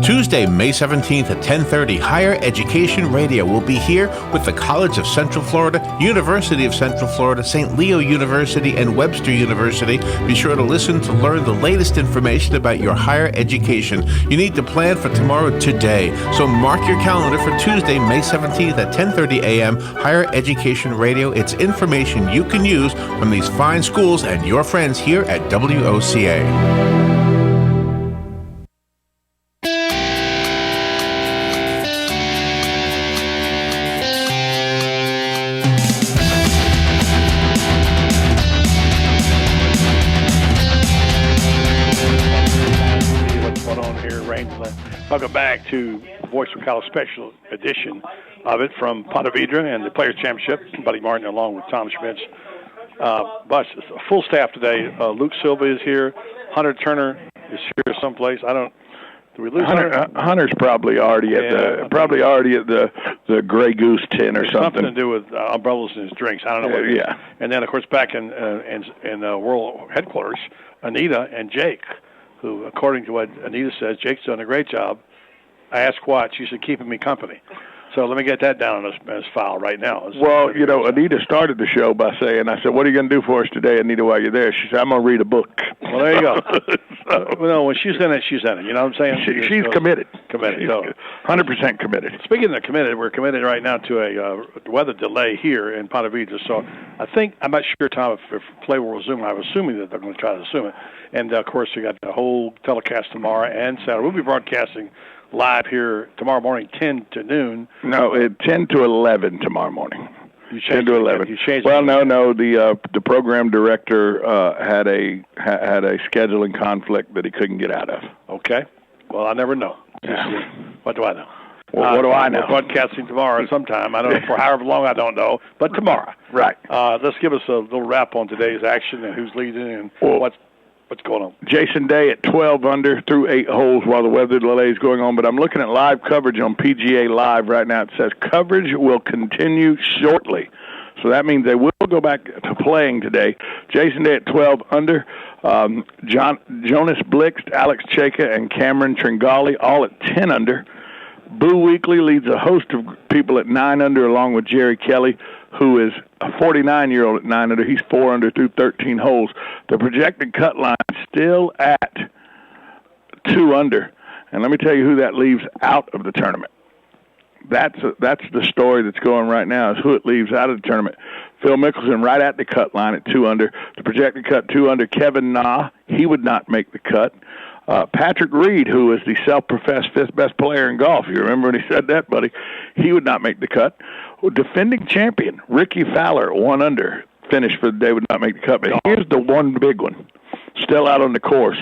[SPEAKER 15] Tuesday, May 17th at 10:30, Higher Education Radio will be here with the College of Central Florida, University of Central Florida, St. Leo University, and Webster University. Be sure to listen to learn the latest information about your higher education. You need to plan for tomorrow today. So mark your calendar for Tuesday, May 17th at 10:30 a.m. Higher Education Radio. It's information you can use from these fine schools and your friends here at WOCA.
[SPEAKER 27] Welcome back to Voice of Ocala special edition of it from Ponte Vedra and the Players Championship. Buddy Martin along with Tom Schmitz. But it's a full staff today. Luke Silva is here. Hunter Turner is here someplace. Do we lose Hunter?
[SPEAKER 1] Hunter's probably already at the Grey Goose tin or something.
[SPEAKER 27] Something to do with umbrellas in his drinks. I don't know what.
[SPEAKER 1] Yeah.
[SPEAKER 27] And then of course back in World Headquarters, Anita and Jake, who according to what Anita says, Jake's done a great job. I asked what. She said keeping me company. So let me get that down on this file right now.
[SPEAKER 1] Well, Anita started the show by saying, I said, what are you going to do for us today, Anita, while you're there? She said, I'm going to read a book.
[SPEAKER 27] Well, there you go. When she's in it, she's in it. You know what I'm saying?
[SPEAKER 1] She's committed.
[SPEAKER 27] Committed. So,
[SPEAKER 1] 100% committed.
[SPEAKER 27] Speaking of committed, we're committed right now to a weather delay here in Ponte Vedra. So I'm not sure, Tom, if Play will resume. I'm assuming that they're going to try to resume it. And, of course, we got the whole telecast tomorrow and Saturday. We'll be broadcasting live here tomorrow morning, 10 to noon.
[SPEAKER 1] No, 10 to 11 tomorrow morning.
[SPEAKER 27] You
[SPEAKER 1] 10 to 11.
[SPEAKER 27] You changed
[SPEAKER 1] well, no. The program director had a scheduling conflict that he couldn't get out of.
[SPEAKER 27] Okay. Well, I never know.
[SPEAKER 1] Yeah.
[SPEAKER 27] What do I know?
[SPEAKER 1] Well, what do I know?
[SPEAKER 27] We're broadcasting tomorrow sometime. I don't know for however long. I don't know, but tomorrow.
[SPEAKER 1] Right.
[SPEAKER 27] Let's give us a little wrap on today's action and who's leading and what's going on.
[SPEAKER 1] Jason Day at 12 under through 8 holes while the weather delay is going on. But I'm looking at live coverage on PGA Live right now. It says coverage will continue shortly. So that means they will go back to playing today. Jason Day at 12 under. Jonas Blixt, Alex Cheka, and Cameron Tringali all at 10 under. Boo Weekly leads a host of people at 9 under along with Jerry Kelly, who is a 49-year-old at 9 under. He's 4 under through 13 holes. The projected cut line is still at 2 under. And let me tell you who that leaves out of the tournament. That's the story that's going right now, is who it leaves out of the tournament. Phil Mickelson right at the cut line at 2 under. The projected cut 2 under. Kevin Na, he would not make the cut. Patrick Reed, who is the self-professed fifth best player in golf, you remember when he said that, buddy, he would not make the cut. Defending champion Ricky Fowler, 1 under, finished for the day, would not make the cut. But here's the one big one, still out on the course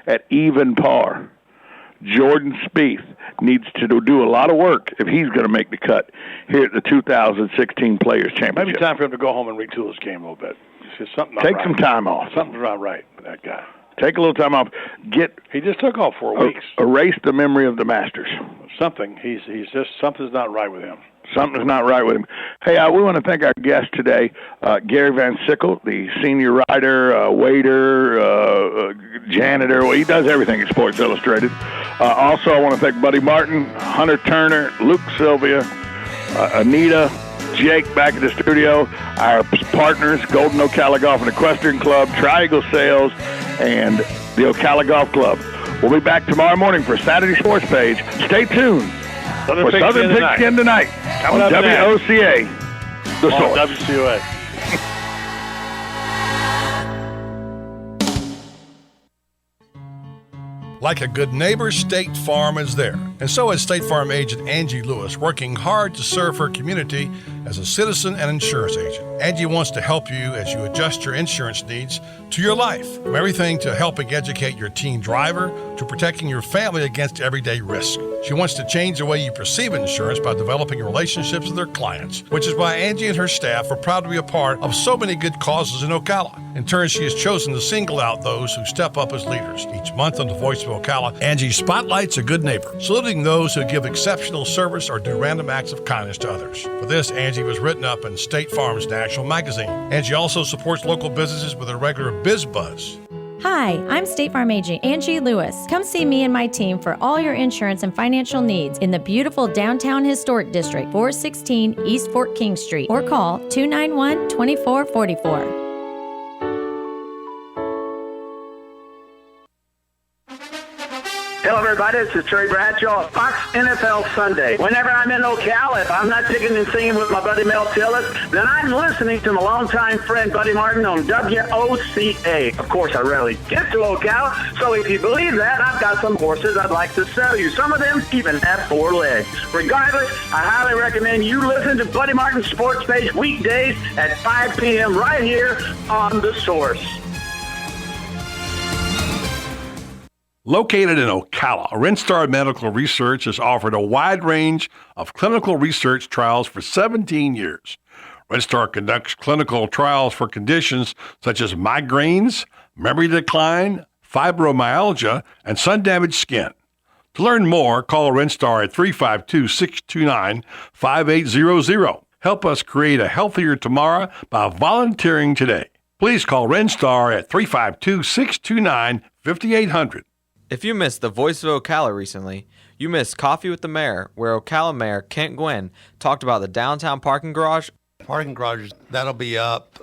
[SPEAKER 1] at even par. Jordan Spieth needs to do a lot of work if he's going to make the cut here at the 2016 Players Championship.
[SPEAKER 27] Maybe time for him to go home and retool his game a little bit. Something
[SPEAKER 1] Take some time off.
[SPEAKER 27] Something's not right with that guy.
[SPEAKER 1] Take a little time off.
[SPEAKER 27] He just took off 4 weeks.
[SPEAKER 1] Erase the memory of the Masters.
[SPEAKER 27] Something's not right with him.
[SPEAKER 1] Something's not right with him. Hey, we want to thank our guest today, Gary Van Sickle, the senior writer, waiter, janitor. Well, he does everything at Sports Illustrated. Also, I want to thank Buddy Martin, Hunter Turner, Luke Sylvia, Anita, Jake back in the studio, our partners, Golden Ocala Golf and Equestrian Club, Triangle Sales, and the Ocala Golf Club. We'll be back tomorrow morning for Saturday Sports Page. Stay tuned for Southern Pigskin tonight on WOCA, The Source.
[SPEAKER 27] WCOA.
[SPEAKER 13] Like a good neighbor, State Farm is there. And so is State Farm agent Angie Lewis, working hard to serve her community as a citizen and insurance agent. Angie wants to help you as you adjust your insurance needs to your life, from everything to helping educate your teen driver to protecting your family against everyday risk. She wants to change the way you perceive insurance by developing relationships with her clients, which is why Angie and her staff are proud to be a part of so many good causes in Ocala. In turn, she has chosen to single out those who step up as leaders. Each month on the Voice of Ocala, Angie spotlights a good neighbor, saluting those who give exceptional service or do random acts of kindness to others. For this, Angie was written up in State Farm's National Magazine. Angie also supports local businesses with a regular Biz Buzz.
[SPEAKER 5] Hi, I'm State Farm agent Angie Lewis. Come see me and my team for all your insurance and financial needs in the beautiful downtown historic district, 416 East Fort King Street, or call 291-2444.
[SPEAKER 9] Hello, everybody. This is Terry Bradshaw of Fox NFL Sunday. Whenever I'm in Ocala, if I'm not singing and singing with my buddy Mel Tillis, then I'm listening to my longtime friend Buddy Martin on WOCA. Of course, I rarely get to Ocala, so if you believe that, I've got some horses I'd like to sell you. Some of them even have 4 legs. Regardless, I highly recommend you listen to Buddy Martin's Sports Page weekdays at 5 p.m. right here on The Source.
[SPEAKER 13] Located in Ocala, Renstar Medical Research has offered a wide range of clinical research trials for 17 years. Renstar conducts clinical trials for conditions such as migraines, memory decline, fibromyalgia, and sun-damaged skin. To learn more, call Renstar at 352-629-5800. Help us create a healthier tomorrow by volunteering today. Please call Renstar at 352-629-5800.
[SPEAKER 6] If you missed the Voice of Ocala recently, you missed Coffee with the Mayor, where Ocala Mayor Kent Gwynn talked about the downtown parking garage.
[SPEAKER 14] Parking garages, that'll be up,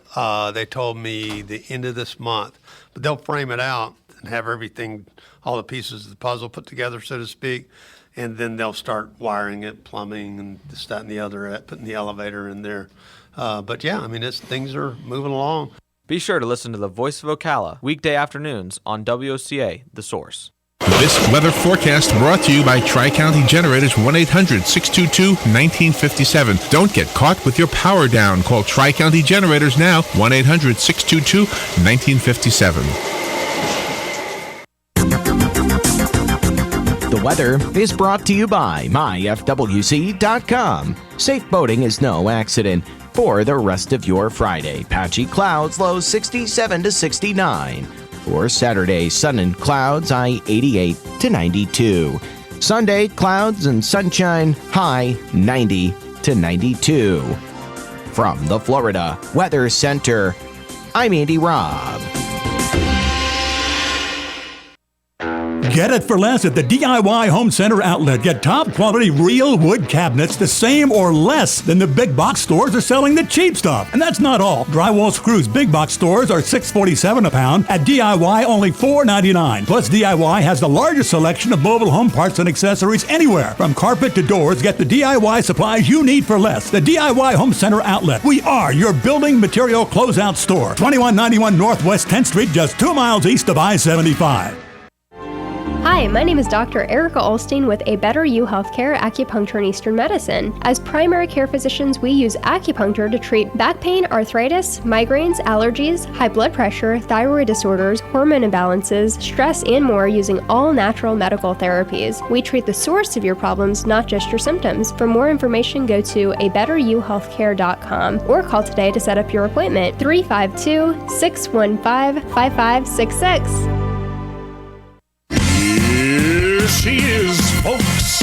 [SPEAKER 14] they told me, the end of this month. But they'll frame it out and have everything, all the pieces of the puzzle put together, so to speak. And then they'll start wiring it, plumbing, and this, that, and the other, putting the elevator in there. But yeah, I mean, things are moving along.
[SPEAKER 6] Be sure to listen to the Voice of Ocala weekday afternoons on WOCA, The Source.
[SPEAKER 20] This weather forecast brought to you by Tri-County Generators 1-800-622-1957. Don't get caught with your power down. Call Tri-County Generators now, 1-800-622-1957.
[SPEAKER 16] The weather is brought to you by myfwc.com. Safe boating is no accident. For the rest of your Friday, patchy clouds, low 67 to 69. For Saturday, sun and clouds, high 88 to 92. Sunday, clouds and sunshine, high 90 to 92. From the Florida Weather Center, I'm Andy Robb.
[SPEAKER 22] Get it for less at the DIY Home Center outlet. Get top quality real wood cabinets the same or less than the big box stores are selling the cheap stuff. And that's not all. Drywall screws big box stores are $6.47 a pound. At DIY, only $4.99. Plus, DIY has the largest selection of mobile home parts and accessories anywhere. From carpet to doors, get the DIY supplies you need for less. The DIY Home Center outlet. We are your building material closeout store. 2191 Northwest 10th Street, just 2 miles east of I-75.
[SPEAKER 24] Hi, my name is Dr. Erica Olstein with A Better You Healthcare Acupuncture and Eastern Medicine. As primary care physicians, we use acupuncture to treat back pain, arthritis, migraines, allergies, high blood pressure, thyroid disorders, hormone imbalances, stress, and more using all natural medical therapies. We treat the source of your problems, not just your symptoms. For more information, go to abetteryouhealthcare.com or call today to set up your appointment. 352-615-5566.
[SPEAKER 25] Here she is, folks.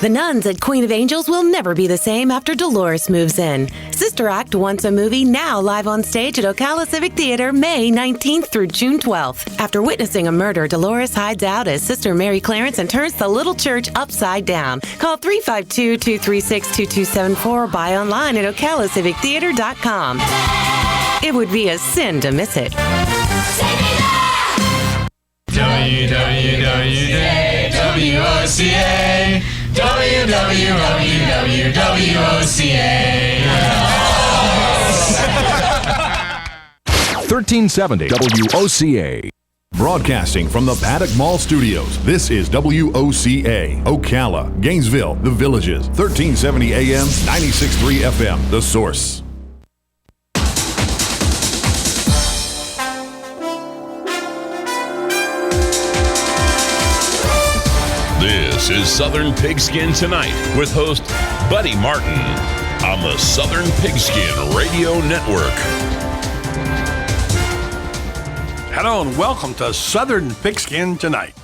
[SPEAKER 26] The nuns at Queen of Angels will never be the same after Dolores moves in. Sister Act Once a Movie, now live on stage at Ocala Civic Theater May 19th through June 12th. After witnessing a murder, Dolores hides out as Sister Mary Clarence and turns the little church upside down. Call 352-236-2274 or buy online at okalacivictheater.com. It would be a sin to miss it.
[SPEAKER 25] WWWOCA, WWWWOCA.
[SPEAKER 28] 1370 WOCA. Broadcasting from the Paddock Mall Studios, this is WOCA, Ocala, Gainesville, The Villages, 1370 AM, 96.3 FM, The Source.
[SPEAKER 4] This is Southern Pigskin Tonight with host Buddy Martin on the Southern Pigskin Radio Network.
[SPEAKER 13] Hello and welcome to Southern Pigskin Tonight.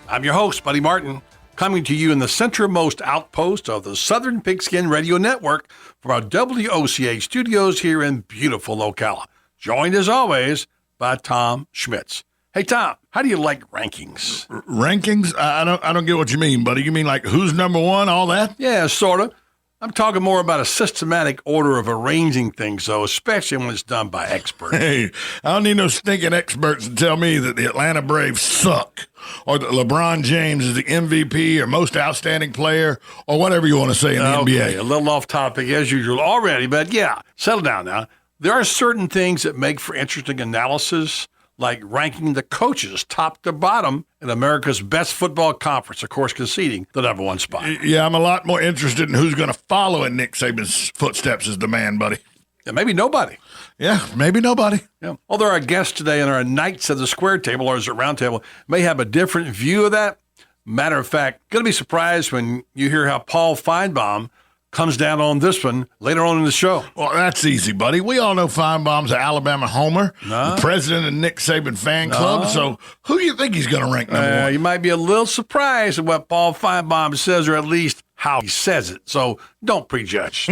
[SPEAKER 13] I'm your host, Buddy Martin, coming to you in the centermost outpost of the Southern Pigskin Radio Network from our WOCA studios here in beautiful Ocala. Joined as always by Tom Schmitz. Hey, Tom, how do you like rankings?
[SPEAKER 29] Rankings? I don't get what you mean, buddy. You mean like who's number one, all that?
[SPEAKER 13] Yeah, sort of. I'm talking more about a systematic order of arranging things, though, especially when it's done by experts.
[SPEAKER 29] Hey, I don't need no stinking experts to tell me that the Atlanta Braves suck, or that LeBron James is the MVP or most outstanding player, or whatever you want to say in the NBA.
[SPEAKER 13] A little off topic as usual already, but yeah, settle down now. There are certain things that make for interesting analysis, like ranking the coaches top to bottom in America's best football conference, of course, conceding the number one spot.
[SPEAKER 29] Yeah, I'm a lot more interested in who's going to follow in Nick Saban's footsteps as the man, buddy.
[SPEAKER 13] Yeah, maybe nobody.
[SPEAKER 29] Yeah, maybe nobody.
[SPEAKER 13] Yeah. Although our guests today and our Knights of the Square Table, or is it Round Table, may have a different view of that. Matter of fact, going to be surprised when you hear how Paul Feinbaum comes down on this one later on in the show.
[SPEAKER 29] Well, that's easy, buddy. We all know Feinbaum's an Alabama homer, the president of Nick Saban fan club. So who do you think he's going to rank number one?
[SPEAKER 13] You might be a little surprised at what Paul Feinbaum says, or at least how he says it. So don't prejudge.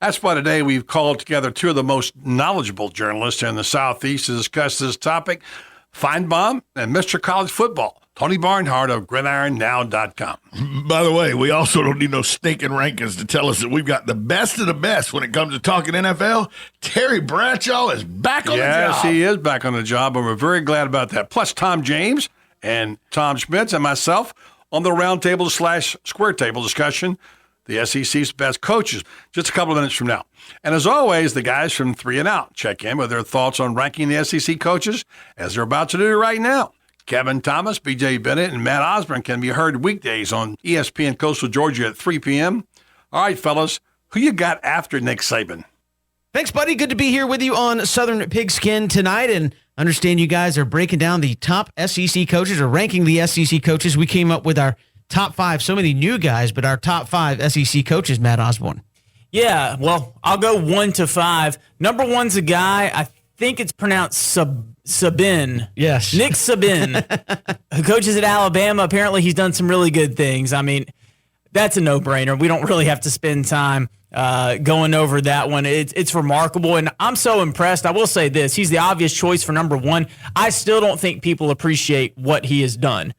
[SPEAKER 13] That's why today we've called together two of the most knowledgeable journalists in the Southeast to discuss this topic, Feinbaum and Mr. College Football, Tony Barnhart of GridironNow.com.
[SPEAKER 29] By the way, we also don't need no stinking rankings to tell us that we've got the best of the best when it comes to talking NFL. Terry Bradshaw is back on the job.
[SPEAKER 13] Yes, he is back on the job, and we're very glad about that. Plus, Tom James and Tom Schmitz and myself on the roundtable / square table discussion, the SEC's best coaches, just a couple of minutes from now. And as always, the guys from 3 and Out check in with their thoughts on ranking the SEC coaches, as they're about to do right now. Kevin Thomas, B.J. Bennett, and Matt Osborne can be heard weekdays on ESPN Coastal Georgia at 3 p.m. All right, fellas, who you got after Nick Saban?
[SPEAKER 2] Thanks, buddy. Good to be here with you on Southern Pigskin tonight, and understand you guys are breaking down the top SEC coaches, or ranking the SEC coaches. We came up with our top 5, so many new guys, but our top 5 SEC coaches, Matt Osborne.
[SPEAKER 3] Yeah, well, I'll go 1 to 5. Number 1's a guy, I think it's pronounced Saban.
[SPEAKER 2] Yes.
[SPEAKER 3] Nick Saban, who coaches at Alabama. Apparently, he's done some really good things. I mean, that's a no-brainer. We don't really have to spend time going over that one. It's remarkable, and I'm so impressed. I will say this. He's the obvious choice for number 1. I still don't think people appreciate what he has done.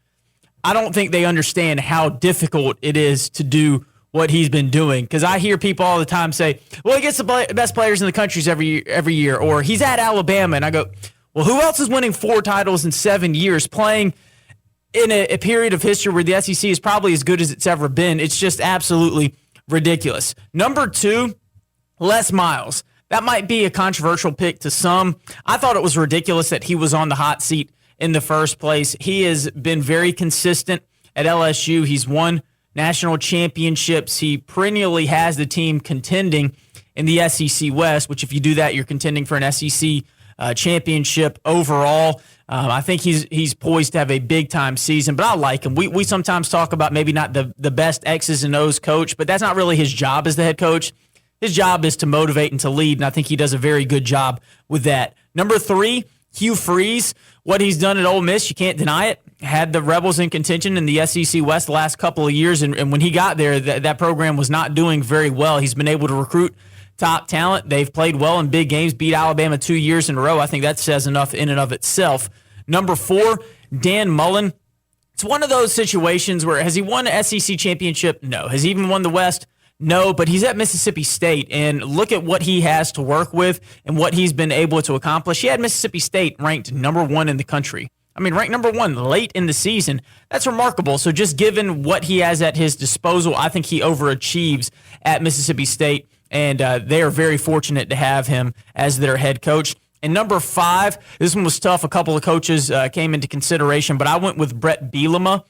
[SPEAKER 3] I don't think they understand how difficult it is to do what he's been doing, because I hear people all the time say, well, he gets the best players in the country every year, or he's at Alabama, and I go, well, who else is winning 4 titles in 7 years, playing in a period of history where the SEC is probably as good as it's ever been? It's just absolutely ridiculous. Number 2, Les Miles. That might be a controversial pick to some. I thought it was ridiculous that he was on the hot seat in the first place. He has been very consistent at LSU. He's won national championships. He perennially has the team contending in the SEC West, which if you do that, you're contending for an SEC championship overall. I think he's poised to have a big-time season, but I like him. We sometimes talk about maybe not the best X's and O's coach, but that's not really his job as the head coach. His job is to motivate and to lead, and I think he does a very good job with that. Number 3, Hugh Freeze. What he's done at Ole Miss, you can't deny it. Had the Rebels in contention in the SEC West the last couple of years, and when he got there, that program was not doing very well. He's been able to recruit top talent. They've played well in big games, beat Alabama 2 years in a row. I think that says enough in and of itself. Number 4, Dan Mullen. It's one of those situations where, has he won an SEC championship? No. Has he even won the West? No, but he's at Mississippi State, and look at what he has to work with and what he's been able to accomplish. He had Mississippi State ranked number 1 in the country. I mean, ranked number 1 late in the season. That's remarkable. So just given what he has at his disposal, I think he overachieves at Mississippi State, and they are very fortunate to have him as their head coach. And number 5, this one was tough. A couple of coaches came into consideration, but I went with Brett Bielema.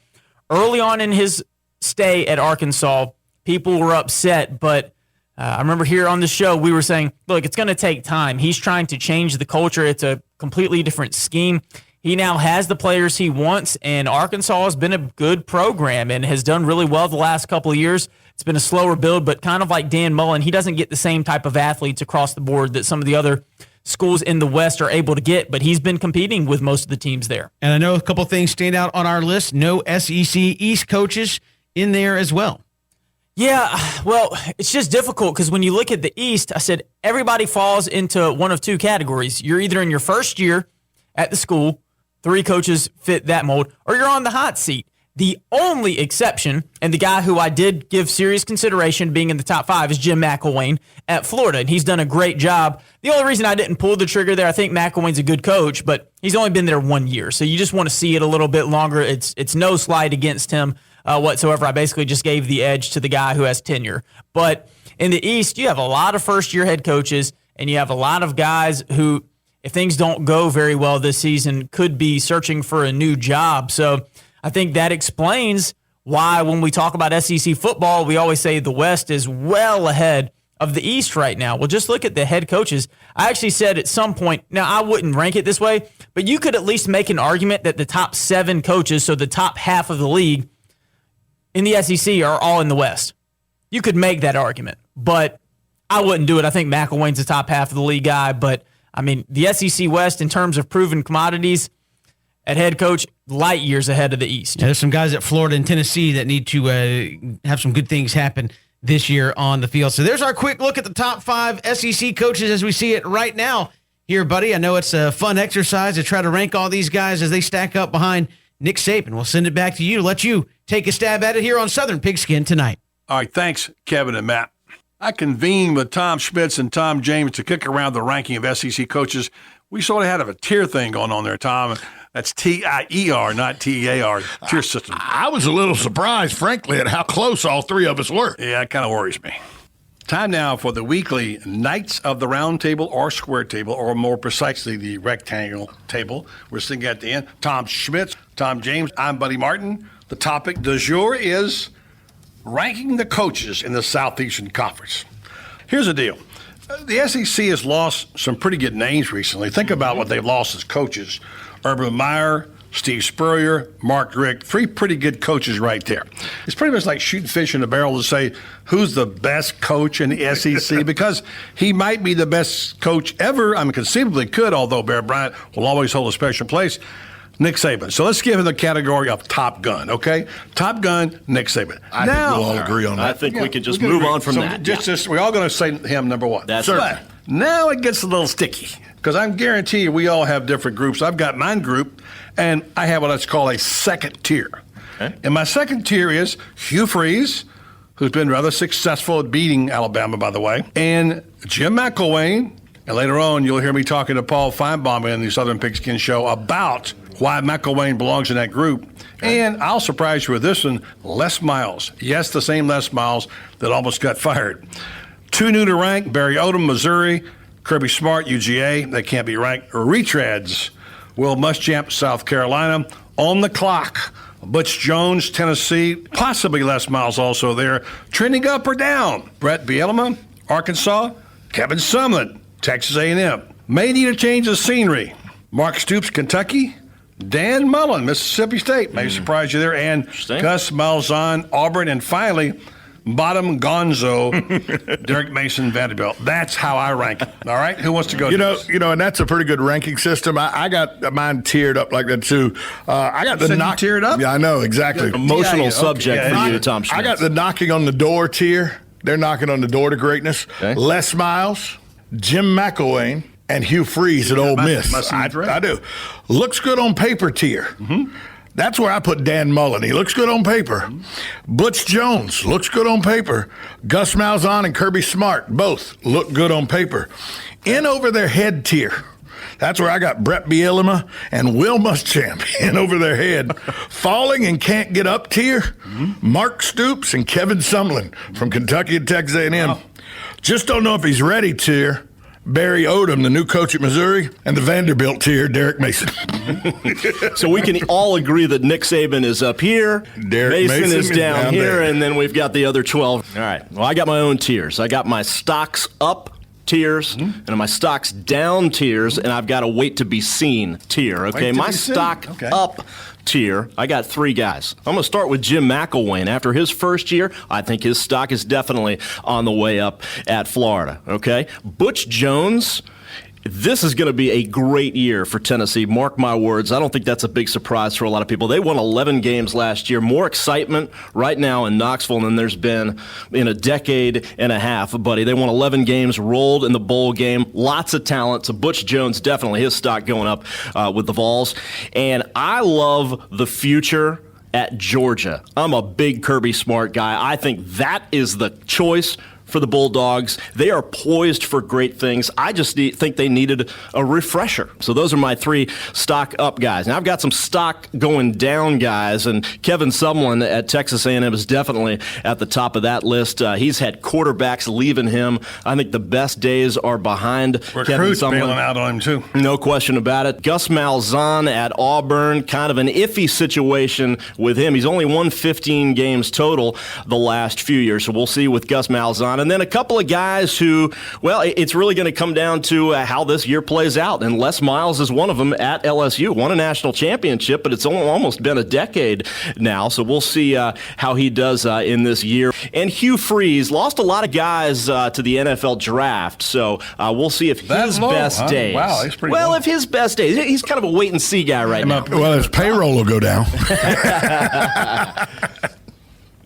[SPEAKER 3] Early on in his stay at Arkansas, people were upset, but I remember here on the show, we were saying, look, it's going to take time. He's trying to change the culture. It's a completely different scheme. He now has the players he wants, and Arkansas has been a good program and has done really well the last couple of years. It's been a slower build, but kind of like Dan Mullen, he doesn't get the same type of athletes across the board that some of the other schools in the West are able to get, but he's been competing with most of the teams there.
[SPEAKER 2] And I know a couple things stand out on our list. No SEC East coaches in there as well.
[SPEAKER 3] Yeah, well, it's just difficult because when you look at the East, I said everybody falls into one of 2 categories. You're either in your first year at the school, 3 coaches fit that mold, or you're on the hot seat. The only exception, and the guy who I did give serious consideration being in the top 5, is Jim McElwain at Florida, and he's done a great job. The only reason I didn't pull the trigger there, I think McElwain's a good coach, but he's only been there 1 year, so you just want to see it a little bit longer. It's no slight against him whatsoever. I basically just gave the edge to the guy who has tenure. But in the East, you have a lot of first-year head coaches, and you have a lot of guys who, if things don't go very well this season, could be searching for a new job. So I think that explains why when we talk about SEC football, we always say the West is well ahead of the East right now. Well, just look at the head coaches. I actually said at some point, now I wouldn't rank it this way, but you could at least make an argument that the top 7 coaches, so the top half of the league in the SEC, are all in the West. You could make that argument, but I wouldn't do it. I think McElwain's the top half of the league guy, but I mean, the SEC West in terms of proven commodities at head coach, light years ahead of the East.
[SPEAKER 2] Yeah, there's some guys at Florida and Tennessee that need to have some good things happen this year on the field. So there's our quick look at the top 5 SEC coaches as we see it right now here, buddy. I know it's a fun exercise to try to rank all these guys as they stack up behind Nick Saban. We'll send it back to you to let you take a stab at it here on Southern Pigskin tonight.
[SPEAKER 13] All right, thanks, Kevin and Matt. I convened with Tom Schmitz and Tom James to kick around the ranking of SEC coaches. We sort of had a tier thing going on there, Tom. That's TIER, not TEAR, tier system.
[SPEAKER 29] I was a little surprised, frankly, at how close all 3 of us were.
[SPEAKER 13] Yeah, it kind of worries me. Time now for the weekly Knights of the Round Table or Square Table, or more precisely, the rectangle table. We're sitting at the end. Tom Schmitz, Tom James, I'm Buddy Martin. The topic du jour is ranking the coaches in the Southeastern Conference. Here's the deal. The SEC has lost some pretty good names recently. Think about what they've lost as coaches. Urban Meyer, Steve Spurrier, Mark Richt, 3 pretty good coaches right there. It's pretty much like shooting fish in a barrel to say who's the best coach in the SEC, because he might be the best coach ever. I mean, conceivably could, although Bear Bryant will always hold a special place. Nick Saban. So let's give him the category of Top Gun, okay? Top Gun, Nick Saban.
[SPEAKER 29] I think we'll all agree on that.
[SPEAKER 7] I think we can just move on from that.
[SPEAKER 13] Just we're all going to say him number 1.
[SPEAKER 7] That's
[SPEAKER 13] right. Now it gets a little sticky, because I guarantee you we all have different groups. I've got my group, and I have what let's call a second tier. Okay. And my second tier is Hugh Freeze, who's been rather successful at beating Alabama, by the way, and Jim McElwain. And later on, you'll hear me talking to Paul Feinbaum in the Southern Pigskin Show about why McElwain belongs in that group. And I'll surprise you with this one, Les Miles. Yes, the same Les Miles that almost got fired. 2 new to rank, Barry Odom, Missouri, Kirby Smart, UGA. They can't be ranked. Retreads, Will Muschamp, South Carolina. On the clock, Butch Jones, Tennessee, possibly Les Miles also there. Trending up or down, Brett Bielema, Arkansas, Kevin Sumlin, Texas A&M. May need a change of scenery. Mark Stoops, Kentucky. Dan Mullen, Mississippi State. May surprise you there. And Gus Malzahn, Auburn. And finally, bottom Gonzo, Derek Mason, Vanderbilt. That's how I rank it. All right? Who wants to go?
[SPEAKER 29] And that's a pretty good ranking system. I got mine tiered up like that, too. I got the knock.
[SPEAKER 13] Tiered up?
[SPEAKER 29] Yeah, I know, exactly.
[SPEAKER 7] Emotional subject for you, Tom Schmitz.
[SPEAKER 29] I got the knocking on the door tier. They're knocking on the door to greatness. Okay. Les Miles, Jim McElwain, and Hugh Freeze at Ole Miss. I do. Looks good on paper tier. Mm-hmm. That's where I put Dan Mullen. He looks good on paper. Mm-hmm. Butch Jones looks good on paper. Gus Malzahn and Kirby Smart both look good on paper. In over their head tier. That's where I got Brett Bielema and Will Muschamp in over their head. Falling and can't get up tier. Mm-hmm. Mark Stoops and Kevin Sumlin from Kentucky and Texas A&M. Wow. Just don't know if he's ready tier. Barry Odom, the new coach at Missouri, and the Vanderbilt tier, Derek Mason.
[SPEAKER 7] So we can all agree that Nick Saban is up here,
[SPEAKER 29] Derek
[SPEAKER 7] Mason is down here,
[SPEAKER 29] there.
[SPEAKER 7] And then we've got the other 12. All right. Well, I got my own tiers. I got my stocks up tiers and my stocks down tiers, and I've got a wait to be seen tier. Okay, my stock up tier, I got 3 guys. I'm going to start with Jim McElwain. After his first year, I think his stock is definitely on the way up at Florida. Okay, Butch Jones. This is going to be a great year for Tennessee. Mark my words. I don't think that's a big surprise for a lot of people. They won 11 games last year. More excitement right now in Knoxville than there's been in a decade and a half, buddy. They won 11 games, rolled in the bowl game. Lots of talent. So Butch Jones, definitely his stock going up with the Vols. And I love the future at Georgia. I'm a big Kirby Smart guy. I think that is the choice for the Bulldogs. They are poised for great things. I just think they needed a refresher. So those are my 3 stock up guys. Now I've got some stock going down guys, and Kevin Sumlin at Texas A&M is definitely at the top of that list. He's had quarterbacks leaving him. I think the best days are behind Kevin Sumlin.
[SPEAKER 13] Bailing out on him too.
[SPEAKER 7] No question about it. Gus Malzahn at Auburn, kind of an iffy situation with him. He's only won 15 games total the last few years, so we'll see with Gus Malzahn. And then a couple of guys who, well, it's really going to come down to how this year plays out. And Les Miles is one of them at LSU. Won a national championship, but it's almost been a decade now. So we'll see how he does in this year. And Hugh Freeze lost a lot of guys to the NFL draft. So we'll see if his best days.
[SPEAKER 29] Wow, he's pretty
[SPEAKER 7] well,
[SPEAKER 29] low.
[SPEAKER 7] if his best days. He's kind of a wait-and-see guy right now.
[SPEAKER 29] Well, his payroll will go down.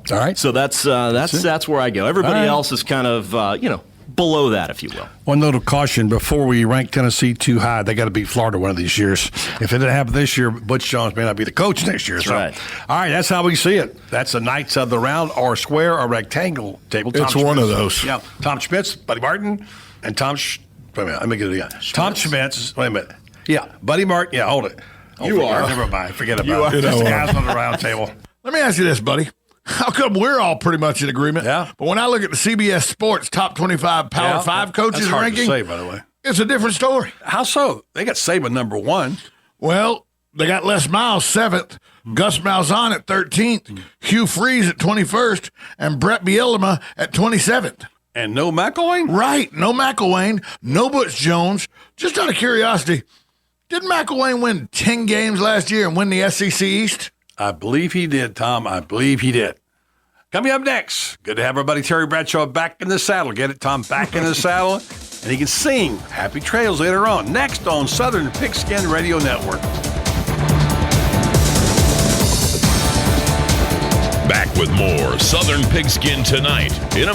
[SPEAKER 13] All right.
[SPEAKER 7] So that's where I go. Everybody else is kind of below that, if you will.
[SPEAKER 13] One note of caution: before we rank Tennessee too high, they got to beat Florida one of these years. If it didn't happen this year, Butch Jones may not be the coach next year.
[SPEAKER 7] That's right.
[SPEAKER 13] All right, that's how we see it. That's the Knights of the round or square or rectangle table.
[SPEAKER 29] It's one of those.
[SPEAKER 13] Yeah, Tom Schmitz, Buddy Martin, and Tom. Wait a minute, let me get it again. Tom Schmitz. Wait a minute. Yeah, Buddy Martin. Yeah, hold it.
[SPEAKER 29] You are.
[SPEAKER 13] Never mind. Forget about it. Just the guys on the round table.
[SPEAKER 29] Let me ask you this, buddy. How come we're all pretty much in agreement?
[SPEAKER 13] Yeah.
[SPEAKER 29] But when I look at the CBS Sports top 25 Power 5 coaches
[SPEAKER 13] that's hard
[SPEAKER 29] ranking,
[SPEAKER 13] to say, by the way,
[SPEAKER 29] it's a different story.
[SPEAKER 13] How so? They got Saban number 1.
[SPEAKER 29] Well, they got Les Miles 7th, Gus Malzahn at 13th, Hugh Freeze at 21st, and Brett Bielema at 27th.
[SPEAKER 13] And no McElwain?
[SPEAKER 29] Right. No McElwain, no Butch Jones. Just out of curiosity, didn't McElwain win 10 games last year and win the SEC East?
[SPEAKER 13] I believe he did, Tom. I believe he did. Coming up next, good to have our buddy Terry Bradshaw back in the saddle. Get it, Tom? Back in the saddle. And he can sing Happy Trails later on. Next on Southern Pigskin Radio Network.
[SPEAKER 4] Back with more Southern Pigskin tonight in a